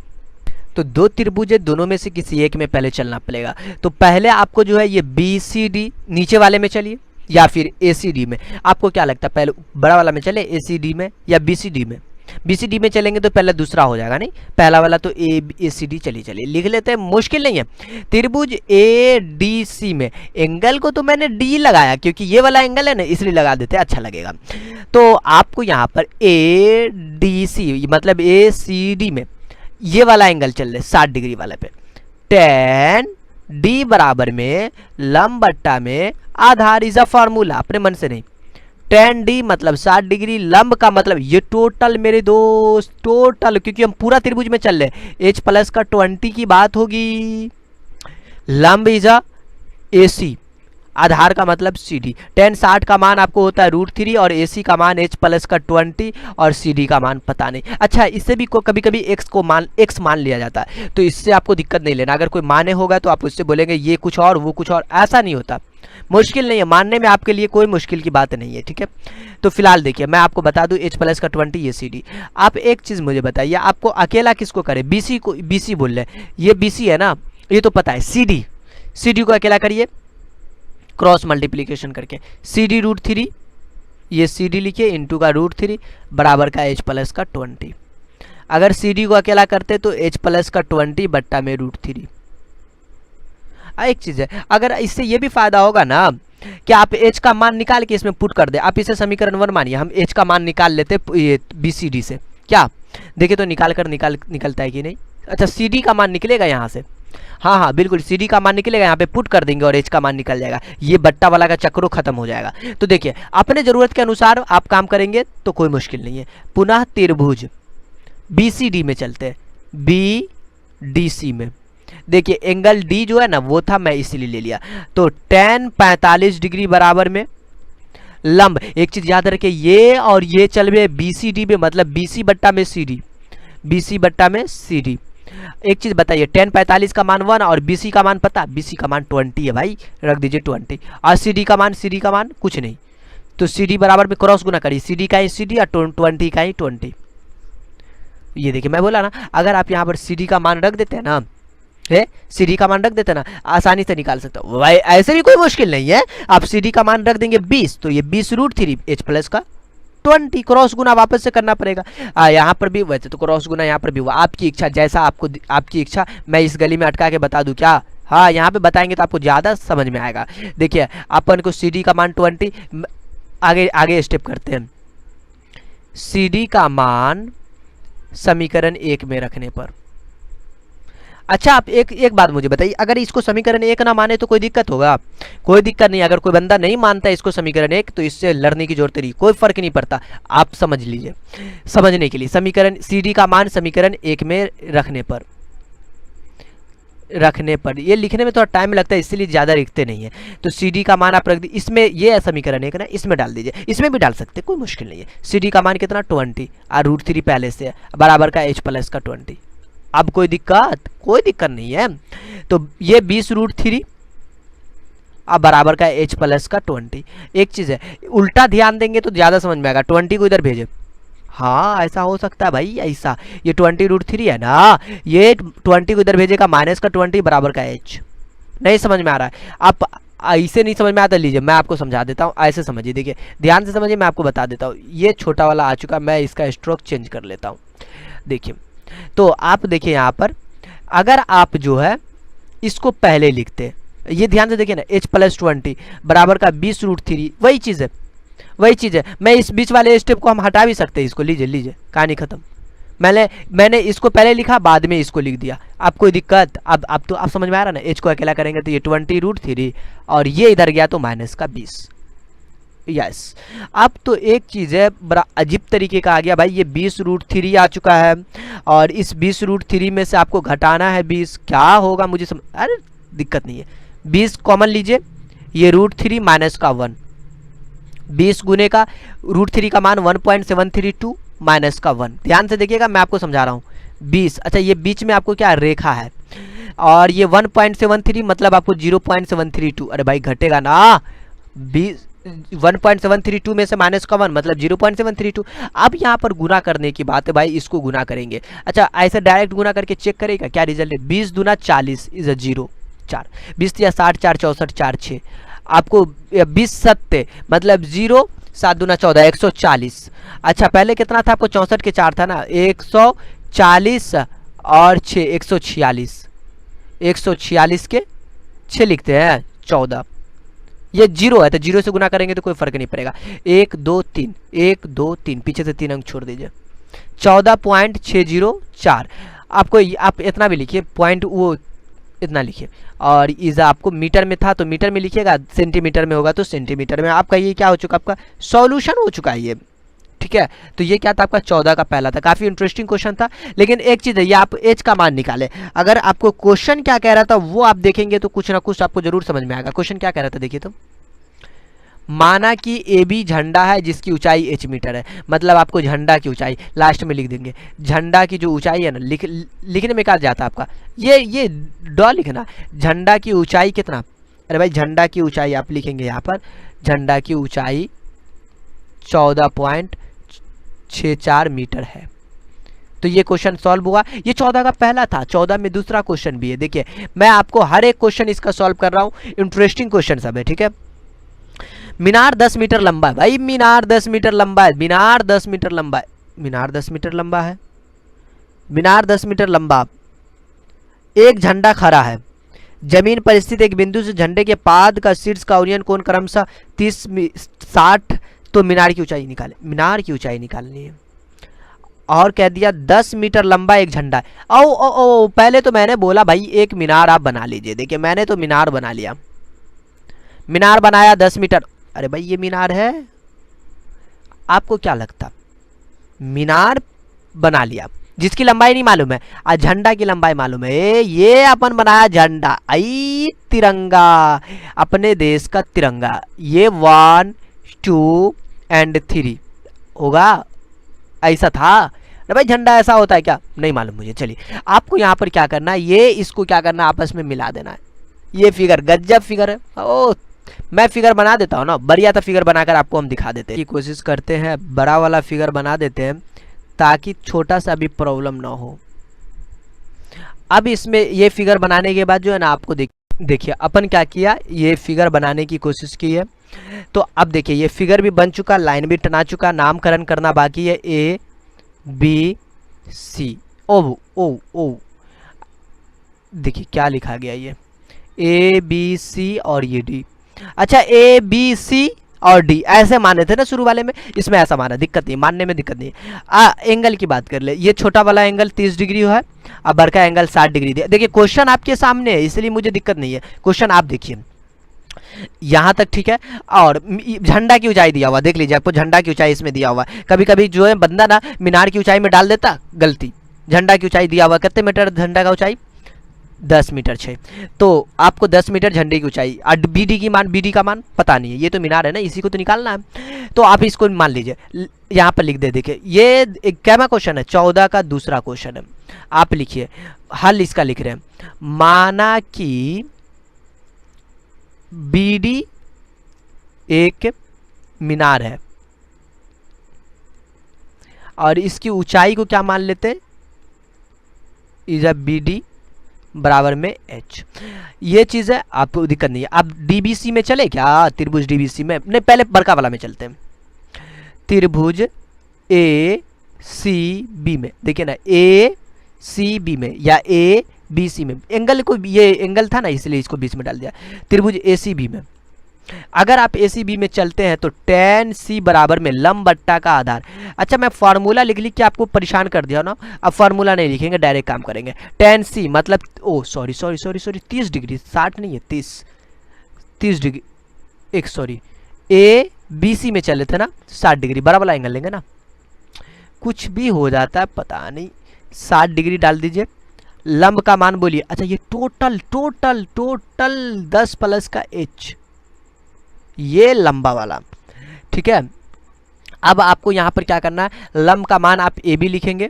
S1: तो दो त्रिभुज है, दोनों में से किसी एक में पहले चलना पड़ेगा। तो पहले आपको जो है ये बी सी डी नीचे वाले में चलिए, या फिर ए सी डी में। आपको क्या लगता है, पहले बड़ा वाला में चले, ए सी डी में या बी सी डी में। बी सी डी में चलेंगे तो पहले दूसरा हो जाएगा, नहीं पहला वाला, तो ए सी डी चलिए लिख लेते हैं, मुश्किल नहीं है। त्रिभुज ए डी सी में एंगल को तो मैंने डी लगाया, क्योंकि ये वाला एंगल है ना, इसलिए लगा देते हैं, अच्छा लगेगा। तो आपको यहाँ पर ए डी सी मतलब ए सी डी में ये वाला एंगल चल रहे 60 डिग्री वाले पे, tan डी बराबर में लंब बट्टा में आधार इज अ फॉर्मूला, अपने मन से नहीं। tan डी मतलब 60 डिग्री, लंब का मतलब ये टोटल मेरे दोस्त, टोटल, क्योंकि हम पूरा त्रिभुज में चल रहे, h प्लस का 20 की बात होगी। लंब इज अ AC, आधार का मतलब CD। tan 60 का मान आपको होता है √3 और AC का मान h प्लस का 20 और CD का मान पता नहीं। अच्छा, इससे भी कभी कभी x मान लिया जाता है, तो इससे आपको दिक्कत नहीं लेना। अगर कोई माने होगा तो आप उससे बोलेंगे ये कुछ और वो कुछ और, ऐसा नहीं होता, मुश्किल नहीं है मानने में, आपके लिए कोई मुश्किल की बात नहीं है, ठीक है। तो फिलहाल देखिए मैं आपको बता दूं h प्लस का 20 ये CD। आप एक चीज़ मुझे बताइए, आपको अकेला किसको करे, BC को, BC बोल रहे, ये BC है ना, ये तो पता है। CD को अकेला करिए क्रॉस मल्टीप्लीकेशन करके, CD √3, ये CD लिखिए इंटू का √3 बराबर का h प्लस का 20। अगर CD को अकेला करते तो h प्लस का 20 बट्टा में √3। एक चीज़ है, अगर इससे ये भी फायदा होगा ना कि आप h का मान निकाल के इसमें पुट कर दे। आप इसे समीकरण 1 मानिए, हम h का मान निकाल लेते ये BCD से, क्या देखिए तो निकलता है कि नहीं। अच्छा, CD का मान निकलेगा यहाँ से, हाँ बिल्कुल CD का मान निकलेगा, यहाँ पे पुट कर देंगे और h का मान निकल जाएगा, ये बट्टा वाला का चक्रो खत्म हो जाएगा। तो देखिए अपने ज़रूरत के अनुसार आप काम करेंगे तो कोई मुश्किल नहीं है। पुनः त्रिभुज BCD में चलते हैं, BDC में देखिए एंगल D जो है ना वो था, मैं इसीलिए ले लिया। तो tan 45 डिग्री बराबर में लंब, एक चीज याद रखें, ये और ये चल रहे BCD में, मतलब BC बट्टा में CD, BC बट्टा में CD। एक चीज बताइए, tan 45 का मान 1 और BC का मान पता, BC का मान 20 है भाई, रख दीजिए 20, और CD का मान कुछ नहीं, तो CD बराबर में क्रॉस गुना करिए, CD का ही CD और 20 का ही 20। ये देखिए मैं बोला ना, अगर आप यहाँ पर CD का मान रख देते हैं ना, CD का मान रख देते ना, आसानी से निकाल सकते हो भाई, ऐसे भी कोई मुश्किल नहीं है। आप CD का मान रख देंगे 20, तो ये 20 √3 h प्लस का 20, क्रॉस गुना वापस से करना पड़ेगा। यहाँ पर भी वैसे तो क्रॉस गुना यहाँ पर भी हुआ, आपकी इच्छा, जैसा आपकी इच्छा। मैं इस गली में अटका के बता दूं क्या, हाँ यहाँ पे बताएंगे तो आपको ज़्यादा समझ में आएगा। देखिए अपन को CD का मान 20, आगे स्टेप करते हैं। CD का मान समीकरण 1 में रखने पर अच्छा आप एक बात मुझे बताइए, अगर इसको समीकरण एक ना माने तो कोई दिक्कत होगा? कोई दिक्कत नहीं। अगर कोई बंदा नहीं मानता इसको समीकरण एक, तो इससे लड़ने की जरूरत नहीं, कोई फर्क नहीं पड़ता। आप समझ लीजिए, समझने के लिए समीकरण सी डी का मान समीकरण एक में रखने पर ये लिखने में थोड़ा टाइम लगता है, इसलिए ज़्यादा लिखते नहीं है। तो सी डी का मान आप रख दीजिए इसमें, ये है समीकरण एक ना, इसमें डाल दीजिए, इसमें भी डाल सकते, कोई मुश्किल नहीं है। सी डी का मान कितना 20 और √3 पहले से है, बराबर का h प्लस का 20। अब कोई दिक्कत नहीं है। तो ये 20√3 अब बराबर का h प्लस का 20। एक चीज़ है, उल्टा ध्यान देंगे तो ज़्यादा समझ में आएगा। 20 को इधर भेजे, हाँ ऐसा हो सकता है भाई, ऐसा ये 20√3 है ना, ये 20 को इधर भेजेगा, माइनस का 20 बराबर का h। नहीं समझ में आ रहा है? आप ऐसे नहीं समझ में आता, लीजिए मैं आपको समझा देता हूँ, ऐसे समझिए, देखिए ध्यान से समझिए, मैं आपको बता देता हूँ। ये छोटा वाला आ चुका, मैं इसका स्ट्रोक चेंज कर लेता हूँ। देखिए, तो आप देखिए यहाँ पर, अगर आप जो है इसको पहले लिखते, ये ध्यान से देखिए ना, h प्लस 20 बराबर का 20√3, वही चीज़ है। मैं इस बीच वाले स्टेप को हम हटा भी सकते हैं, इसको लीजिए कहानी खत्म। मैंने इसको पहले लिखा, बाद में इसको लिख दिया। आप कोई दिक्कत? अब तो आप समझ में आ रहा ना, h को अकेला करेंगे तो ये 20√3 और ये इधर गया तो माइनस का 20। यस, अब तो एक चीज़ है, बड़ा अजीब तरीके का आ गया भाई, ये 20√3 आ चुका है और इस 20√3 में से आपको घटाना है 20। क्या होगा मुझे अरे दिक्कत नहीं है, 20 कॉमन लीजिए, ये √3 माइनस का 1, 20 गुने का √3 का मान 1.732 माइनस का 1। ध्यान से देखिएगा, मैं आपको समझा रहा हूँ। 20, अच्छा ये बीच में आपको क्या रेखा है, और ये 1.73 मतलब आपको 0.732। अरे भाई घटेगा ना, 1.732 में से माइनस का 1 मतलब 0.732। अब यहाँ पर गुना करने की बात है भाई, इसको गुना करेंगे। अच्छा ऐसे डायरेक्ट गुना करके चेक करेगा क्या रिजल्ट है? 20 दूना 40 इज अ 0, 4, 20 या 60, 4 64, 4 6, आपको 20 सत्ते मतलब 0, 7 दूना 14, 140। अच्छा पहले कितना था आपको? 64 के 4 था ना, 140 और 6 146, 146 के 6 लिखते हैं 14। ये 0 है तो 0 से गुना करेंगे तो कोई फर्क नहीं पड़ेगा। 1 2 3, 1 2 3, पीछे से 3 अंक छोड़ दीजिए, 14.604। आपको आप इतना भी लिखिए, पॉइंट वो इतना लिखिए, और इज़ा आपको मीटर में था तो मीटर में लिखिएगा, सेंटीमीटर में होगा तो सेंटीमीटर में। आपका ये क्या हो चुका, आपका सॉल्यूशन हो चुका है ये, ठीक है। तो ये क्या था आपका 14 का पहला था, काफ़ी इंटरेस्टिंग क्वेश्चन था। लेकिन एक चीज़ है, ये आप एच का मान निकाले, अगर आपको क्वेश्चन क्या कह रहा था वो आप देखेंगे तो कुछ ना कुछ आपको जरूर समझ में आएगा। क्वेश्चन क्या कह रहा था देखिए, तो माना कि ए बी झंडा है जिसकी ऊंचाई h मीटर है, मतलब आपको झंडा की ऊंचाई लास्ट में लिख देंगे। झंडा की जो ऊंचाई है ना, लिखने में क्या जाता है आपका, ये डॉ लिखना, झंडा की ऊंचाई कितना। अरे भाई झंडा की ऊंचाई आप लिखेंगे यहाँ पर, झंडा की ऊंचाई 14.64 मीटर है। तो ये क्वेश्चन सॉल्व हुआ। ये 14 का पहला था, 14 में दूसरा क्वेश्चन भी है। देखिए मैं आपको हर एक क्वेश्चन इसका सॉल्व कर रहा हूँ, इंटरेस्टिंग क्वेश्चन सब है, ठीक है। मीनार 10 मीटर लंबा है भाई, मीनार 10 मीटर लंबा है, मीनार 10 मीटर लंबा है, मीनार 10 मीटर लंबा है, मीनार 10 मीटर लंबा। एक झंडा खड़ा है, जमीन पर स्थित एक बिंदु से झंडे के पाद का शीर्ष का ओरियन कोण क्रमशः 30 60। तो मीनार की ऊंचाई निकाले, मीनार की ऊंचाई निकालनी है। और कह दिया 10 मीटर लंबा एक झंडा है। ओ पहले तो मैंने बोला भाई एक मीनार आप बना लीजिए। देखिए मैंने तो मीनार बना लिया, मीनार बनाया 10 मीटर। अरे भाई ये मीनार है, आपको क्या लगता, मीनार बना लिया जिसकी लंबाई नहीं मालूम है, आज झंडा की लंबाई मालूम है। ये अपन बनाया झंडा, आई तिरंगा, अपने देश का तिरंगा। ये 1 2 और 3 होगा, ऐसा था। अरे भाई झंडा ऐसा होता है क्या, नहीं मालूम मुझे। चलिए आपको यहाँ पर क्या करना है, ये इसको क्या करना है, आपस में मिला देना है। ये फिगर गजब फिगर है। ओ मैं फिगर बना देता हूँ ना, बढ़िया था फिगर बनाकर आपको हम दिखा देते हैं। की कोशिश करते हैं बड़ा वाला फिगर बना देते हैं ताकि छोटा सा भी प्रॉब्लम ना हो। अब इसमें ये फिगर बनाने के बाद जो है ना, आपको देखिए अपन क्या किया, ये फिगर बनाने की कोशिश की है। तो अब देखिए ये फिगर भी बन चुका, लाइन भी टना चुका, नामकरण करना बाकी है। ए बी सी, ओ देखिए क्या लिखा गया, ये ए बी सी और ये डी। अच्छा ए बी सी और डी ऐसे माने थे ना शुरू वाले में, इसमें ऐसा माना, दिक्कत नहीं, मानने में दिक्कत नहीं। एंगल की बात कर ले, ये छोटा वाला एंगल 30 डिग्री है, अब बड़ा का एंगल 60 डिग्री दिया। देखिए क्वेश्चन आपके सामने है इसलिए मुझे दिक्कत नहीं है, क्वेश्चन आप देखिए यहाँ तक ठीक है। और झंडा की ऊंचाई दिया हुआ, देख लीजिए आपको झंडा की ऊंचाई इसमें दिया हुआ। कभी कभी जो है बंदा ना मीनार की ऊंचाई में डाल देता, गलती। झंडा की ऊंचाई दिया हुआ, कितने मीटर झंडा का ऊंचाई, 10 मीटर 6, तो आपको 10 मीटर झंडे की ऊंचाई। और बीडी का मान पता नहीं है, ये तो मीनार है ना, इसी को तो निकालना है, तो आप इसको मान लीजिए, यहाँ पर लिख दे। देखिए ये एक कैमा क्वेश्चन है, 14 का दूसरा क्वेश्चन है, आप लिखिए हल इसका लिख रहे हैं। माना कि बीडी एक मीनार है और इसकी ऊंचाई को क्या मान लेते, इज अ बीडी बराबर में एच। ये चीज है, आपको दिक्कत नहीं है। आप डीबीसी में चले क्या, त्रिभुज डीबीसी में नहीं, पहले बड़का वाला में चलते हैं। त्रिभुज ए सी बी में, देखिए ना ए सी बी में या ए बी सी में, एंगल को, ये एंगल था ना इसलिए इसको बीच में डाल दिया। त्रिभुज ए सी बी में अगर आप ए सी बी में चलते हैं तो tan सी बराबर में लंब बट्टा का आधार। अच्छा मैं फार्मूला लिख के आपको परेशान कर दिया ना, अब फार्मूला नहीं लिखेंगे, डायरेक्ट काम करेंगे। tan सी मतलब, ओ सॉरी 30 डिग्री, 60 नहीं है 30 डिग्री, एक सॉरी, ए बी सी में चले थे ना 60 डिग्री, बड़ा वाला एंगल लेंगे ना, कुछ भी हो जाता है पता नहीं। 60 डिग्री डाल दीजिए, लंब का मान बोलिए। अच्छा ये टोटल 10 प्लस का h, ये लंबा वाला, ठीक है। अब आपको यहाँ पर क्या करना है, लंब का मान आप ए बी लिखेंगे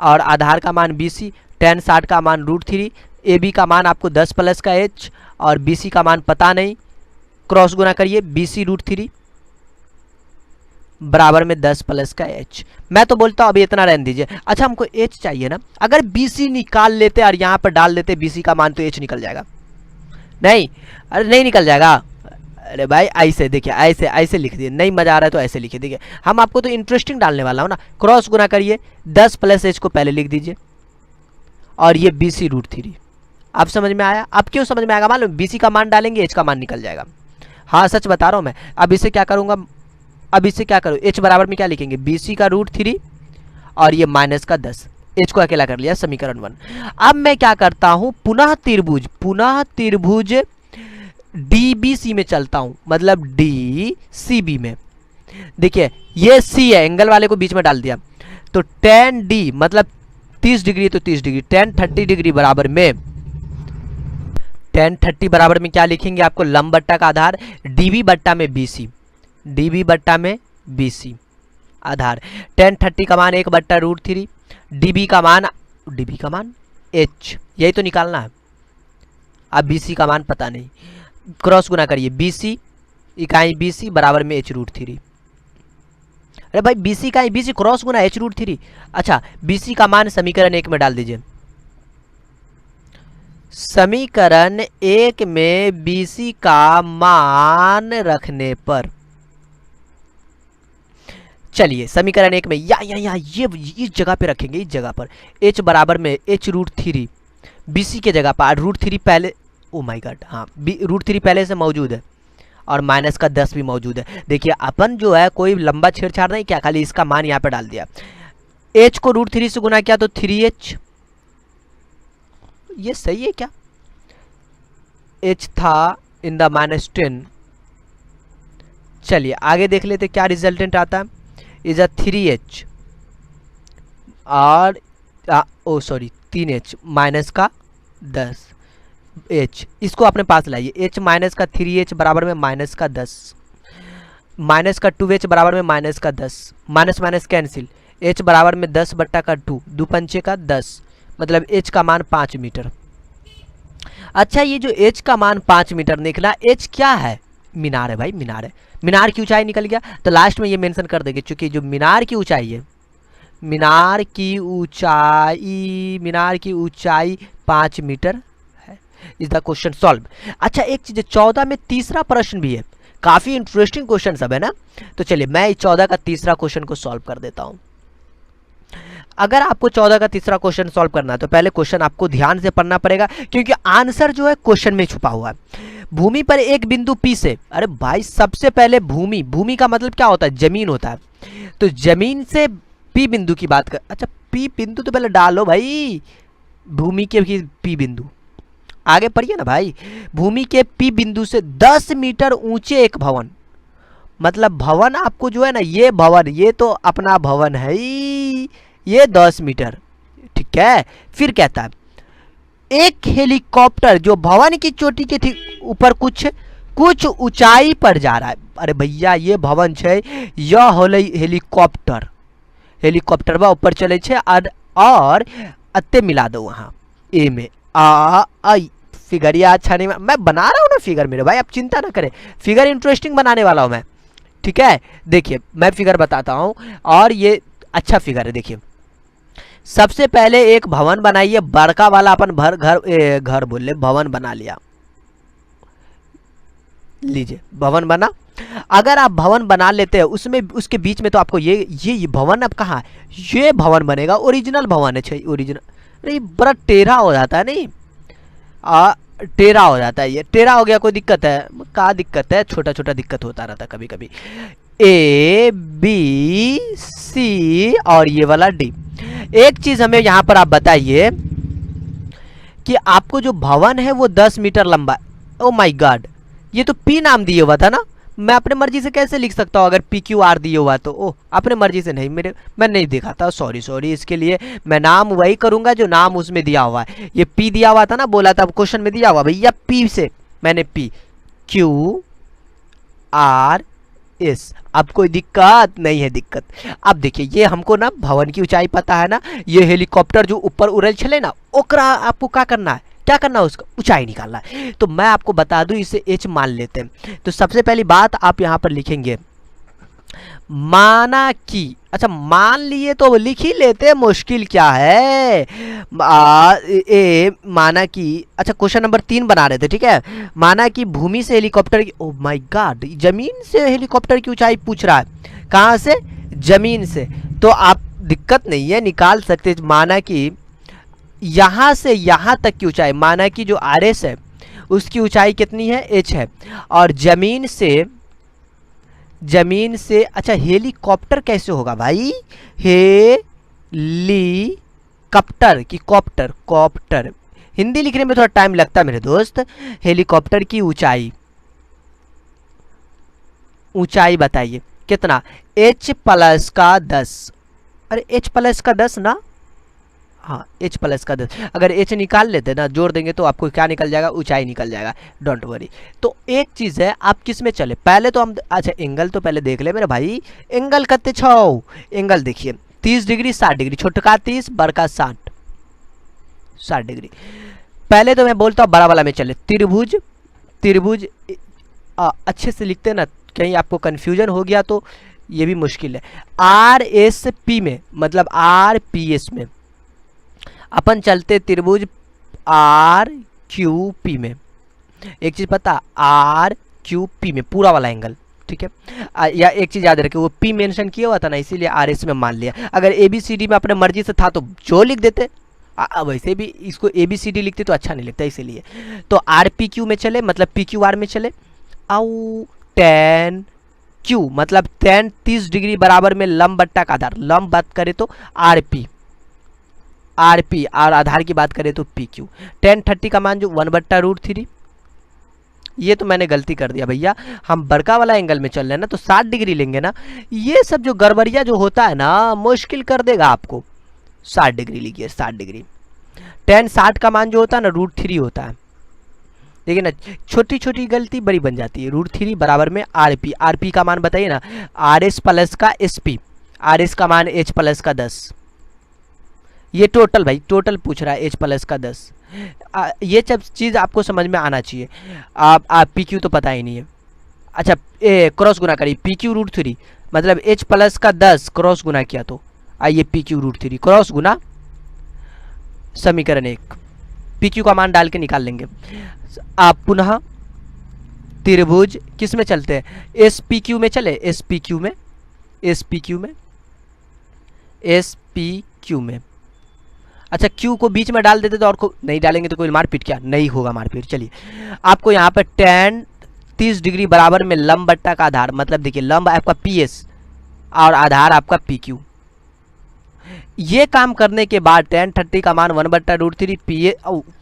S1: और आधार का मान बी सी, tan 60 का मान √3, ए बी का मान आपको 10 प्लस का h और बी सी का मान पता नहीं, क्रॉस गुना करिए, बी सी √3 बराबर में 10 प्लस का h। मैं तो बोलता हूँ अभी इतना रहने दीजिए। अच्छा हमको h चाहिए ना, अगर बी सी निकाल लेते और यहाँ पर डाल देते बी सी का मान तो h निकल जाएगा। नहीं, अरे नहीं निकल जाएगा, अरे भाई ऐसे देखिए, ऐसे लिख दिए, नहीं मजा आ रहा है तो ऐसे लिखिए। देखिए हम आपको तो इंटरेस्टिंग डालने वाला हूँ ना, क्रॉस गुना करिए, 10 प्लस h को पहले लिख दीजिए और ये बी सी √3। आप समझ में आया, अब क्यों समझ में आएगा मालूम, बी सी का मान डालेंगे h का मान निकल जाएगा। हाँ सच बता रहा हूँ मैं। अब इसे क्या करूँगा, अब इससे क्या करो, h बराबर में क्या लिखेंगे, बी सी का √3 और ये माइनस का 10, h को अकेला कर लिया, समीकरण 1। अब मैं क्या करता हूं, पुनः त्रिभुज डीबीसी में चलता हूं, मतलब डीसीबी में। देखिए ये c है, एंगल वाले को बीच में डाल दिया, तो tan d मतलब 30 डिग्री, तो 30 डिग्री, tan 30 डिग्री बराबर में, tan 30 बराबर में क्या लिखेंगे, आपको लंब बट्टा का आधार db बट्टा में bc, db बट्टा में bc आधार। tan 30 का मान 1/√3, db का मान h, यही तो निकालना है। अब bc का मान पता नहीं, क्रॉस गुना करिए, bc इकाई bc बराबर में h√3। अरे भाई bc इकाई bc क्रॉस गुना h√3। अच्छा bc का मान समीकरण 1 में डाल दीजिए, समीकरण 1 में bc का मान रखने पर, चलिए समीकरण 1 में या ये इस जगह पे रखेंगे, इस जगह पर h बराबर में h√3, bc के जगह पर √3 पहले, ओ माय गॉड, हाँ √3 पहले से मौजूद है और माइनस का 10 भी मौजूद है। देखिए अपन जो है कोई लंबा छेड़छाड़ नहीं किया, खाली इसका मान यहाँ पे डाल दिया। h को √3 से गुना किया तो 3h, ये सही है क्या, h था इन द -10। चलिए आगे देख लेते क्या रिजल्टेंट आता है, इज अ 3h और ओ सॉरी 3h माइनस का 10h, इसको अपने पास लाइए, h माइनस का 3h बराबर में माइनस का 10, माइनस का 2h बराबर में माइनस का 10, माइनस माइनस कैंसिल, h बराबर में 10 बट्टा का 2, 2 पंचे का 10, मतलब h का मान 5 मीटर। अच्छा ये जो h का मान 5 मीटर निकला, h क्या है, मीनार है भाई, मीनार है। मीनार की ऊंचाई निकल गया तो लास्ट में ये मेंशन कर देंगे, क्योंकि जो मीनार की ऊंचाई है, मीनार की ऊंचाई 5 मीटर है। Is the question solve. अच्छा एक चीज, 14 में तीसरा प्रश्न भी है, काफी इंटरेस्टिंग क्वेश्चन सब है ना, तो चलिए मैं 14 का तीसरा क्वेश्चन को सॉल्व कर देता हूं। अगर आपको 14 का तीसरा क्वेश्चन सॉल्व करना है तो पहले क्वेश्चन आपको ध्यान से पढ़ना पड़ेगा, क्योंकि आंसर जो है क्वेश्चन में छुपा हुआ है। भूमि पर एक बिंदु P से, अरे भाई सबसे पहले भूमि, भूमि का मतलब क्या होता है, जमीन होता है। तो जमीन से P बिंदु की बात कर, अच्छा P बिंदु तो पहले डालो भाई, भूमि के P बिंदु, आगे पढ़िए ना भाई। भूमि के P बिंदु से 10 मीटर ऊंचे एक भवन, मतलब भवन आपको जो है ना, ये भवन, ये तो अपना भवन है ही, ये 10 मीटर, ठीक है। फिर कहता है एक हेलीकॉप्टर जो भवन की चोटी के ठीक ऊपर कुछ ऊंचाई पर जा रहा है। अरे भैया ये भवन है, यह होले हेलीकॉप्टर, हेलीकॉप्टर बा ऊपर चले छे, और अत्ते मिला दो वहाँ ए में आई फिगरिया अच्छा नहीं, मैं बना रहा हूँ ना फिगर मेरे भाई, आप चिंता ना करें, फिगर इंटरेस्टिंग बनाने वाला हूँ मैं, ठीक है। देखिए मैं फिगर बताता हूँ, और ये अच्छा फिगर है। देखिए सबसे पहले एक भवन बनाइए, बड़का वाला अपन घर बोल ले, भवन बना लिया, लीजिए भवन बना। अगर आप भवन बना लेते हैं उसमें, उसके बीच में तो आपको ये भवन अब कहाँ है, ये भवन बनेगा, ओरिजिनल भवन है, ओरिजिनल नहीं, बड़ा टेढ़ा हो जाता है, नहीं टेढ़ा हो जाता है, ये टेढ़ा हो गया, कोई दिक्कत है, क्या दिक्कत है, छोटा छोटा दिक्कत होता रहता है कभी कभी। ए बी सी और ये वाला डी। एक चीज हमें यहाँ पर आप बताइए कि आपको जो भवन है वो 10 मीटर लंबा, ओ माय गॉड, ये तो पी नाम दिए हुआ था ना, मैं अपने मर्जी से कैसे लिख सकता हूँ, अगर पी क्यू आर दिए हुआ तो, ओह अपने मर्जी से नहीं, मैं नहीं देखा था, सॉरी, इसके लिए मैं नाम वही करूंगा जो नाम उसमें दिया हुआ है। ये पी दिया हुआ था ना, बोला था क्वेश्चन में दिया हुआ भैया पी से, मैंने पी क्यू आर एस, अब कोई दिक्कत नहीं है। दिक्कत अब देखिए, ये हमको ना भवन की ऊंचाई पता है ना, ये हेलीकॉप्टर जो ऊपर उड़ल चले ना, ओकरा आपको क्या करना है, उसका ऊंचाई निकालना है। तो मैं आपको बता दूं, इसे एच मान लेते हैं। तो सबसे पहली बात आप यहां पर लिखेंगे माना कि, अच्छा मान लिए तो लिख ही लेते, मुश्किल क्या है, माना कि, अच्छा क्वेश्चन नंबर 3 बना रहे थे, ठीक है। माना कि भूमि से हेलीकॉप्टर की, ओह माय गॉड, जमीन से हेलीकॉप्टर की ऊंचाई पूछ रहा है, कहां से, जमीन से, तो आप दिक्कत नहीं है, निकाल सकते। माना कि यहां से यहां तक की ऊंचाई, माना कि जो आर एस है उसकी ऊंचाई कितनी है, एच है, और जमीन से, अच्छा हेलीकॉप्टर कैसे होगा भाई, हेलीकॉप्टर की कॉप्टर, हिंदी लिखने में थोड़ा टाइम लगता है मेरे दोस्त। हेलीकॉप्टर की ऊंचाई बताइए कितना, h प्लस का 10, अरे h प्लस का 10 ना, हाँ h प्लस का 10, अगर h निकाल लेते ना, जोड़ देंगे तो आपको क्या निकल जाएगा, ऊंचाई निकल जाएगा, डोंट वरी। तो एक चीज़ है, आप किस में चले, पहले तो हम, अच्छा एंगल तो पहले देख ले मेरे भाई, एंगल कते छो, एंगल देखिए 30 डिग्री 60 डिग्री, छोटका 30 बड़का 60 डिग्री। पहले तो मैं बोलता हूँ बड़ा वाला में चले, त्रिभुज अच्छे से लिखते ना, कहीं आपको कन्फ्यूजन हो गया तो ये भी मुश्किल है। आर एस पी में, मतलब आर पी एस में अपन चलते त्रिभुज आर क्यू पी में, एक चीज पता, आर क्यू पी में पूरा वाला एंगल, ठीक है। या एक चीज याद रखे, वो पी मेंशन किया हुआ था ना, इसीलिए आर एस में मान लिया। अगर ए बी सी डी में अपने मर्जी से था तो जो लिख देते, वैसे भी इसको ए बी सी डी लिखते तो अच्छा नहीं लगता, इसीलिए। तो आर पी क्यू में चले, मतलब पी क्यू आर में चले, आउ टेन क्यू मतलब 30 डिग्री बराबर में लंब बट्टा का आधार, लंब बात करें तो आर पी और आधार की बात करें तो पी क्यू। 1030 का मान जो 1/√3, ये तो मैंने गलती कर दिया भैया, हम बड़का वाला एंगल में चल रहे हैं ना, तो 60 डिग्री लेंगे ना, ये सब जो गड़बड़िया जो होता है ना, मुश्किल कर देगा आपको। 60 डिग्री लीजिए, 60 डिग्री। 1060 का मान जो होता है ना, √3 होता है, देखिए ना, छोटी छोटी गलती बड़ी बन जाती है। √3 बराबर में आर पी का मान बताइए ना, आर एस प्लस का एस पी, आर एस का मान एच प्लस का 10, ये टोटल भाई, टोटल पूछ रहा है एच प्लस का 10। ये सब चीज़ आपको समझ में आना चाहिए। आप पी क्यू तो पता ही नहीं है। अच्छा क्रॉस गुना करिए, पी क्यू √3 मतलब एच प्लस का 10 क्रॉस गुना किया तो आइए पी क्यू √3 क्रॉस गुना समीकरण 1, पी क्यू का मान डाल के निकाल लेंगे। आप पुनः त्रिभुज किस में चलते हैं, एस पी क्यू में चले, एस पी क्यू में अच्छा क्यू को बीच में डाल देते तो, और को नहीं डालेंगे तो कोई मारपीट क्या नहीं होगा मारपीट। चलिए आपको यहाँ पर tan 30 डिग्री बराबर में लंब बट्टा का आधार, मतलब देखिए लंब आपका PS और आधार आपका PQ। ये काम करने के बाद tan 30 का मान 1/√3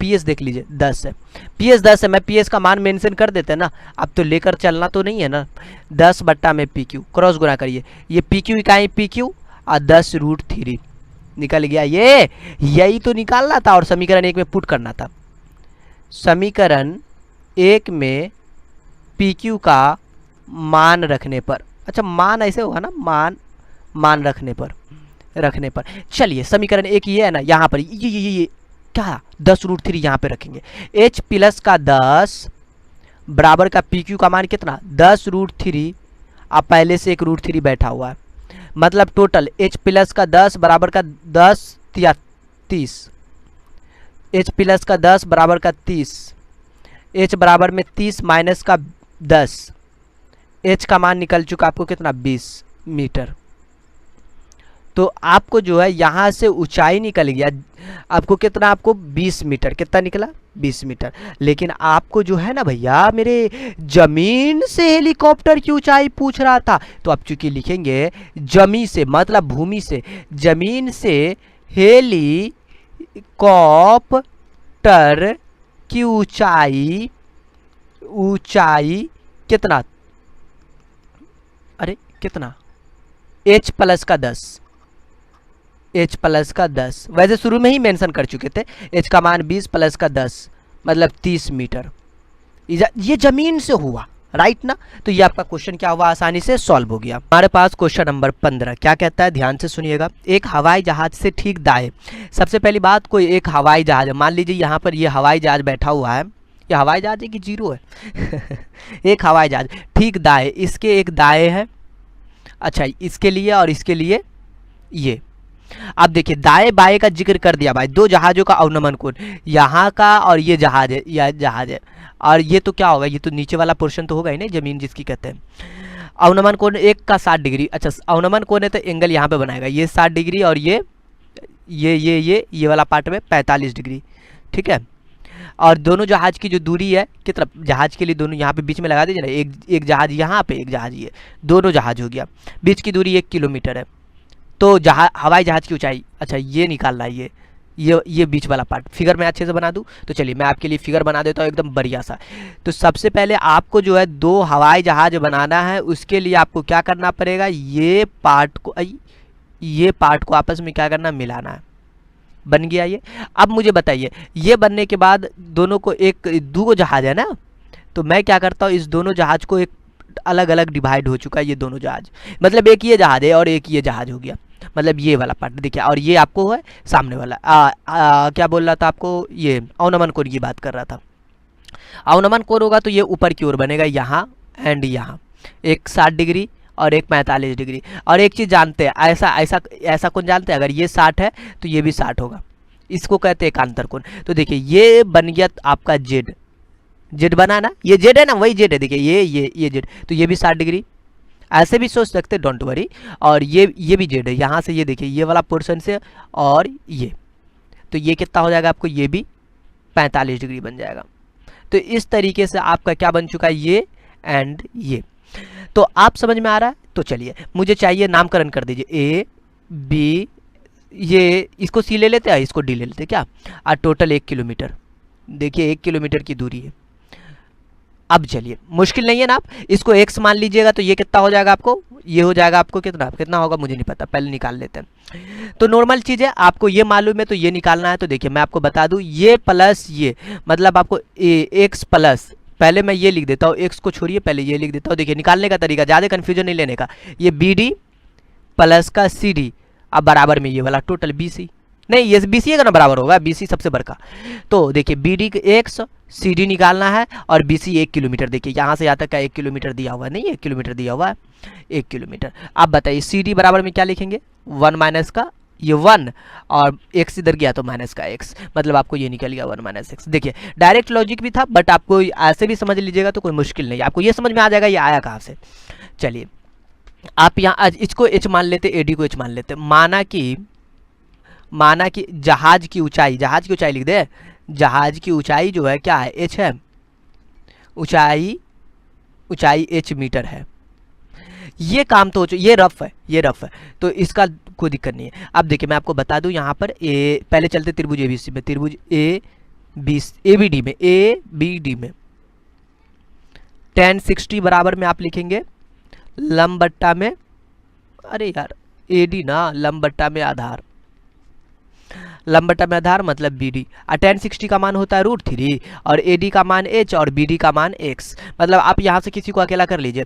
S1: PS देख लीजिए 10 है, PS 10 है। मैं PS का मान मेंशन कर देते हैं ना, अब तो लेकर चलना तो नहीं है ना। 10 बट्टा में PQ क्रॉस गुणा करिए, ये PQ इकाई PQ और 10√3 निकल गया। ये यही तो निकालना था और समीकरण 1 में पुट करना था। समीकरण 1 में PQ का मान रखने पर, अच्छा मान ऐसे होगा ना, मान रखने पर चलिए समीकरण 1 ये है ना, यहाँ पर ये क्या 10√3 यहाँ पे रखेंगे। H प्लस का 10 बराबर का PQ का मान कितना 10√3, अब पहले से एक √3 बैठा हुआ है, मतलब टोटल H प्लस का 10 बराबर का 10 या 30, H प्लस का 10 बराबर का 30, H बराबर में 30 माइनस का 10, H का मान निकल चुका आपको कितना 20 मीटर। तो आपको जो है यहाँ से ऊंचाई निकल गया आपको कितना, आपको 20 मीटर, कितना निकला 20 मीटर। लेकिन आपको जो है ना भैया मेरे जमीन से हेलीकॉप्टर की ऊंचाई पूछ रहा था, तो आप चूंकि लिखेंगे जमी से मतलब भूमि से, जमीन से हेलीकॉप्टर की ऊंचाई कितना, अरे कितना H प्लस का 10, H प्लस का 10 वैसे शुरू में ही मेंशन कर चुके थे। H का मान 20 प्लस का 10 मतलब 30 मीटर, ये जमीन से हुआ, राइट ना। तो ये आपका क्वेश्चन क्या हुआ, आसानी से सॉल्व हो गया। हमारे पास क्वेश्चन नंबर 15 क्या कहता है, ध्यान से सुनिएगा। एक हवाई जहाज से ठीक दाएं, सबसे पहली बात कोई एक हवाई जहाज है, मान लीजिए यहाँ पर ये हवाई जहाज बैठा हुआ है, ये हवाई जहाज है कि जीरो है एक हवाई जहाज ठीक दाएं, इसके एक दाएं है, अच्छा इसके लिए और इसके लिए ये। अब देखिए दाएं बाएं का जिक्र कर दिया भाई, दो जहाजों का अवनमन कोण, यहाँ का और ये जहाज है, यह जहाज है, और ये तो क्या होगा, ये तो नीचे वाला पोर्शन तो होगा ही नहीं, जमीन जिसकी कहते हैं। अवनमन कोण एक का 60 डिग्री, अच्छा अवनमन कोण है तो एंगल यहाँ पे बनाएगा, ये 60 डिग्री और ये वाला पार्ट में 45 डिग्री, ठीक है। और दोनों जहाज की जो दूरी है कितना, जहाज के लिए दोनों यहाँ पे बीच में लगा दीजिए ना, एक जहाज यहाँ पे एक जहाज ये, दोनों जहाज हो गया, बीच की दूरी 1 किलोमीटर है। तो हवाई जहाज की ऊंचाई, अच्छा ये निकालना है, ये बीच वाला पार्ट फिगर में अच्छे से बना दूं, तो चलिए मैं आपके लिए फिगर बना देता हूँ एकदम बढ़िया सा। तो सबसे पहले आपको जो है दो हवाई जहाज बनाना है, उसके लिए आपको क्या करना पड़ेगा, ये पार्ट को आपस में क्या करना, मिलाना है। बन गया ये। अब मुझे बताइए ये बनने के बाद दोनों को दो जहाज है ना, तो मैं क्या करता हूँ, इस दोनों जहाज को एक अलग अलग डिवाइड हो चुका है, ये दोनों जहाज, मतलब एक ये जहाज है और एक ये जहाज हो गया, मतलब ये वाला पार्ट देखिए, और ये आपको है सामने वाला क्या बोल रहा था आपको, ये अवनमन कोण की बात कर रहा था। अवनमन कोण होगा तो ये ऊपर की ओर बनेगा, यहाँ एंड यहाँ, एक 60 डिग्री और एक 45 डिग्री। और एक चीज़ जानते हैं, ऐसा कोण जानते हैं, अगर ये 60 है तो ये भी 60 होगा, इसको कहते हैं एकांतर कोण। तो देखिए ये बन गया आपका जेड बना ना, ये जेड है ना, वही जेड है, देखिए ये जेड, तो ये भी 60 डिग्री, ऐसे भी सोच सकते, डोंट वरी। और ये भी जेड है, यहाँ से ये देखिए ये वाला पोर्शन से और ये, तो ये कितना हो जाएगा आपको, ये भी 45 डिग्री बन जाएगा। तो इस तरीके से आपका क्या बन चुका है, ये एंड ये। तो आप समझ में आ रहा है। तो चलिए मुझे चाहिए नामकरण कर दीजिए, ए बी, ये इसको सी ले लेते हैं, इसको डी ले लेते हैं क्या, और टोटल 1 किलोमीटर, देखिए 1 किलोमीटर की दूरी है। अब चलिए मुश्किल नहीं है ना, आप इसको x मान लीजिएगा, तो ये कितना हो जाएगा आपको, ये हो जाएगा आपको कितना होगा मुझे नहीं पता, पहले निकाल लेते हैं। तो नॉर्मल चीज़ है, आपको ये मालूम है तो ये निकालना है। तो देखिए मैं आपको बता दूं, ये प्लस ये मतलब आपको x प्लस, पहले मैं ये लिख देता हूँ, x को छोड़िए पहले ये लिख देता हूँ। देखिए निकालने का तरीका, ज़्यादा कन्फ्यूजन नहीं लेने का, ये BD प्लस का CD, अब बराबर में ये वाला टोटल BC, नहीं ये BC का ना बराबर होगा, BC सबसे बड़का। तो देखिए BD x, CD निकालना है और BC 1 किलोमीटर, देखिए यहाँ से यहाँ तक का 1 किलोमीटर दिया हुआ है, नहीं 1 किलोमीटर दिया हुआ है, 1 किलोमीटर। अब बताइए CD बराबर में क्या लिखेंगे, 1 माइनस का ये 1 और x इधर गया तो माइनस का x, मतलब आपको ये निकल गया 1 माइनस x। देखिए डायरेक्ट लॉजिक भी था, बट आपको ऐसे भी समझ लीजिएगा तो कोई मुश्किल नहीं, आपको ये समझ में आ जाएगा ये आया कहाँ से। चलिए आप यहाँ इसको h मान लेते, AD को h मान लेते, माना कि जहाज की ऊंचाई लिख दे। जहाज की ऊंचाई जो है क्या है, h है। ऊंचाई h मीटर है। ये काम तो ये रफ है, तो इसका कोई दिक्कत नहीं है। अब देखिए मैं आपको बता दूं यहाँ पर पहले चलते त्रिभुज एबीसी में, त्रिभुज एबीडी में tan 60 बराबर में आप लिखेंगे लंब बट्टा में, अरे यार एडी ना, लंब बट्टा में आधार, मतलब बीडी। और tan 60 का मान होता है √3 और एडी का मान h और बीडी का मान x। मतलब आप यहाँ से किसी को अकेला कर लीजिए।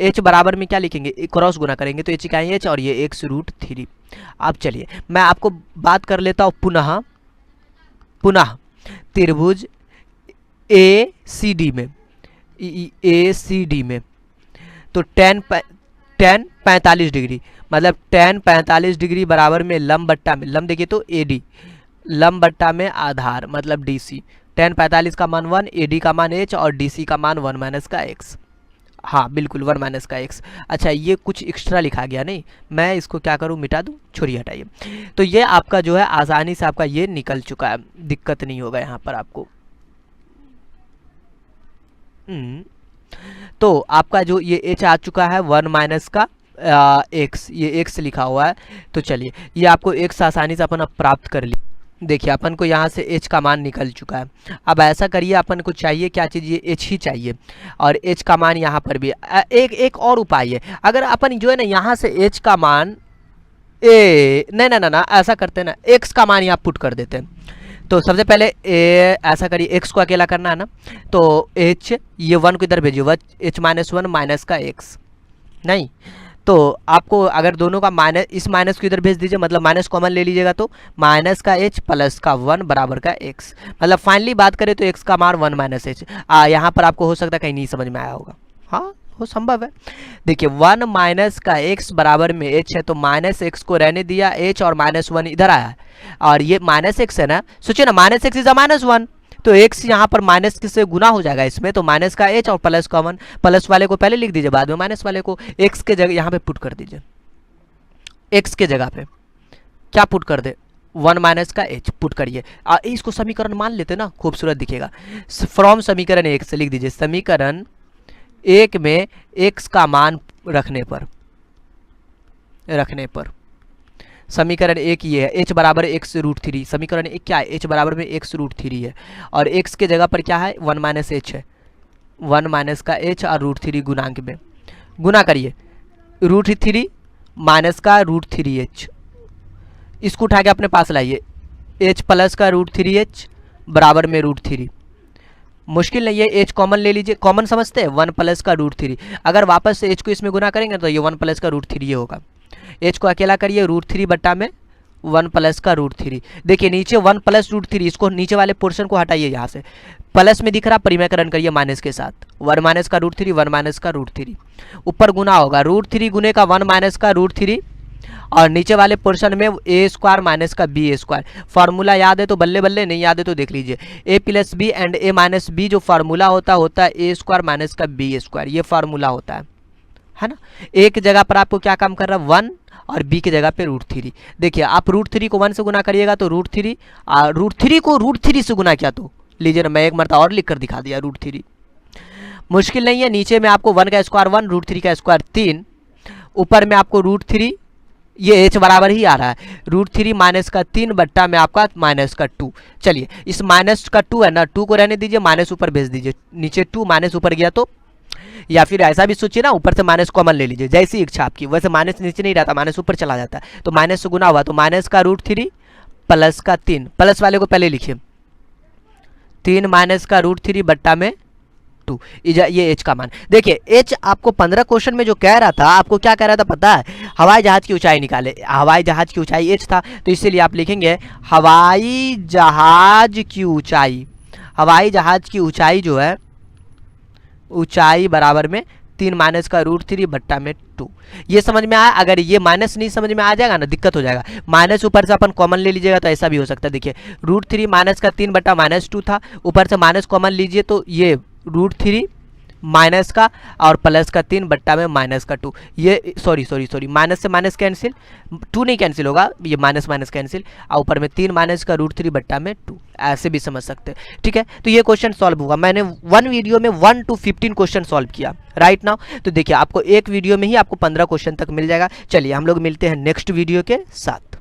S1: h बराबर में क्या लिखेंगे, क्रॉस गुना करेंगे तो h का h और ये x √3। अब चलिए मैं आपको बात कर लेता हूँ पुनः त्रिभुज ACD में तो tan 45 डिग्री, मतलब tan 45 डिग्री बराबर में लंब बट्टा में, लंब देखिए तो AD, लंब बट्टा में आधार मतलब DC। tan 45 का मान 1, AD का मान h और DC का मान 1 माइनस का x। हाँ बिल्कुल 1 माइनस का x। अच्छा ये कुछ एक्स्ट्रा लिखा गया, नहीं मैं इसको क्या करूँ, मिटा दूँ, छोड़िए हटाइए। तो ये आपका जो है आसानी से आपका ये निकल चुका है, दिक्कत नहीं होगा यहाँ पर आपको। तो आपका जो ये h आ चुका है 1 माइनस का x, ये x लिखा हुआ है। तो चलिए ये आपको x आसानी से अपन प्राप्त कर लिया। देखिए अपन को यहाँ से h का मान निकल चुका है। अब ऐसा करिए, अपन को चाहिए क्या चीज़, ये h ही चाहिए और h का मान यहाँ पर भी एक और उपाय है। अगर अपन जो है ना यहाँ से h का मान ना ऐसा करते ना, x का मान यहाँ पुट कर देते हैं। तो सबसे पहले ऐसा करिए, x को अकेला करना है ना, तो h ये 1 को इधर भेजिए, h माइनस 1 माइनस का x, नहीं तो आपको अगर दोनों का माइनस, इस माइनस को इधर भेज दीजिए, मतलब माइनस कॉमन ले लीजिएगा तो माइनस का h प्लस का 1 बराबर का x। मतलब फाइनली बात करें तो x का मान 1 माइनस h। यहाँ पर आपको हो सकता है कहीं नहीं समझ में आया होगा, हाँ वो संभव है। देखिए 1 माइनस का x बराबर में h है, तो माइनस x को रहने दिया, h और माइनस 1 इधर आया है और ये माइनस x है ना, सोचिए ना minus x is a minus 1, तो x यहाँ पर माइनस से गुना हो जाएगा इसमें, तो माइनस का h और प्लस का 1, प्लस वाले को पहले लिख दीजिए, बाद में माइनस वाले को x के जगह यहाँ पे पुट कर दीजिए। x के जगह पे क्या पुट कर दे, 1 माइनस का h पुट करिए। इसको समीकरण मान लेते ना, खूबसूरत दिखेगा। फ्रॉम समीकरण 1 से लिख दीजिए, समीकरण 1 में x का मान रखने पर समीकरण 1 ये है, h बराबर x √3। समीकरण 1 क्या है, h बराबर में x √3 है और x के जगह पर क्या है 1 माइनस h है, 1 माइनस का h और √3 गुणांक में गुना करिए, √3 माइनस का √3h, इसको उठा के अपने पास लाइए, h प्लस का √3h बराबर में √3। मुश्किल नहीं है, h कॉमन ले लीजिए, कॉमन समझते हैं, 1 प्लस का √3। अगर वापस से h को इसमें गुना करेंगे तो ये 1 प्लस का √3 ये होगा। h को अकेला करिए, √3 बट्टा में 1 प्लस का √3। देखिए नीचे 1 प्लस √3, इसको नीचे वाले पोर्शन को हटाइए, यहाँ से प्लस में दिख रहा, परिमेयकरण करिए माइनस के साथ, 1 माइनस का √3 1 माइनस का √3, ऊपर गुना होगा, √3 गुने का 1 माइनस का √3 और नीचे वाले पोर्शन में a² माइनस का b²। फार्मूला याद है तो बल्ले बल्ले, नहीं याद है तो देख लीजिए, a plus B and a minus B जो फार्मूला होता है a² माइनस का b², ये फार्मूला होता है ना। एक जगह पर आपको क्या काम कर रहा है 1 और b की जगह पे √3। देखिए आप √3 को 1 से गुना करिएगा तो √3 को √3 से गुना किया तो लीजिए ना, मैं एक मरतबा और लिख कर दिखा दिया, √3 मुश्किल नहीं है। नीचे में आपको 1 का स्क्वायर 1, √3 का स्क्वायर 3, ऊपर में आपको √3 ये h बराबर ही आ रहा है, √3 माइनस का 3 बट्टा में आपका माइनस का 2। चलिए इस माइनस का 2 है ना, 2 को रहने दीजिए, माइनस ऊपर भेज दीजिए, नीचे 2 माइनस ऊपर गया तो, या फिर ऐसा भी सोचिए ना ऊपर से माइनस कॉमन ले लीजिए, जैसी इच्छा आपकी। वैसे माइनस नीचे नहीं रहता, माइनस ऊपर चला जाता है, तो माइनस से गुना हुआ तो माइनस का √3 प्लस का 3, प्लस वाले को पहले लिखिए, 3 माइनस का √3 बट्टा में 2, ये h का मान। देखिए h आपको 15 क्वेश्चन में जो कह रहा था, आपको क्या कह रहा था पता है, हवाई जहाज की ऊंचाई निकाले, हवाई जहाज की ऊंचाई h था, तो इसीलिए आप लिखेंगे हवाई जहाज की ऊंचाई, हवाई जहाज की ऊंचाई जो है, ऊंचाई बराबर में 3 माइनस का √3 बट्टा में 2। ये समझ में आया। अगर ये माइनस नहीं समझ में आ जाएगा ना, दिक्कत हो जाएगा। माइनस ऊपर से अपन कॉमन ले लीजिएगा तो ऐसा भी हो सकता है। देखिए √3 माइनस का 3 बट्टा माइनस 2 था, ऊपर से माइनस कॉमन लीजिए तो ये √3
S2: माइनस का और प्लस का 3 बट्टा में माइनस का 2, ये सॉरी माइनस से माइनस कैंसिल, 2 नहीं कैंसिल होगा, ये माइनस माइनस कैंसिल, और ऊपर में 3 माइनस का √3 बट्टा में 2, ऐसे भी समझ सकते हैं। ठीक है, तो ये क्वेश्चन सॉल्व हुआ। मैंने 1 वीडियो में 1 to 15 क्वेश्चन सॉल्व किया राइट नाउ। तो देखिए आपको एक वीडियो में ही आपको 15 क्वेश्चन तक मिल जाएगा। चलिए हम लोग मिलते हैं नेक्स्ट वीडियो के साथ।